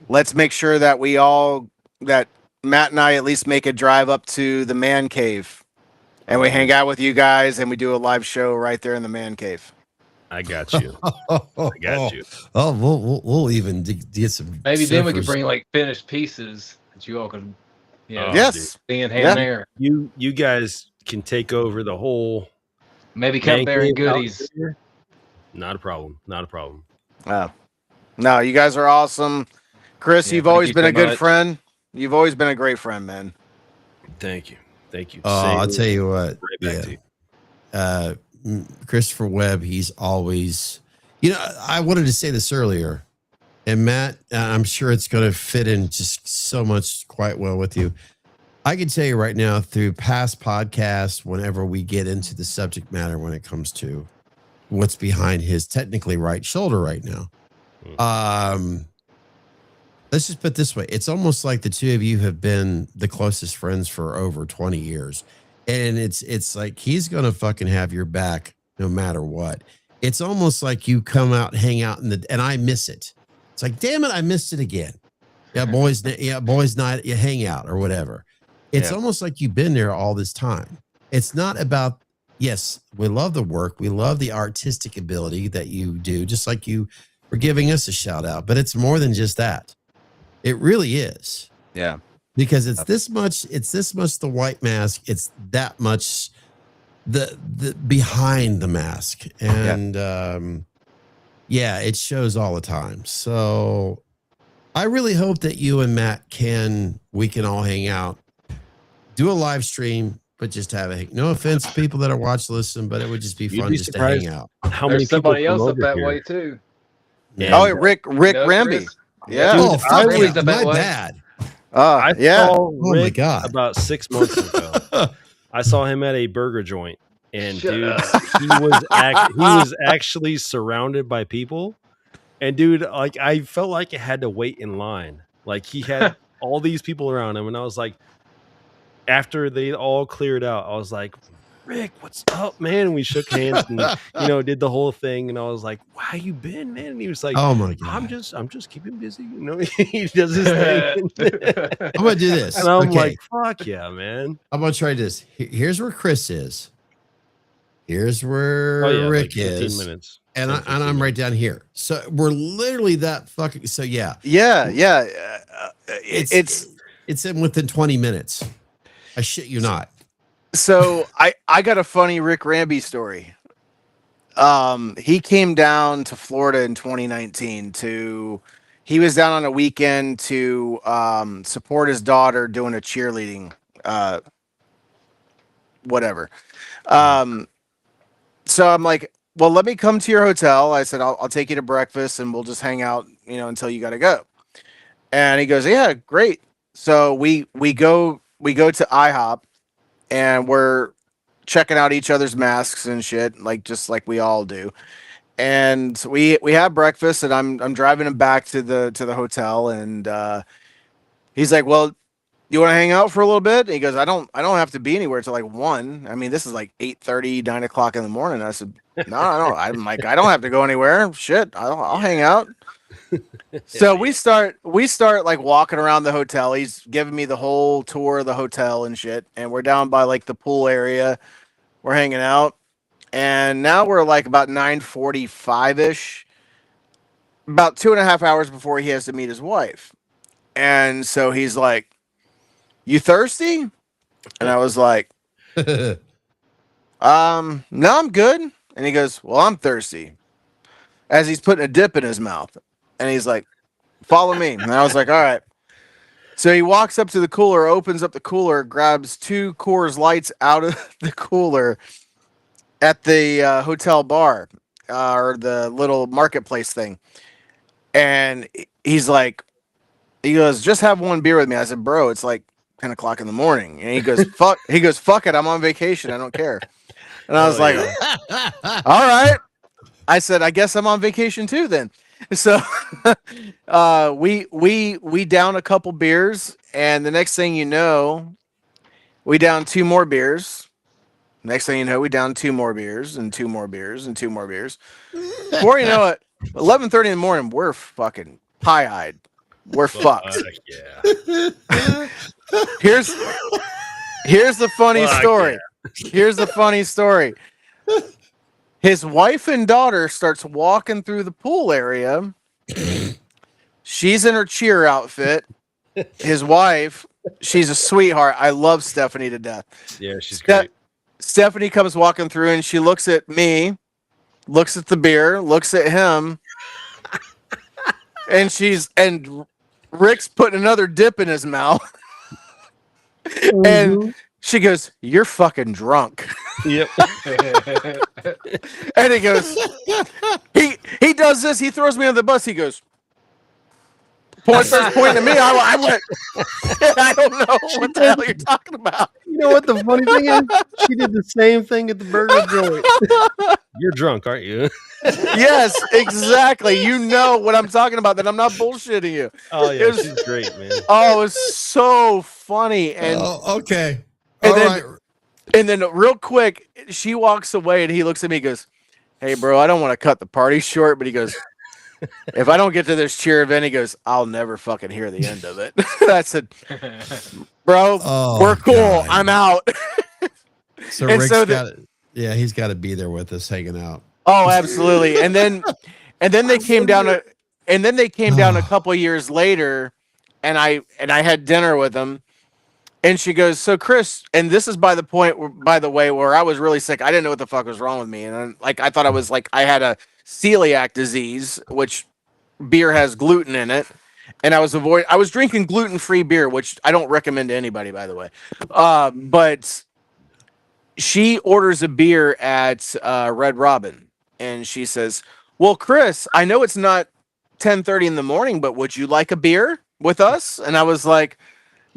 let's make sure that that Matt and I at least make a drive up to the man cave and we hang out with you guys and we do a live show right there in the man cave. I got you. I got you. Oh, we'll even get some. Maybe then we could surfers. bring like finished pieces that you all could, Yes. be in hand there. You guys can take over the whole. Maybe come man bearing cave out goodies. there. Not a problem. Not a problem. No, you guys are awesome. Chris, Yeah, you've thank always you been so a good much. friend. You've always been a great friend, man. Thank you. Thank you. Oh, I'll tell you what. Right back to you. Christopher Webb, he's always, I wanted to say this earlier, and Matt, I'm sure it's going to fit in just so much quite well with you. I can tell you right now through past podcasts, whenever we get into the subject matter, when it comes to what's behind his technically right shoulder right now. Let's just put it this way. It's almost like the two of you have been the closest friends for over 20 years. And it's like he's going to fucking have your back no matter what. It's almost like you come out, hang out and I miss it. It's like, damn it, I missed it again. Boys night, you hang out or whatever. It's almost like you've been there all this time. It's not about, yes, we love the work. We love the artistic ability that you do, just like you were giving us a shout out, but it's more than just that. It really is. Yeah. Because it's this much the white mask. It's that much the behind the mask. And it shows all the time. So I really hope that you and Matt we can all hang out, do a live stream, but just have no offense to people that are listen, but it would just be fun just to hang out. How many There's somebody people else up that here? way too. Yeah. Oh, Rick Ramby. Chris? Yeah. Oh, fuck was yeah, that my way. bad. I saw Oh my Rick God. about 6 months ago. I saw him at a burger joint, and Shut dude, up. he was actually surrounded by people, and dude, like I felt like I had to wait in line. Like he had all these people around him, and I was like, after they all cleared out, I was like, Rick, what's up, man? And we shook hands and did the whole thing, and I was like, how you been, man? And he was like, Oh my God. I'm just keeping busy, he does his thing. I'm gonna do this. And I'm Okay. like, fuck yeah, man. I'm gonna try this. Here's where Chris is. Here's where Rick like 15 is. minutes. And I'm right down here. So we're literally that fucking. So yeah. It's in within 20 minutes. I shit you not. So I got a funny Rick Ramby story. He came down to Florida in 2019 he was down on a weekend to support his daughter doing a cheerleading whatever. So I'm like, well, let me come to your hotel. I said, I'll take you to breakfast and we'll just hang out, until you got to go. And he goes, yeah, great. So we go to IHOP and we're checking out each other's masks and shit, just like we all do. And we have breakfast and I'm driving him back to the hotel and he's like, well, you want to hang out for a little bit? And he goes, I don't have to be anywhere till like 1. I mean, this is like 8:30, 9 o'clock in the morning. I said, no. I'm like, I don't have to go anywhere. Shit, I'll hang out. So we start like walking around the hotel. He's giving me the whole tour of the hotel and shit. And we're down by like the pool area. We're hanging out. And now we're like about 9:45-ish, about 2.5 hours before he has to meet his wife. And so he's like, "You thirsty?" And I was like, "No, I'm good." And he goes, "Well, I'm thirsty." As he's putting a dip in his mouth. And he's like, "Follow me." And I was like, "All right." So he walks up to the cooler, opens up the cooler, grabs 2 Coors Lights out of the cooler at the hotel bar or the little marketplace thing. And he's like, he goes, "Just have 1 beer with me." I said, "Bro, it's like 10 o'clock in the morning." And he goes, "Fuck." He goes, "Fuck it. I'm on vacation. I don't care." And I was like, "All right." I said, "I guess I'm on vacation too then." So we down a couple beers, and the next thing you know, we down 2 more beers. Next thing you know, we down 2 more beers and 2 more beers and 2 more beers. Before you know it, 11:30 in the morning, we're fucking pie-eyed. We're fucked. Yeah. Here's the funny story. Yeah. Here's the funny story. His wife and daughter starts walking through the pool area. She's in her cheer outfit. His wife, she's a sweetheart. I love Stephanie to death. Yeah, she's great. Stephanie comes walking through and she looks at me, looks at the beer, looks at him, and Rick's putting another dip in his mouth. And she goes, "You're fucking drunk." Yep. And he goes, he does this, he throws me on the bus, he goes, starts pointing at me. I went, "I don't know what the hell you're talking about." You know what the funny thing is? She did the same thing at the burger joint. You're drunk, aren't you? Yes, exactly. You know what I'm talking about, that I'm not bullshitting you. Oh yeah, she's great, man. Oh, it was so funny. And okay. And then real quick, she walks away and he looks at me and goes, "Hey bro, I don't want to cut the party short," but he goes, "If I don't get to this cheer event," he goes, "I'll never fucking hear the end of it." I said, "Bro, we're cool. God. I'm out." So Rick's he's got to be there with us, hanging out. Oh, absolutely. And then they came down a couple years later, and I had dinner with them. And she goes, "So Chris," and this is by the way, where I was really sick. I didn't know what the fuck was wrong with me, and I thought I had a celiac disease, which beer has gluten in it, and I was drinking gluten-free beer, which I don't recommend to anybody, by the way. But she orders a beer at Red Robin, and she says, "Well, Chris, I know it's not 10:30 in the morning, but would you like a beer with us?" And I was like,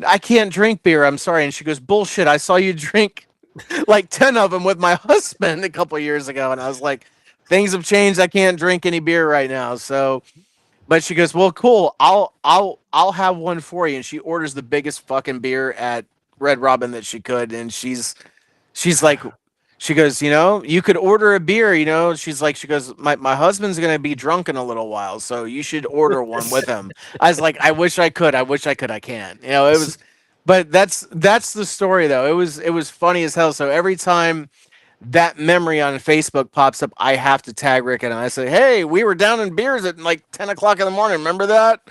"I can't drink beer. I'm sorry." And she goes, "Bullshit. I saw you drink like 10 of them with my husband a couple years ago." And I was like, "Things have changed. I can't drink any beer right now." So, but she goes, "Well, cool. I'll have one for you." And she orders the biggest fucking beer at Red Robin that she could. And she's like, she goes, "You could order a beer, she goes, my husband's going to be drunk in a little while, so you should order one with him." I was like, I wish I could. I can't. It was, but that's the story though. It was funny as hell. So every time that memory on Facebook pops up, I have to tag Rick and I say, "Hey, we were down in beers at like 10 o'clock in the morning. Remember that?"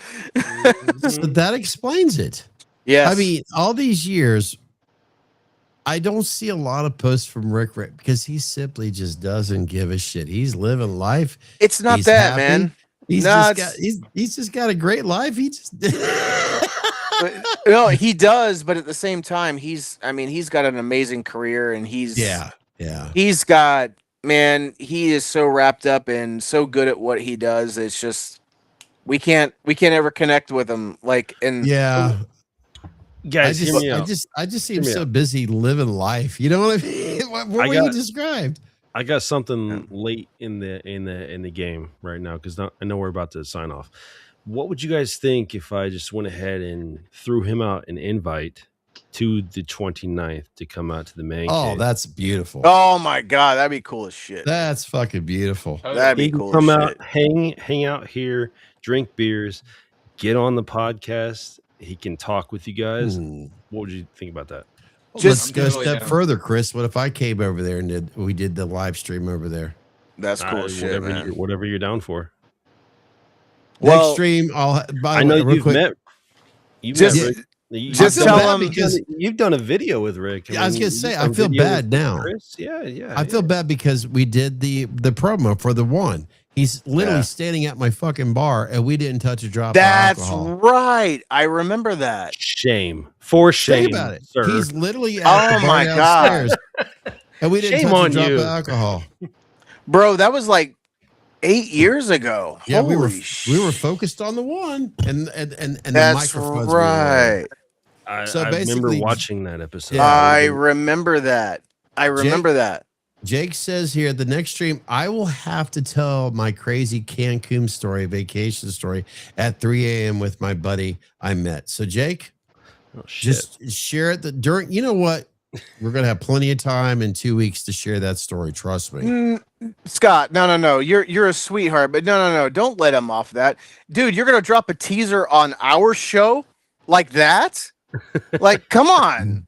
So that explains it. Yes. I mean, all these years, I don't see a lot of posts from Rick because he simply just doesn't give a shit. He's living life. It's not that, man. He's just got a great life. He just no, he does, but at the same time, he's got an amazing career, and he's got, man, he is so wrapped up and so good at what he does. It's just we can't ever connect with him. Guys, I just see him so busy living life. You know what I mean? What you described. I got something late in the game right now because I know we're about to sign off. What would you guys think if I just went ahead and threw him out an invite to the 29th to come out to the main Oh, cave. that's beautiful. Oh my god, that'd be cool as shit. That's fucking beautiful. That'd be He can cool come as out, shit. hang out here, drink beers, get on the podcast. He can talk with you guys. What would you think about that? Well, Just- let's go a totally step down. further, Chris. What if I came over there and we did the live stream over there? That's cool as shit, man. Whatever you're down for. Next Well, stream, I know you've met. Just- Rick. just tell him because you've done a video with Rick. I was gonna you've say done I feel video bad with now. Chris. Yeah. I feel bad because we did the promo for the one. He's literally standing at my fucking bar and we didn't touch a drop That's of alcohol. right. I remember that. Shame. For shame. Think about it. Sir. He's literally at Oh the bar my downstairs, and we didn't Shame touch on a drop you. of alcohol. Bro, that was like 8 years ago. Yeah, we were Holy focused on the one and the That's microphones. were on. right. So I remember basically- watching that episode. Yeah, I remember that. I remember that. Jake says here, the next stream, I will have to tell my crazy Cancun story, vacation story at 3 a.m. with my buddy I met. So, Jake, just share it during, you know what? We're going to have plenty of time in 2 weeks to share that story. Trust me. Scott, no. You're a sweetheart, but no. Don't let him off that. Dude, you're going to drop a teaser on our show like that? Like, come on.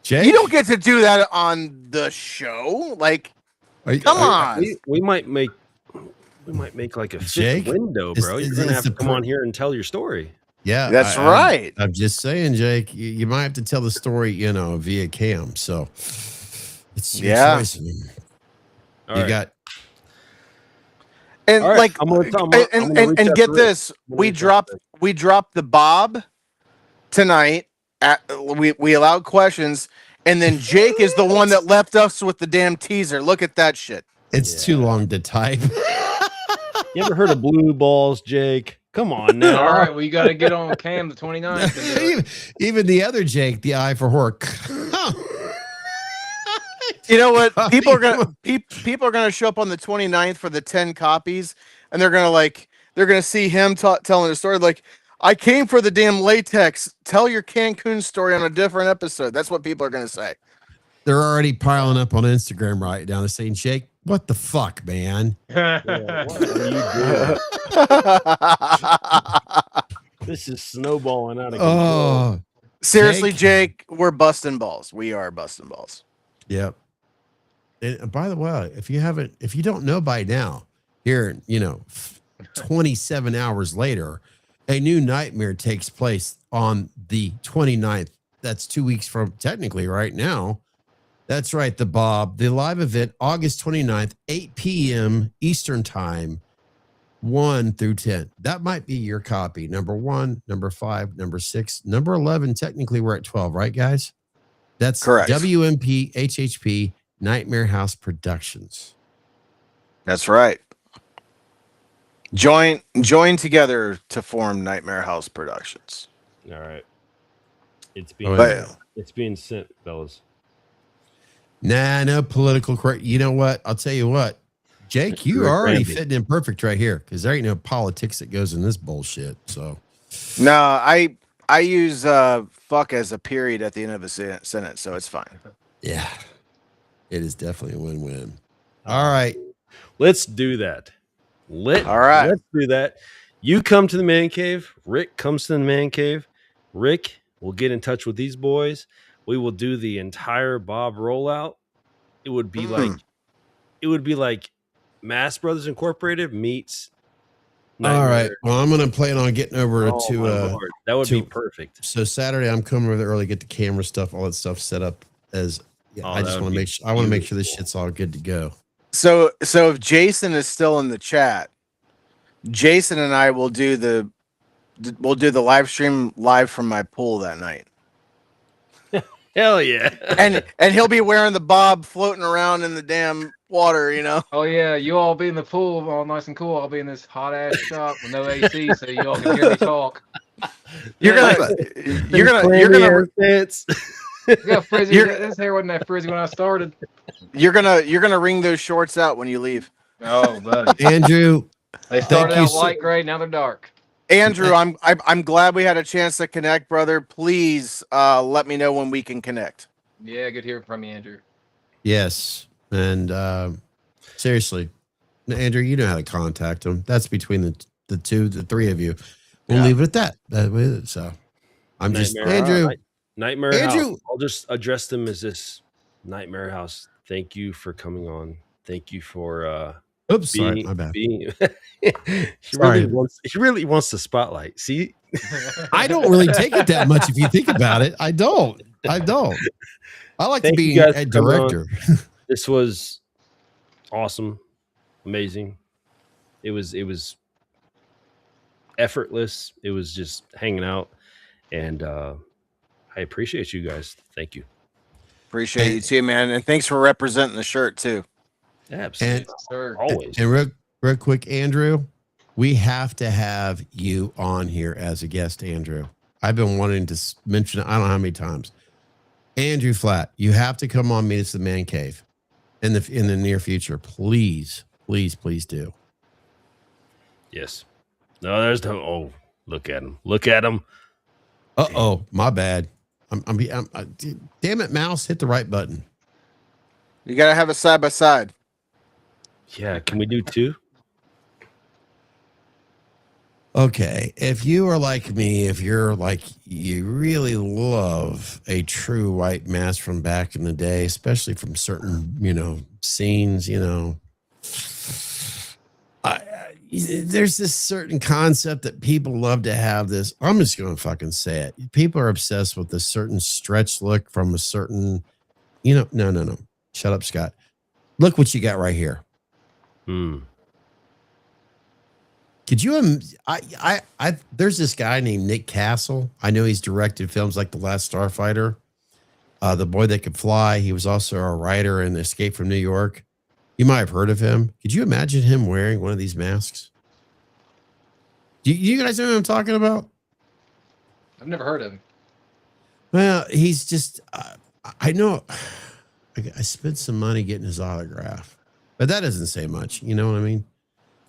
Jake? You don't get to do that on the show. Like, come on. We might make like a fifth Jake, window, bro. You're gonna have to come on here and tell your story. Yeah, That's right. I'm just saying, Jake, you might have to tell the story, via cam. So it's your choice. All you right. got. And All right, like, I'm gonna reach and out get to Rick. this, I'm gonna we reach out dropped the Bob tonight. We allowed questions, and then Jake is the one that left us with the damn teaser. Look at that shit. It's too long to type. You ever heard of blue balls, Jake? Come on now. All right, well, you got to get on Cam the 29th. Even the other Jake, the eye for hork. You know what? People are gonna show up on the 29th for the 10 copies, and they're gonna see him telling a story like, I came for the damn latex. Tell your Cancun story on a different episode. That's what people are gonna say. They're already piling up on Instagram right now. They're saying, Jake, what the fuck, man? What are you doing? This is snowballing out of control. Oh, Seriously, Jake, we're busting balls. We are busting balls. yep. And by the way, if you don't know by now, here, 27 hours later, a new nightmare takes place on the 29th. That's 2 weeks from technically right now. That's right, the live event, August 29th, 8 p.m. Eastern time, 1 through 10. That might be your copy. Number 1, number 5, number 6, number 11. Technically, we're at 12, right, guys? That's Correct. WMP HHP Nightmare House Productions. That's right. Join together to form Nightmare House Productions. All right. It's being sent, fellas. Nah, no political correct. You know what? I'll tell you what. Jake, you are already fitting in perfect right here because there ain't no politics that goes in this bullshit. So, No, I use fuck as a period at the end of a sentence, so it's fine. yeah, it is definitely a win-win. All right. Let's do that. All right. Let's do that. You come to the man cave. Rick comes to the man cave. Rick will get in touch with these boys. We will do the entire Bob rollout. It would be like Mass Brothers Incorporated meets Nightmare. All right. Well, I'm going to plan on getting over Oh, to my Lord. That would be perfect. So Saturday, I'm coming over there early, get the camera stuff, all that stuff set up. I just want to make sure. I want to make sure this shit's all good to go. So if Jason is still in the chat, Jason and I will do the live stream live from my pool that night. Hell yeah. and he'll be wearing the Bob floating around in the damn water, Oh yeah, you all be in the pool, all nice and cool. I'll be in this hot ass shop with no AC, so you all can hear me talk. You're gonna Yeah, frizzy. His hair wasn't that frizzy when I started. You're gonna wring those shorts out when you leave. Oh, buddy. Andrew, They started thank you out so- light gray, now they're dark. Andrew, I'm glad we had a chance to connect, brother. Please let me know when we can connect. Yeah, good hearing from you, Andrew. Yes, and seriously, Andrew, you know how to contact him. That's between the three of you. We'll leave it at that. So I'm just Andrew. Nightmare Andrew. House. I'll just address them as this Nightmare House. Thank you for coming on. Thank you for Oops, sorry, my bad. She really wants the spotlight. See, I don't really take it that much if you think about it. I don't. I like to be a director. This was awesome, amazing. It was effortless. It was just hanging out, and I appreciate you guys. Thank you. Appreciate you too, man, and thanks for representing the shirt too. Absolutely, sir. Always. And real quick, Andrew, we have to have you on here as a guest, Andrew. I've been wanting to mention it, I don't know how many times. Andrew Flatt, you have to come on Meet Us at the Man Cave in the near future. Please, please, please do. Yes. No, there's no. Oh, look at him. Look at him. Uh-oh, my bad. Damn it, mouse, hit the right button. You got to have a side by side. Yeah, can we do two? Okay, if you are like me, if you're like you really love a true white mass from back in the day, especially from certain, scenes, there's this certain concept that people love to have this. I'm just going to fucking say it. People are obsessed with a certain stretch look from a certain, no. Shut up, Scott. Look what you got right here. Could you? There's this guy named Nick Castle. I know he's directed films like The Last Starfighter, The Boy That Could Fly. He was also a writer in Escape from New York. You might have heard of him. Could you imagine him wearing one of these masks? Do you guys know what I'm talking about? I've never heard of him. Well, he's just. I know. I spent some money getting his autograph, but that doesn't say much. You know what I mean?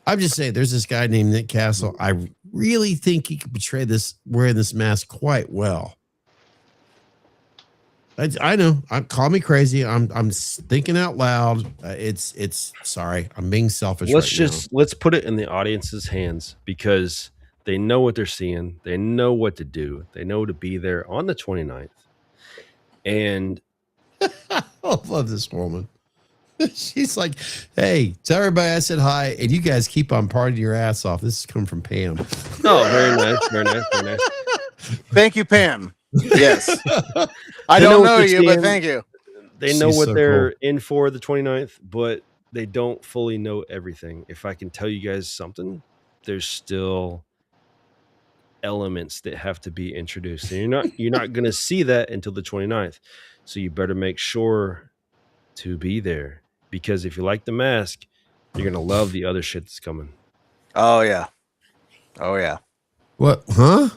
I'm just saying, there's this guy named Nick Castle. I really think he could portray this wearing this mask quite well. I know. Call me crazy. I'm thinking out loud. It's sorry. I'm being selfish. Let's put it in the audience's hands because they know what they're seeing. They know what to do. They know to be there on the 29th. And I love this woman. She's like, hey, tell everybody I said hi, and you guys keep on partying your ass off. This is coming from Pam. Oh, very nice, very nice, very nice. Thank you, Pam. Yes. I don't know you, but thank you. They know what they're in for the 29th, but they don't fully know everything. If I can tell you guys something, there's still elements that have to be introduced. And you're not going to see that until the 29th. So you better make sure to be there. Because if you like the mask, you're going to love the other shit that's coming. Oh, yeah. Oh, yeah. What? Huh?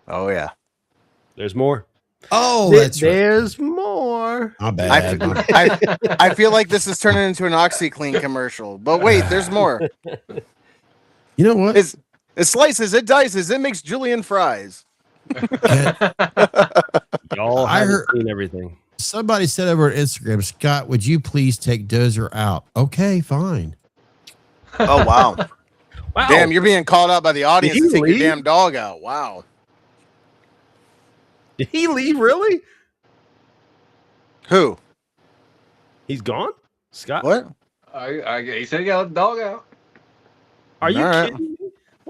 Oh, yeah. There's more. Oh, that's right. There's more. Not bad. I feel like this is turning into an OxyClean commercial. But wait, there's more. You know what? It slices, it dices, it makes julienne fries. Y'all haven't seen everything. Somebody said over on Instagram, Scott, would you please take Dozer out? Okay, fine. Oh, wow. Wow. Damn, you're being called out by the audience to take your damn dog out. Wow. Did he leave, really? Who? He's gone? Scott? What? He said he got the dog out. Are you kidding me?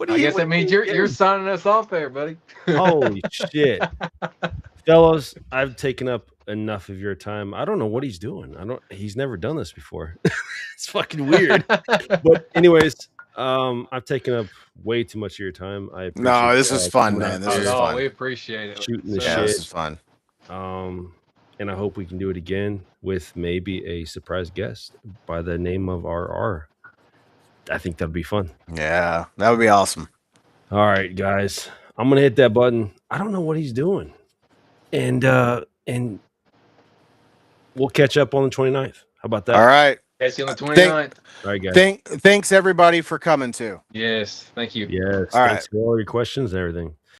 I guess that means you're signing us off there, buddy. Holy shit. Fellows, I've taken up enough of your time. I don't know what he's doing. He's never done this before. It's fucking weird. But anyways, I've taken up way too much of your time. No, this is fun, man. This is fun. We appreciate it. Shooting the shit. This is fun. And I hope we can do it again with maybe a surprise guest by the name of RR. I think that'd be fun. Yeah, that would be awesome. All right, guys. I'm gonna hit that button. I don't know what he's doing. And we'll catch up on the 29th. How about that? All right. Catch you on the 29th. All right, guys. Thanks everybody for coming too. Yes, thank you. Yes, All thanks for all your questions and everything.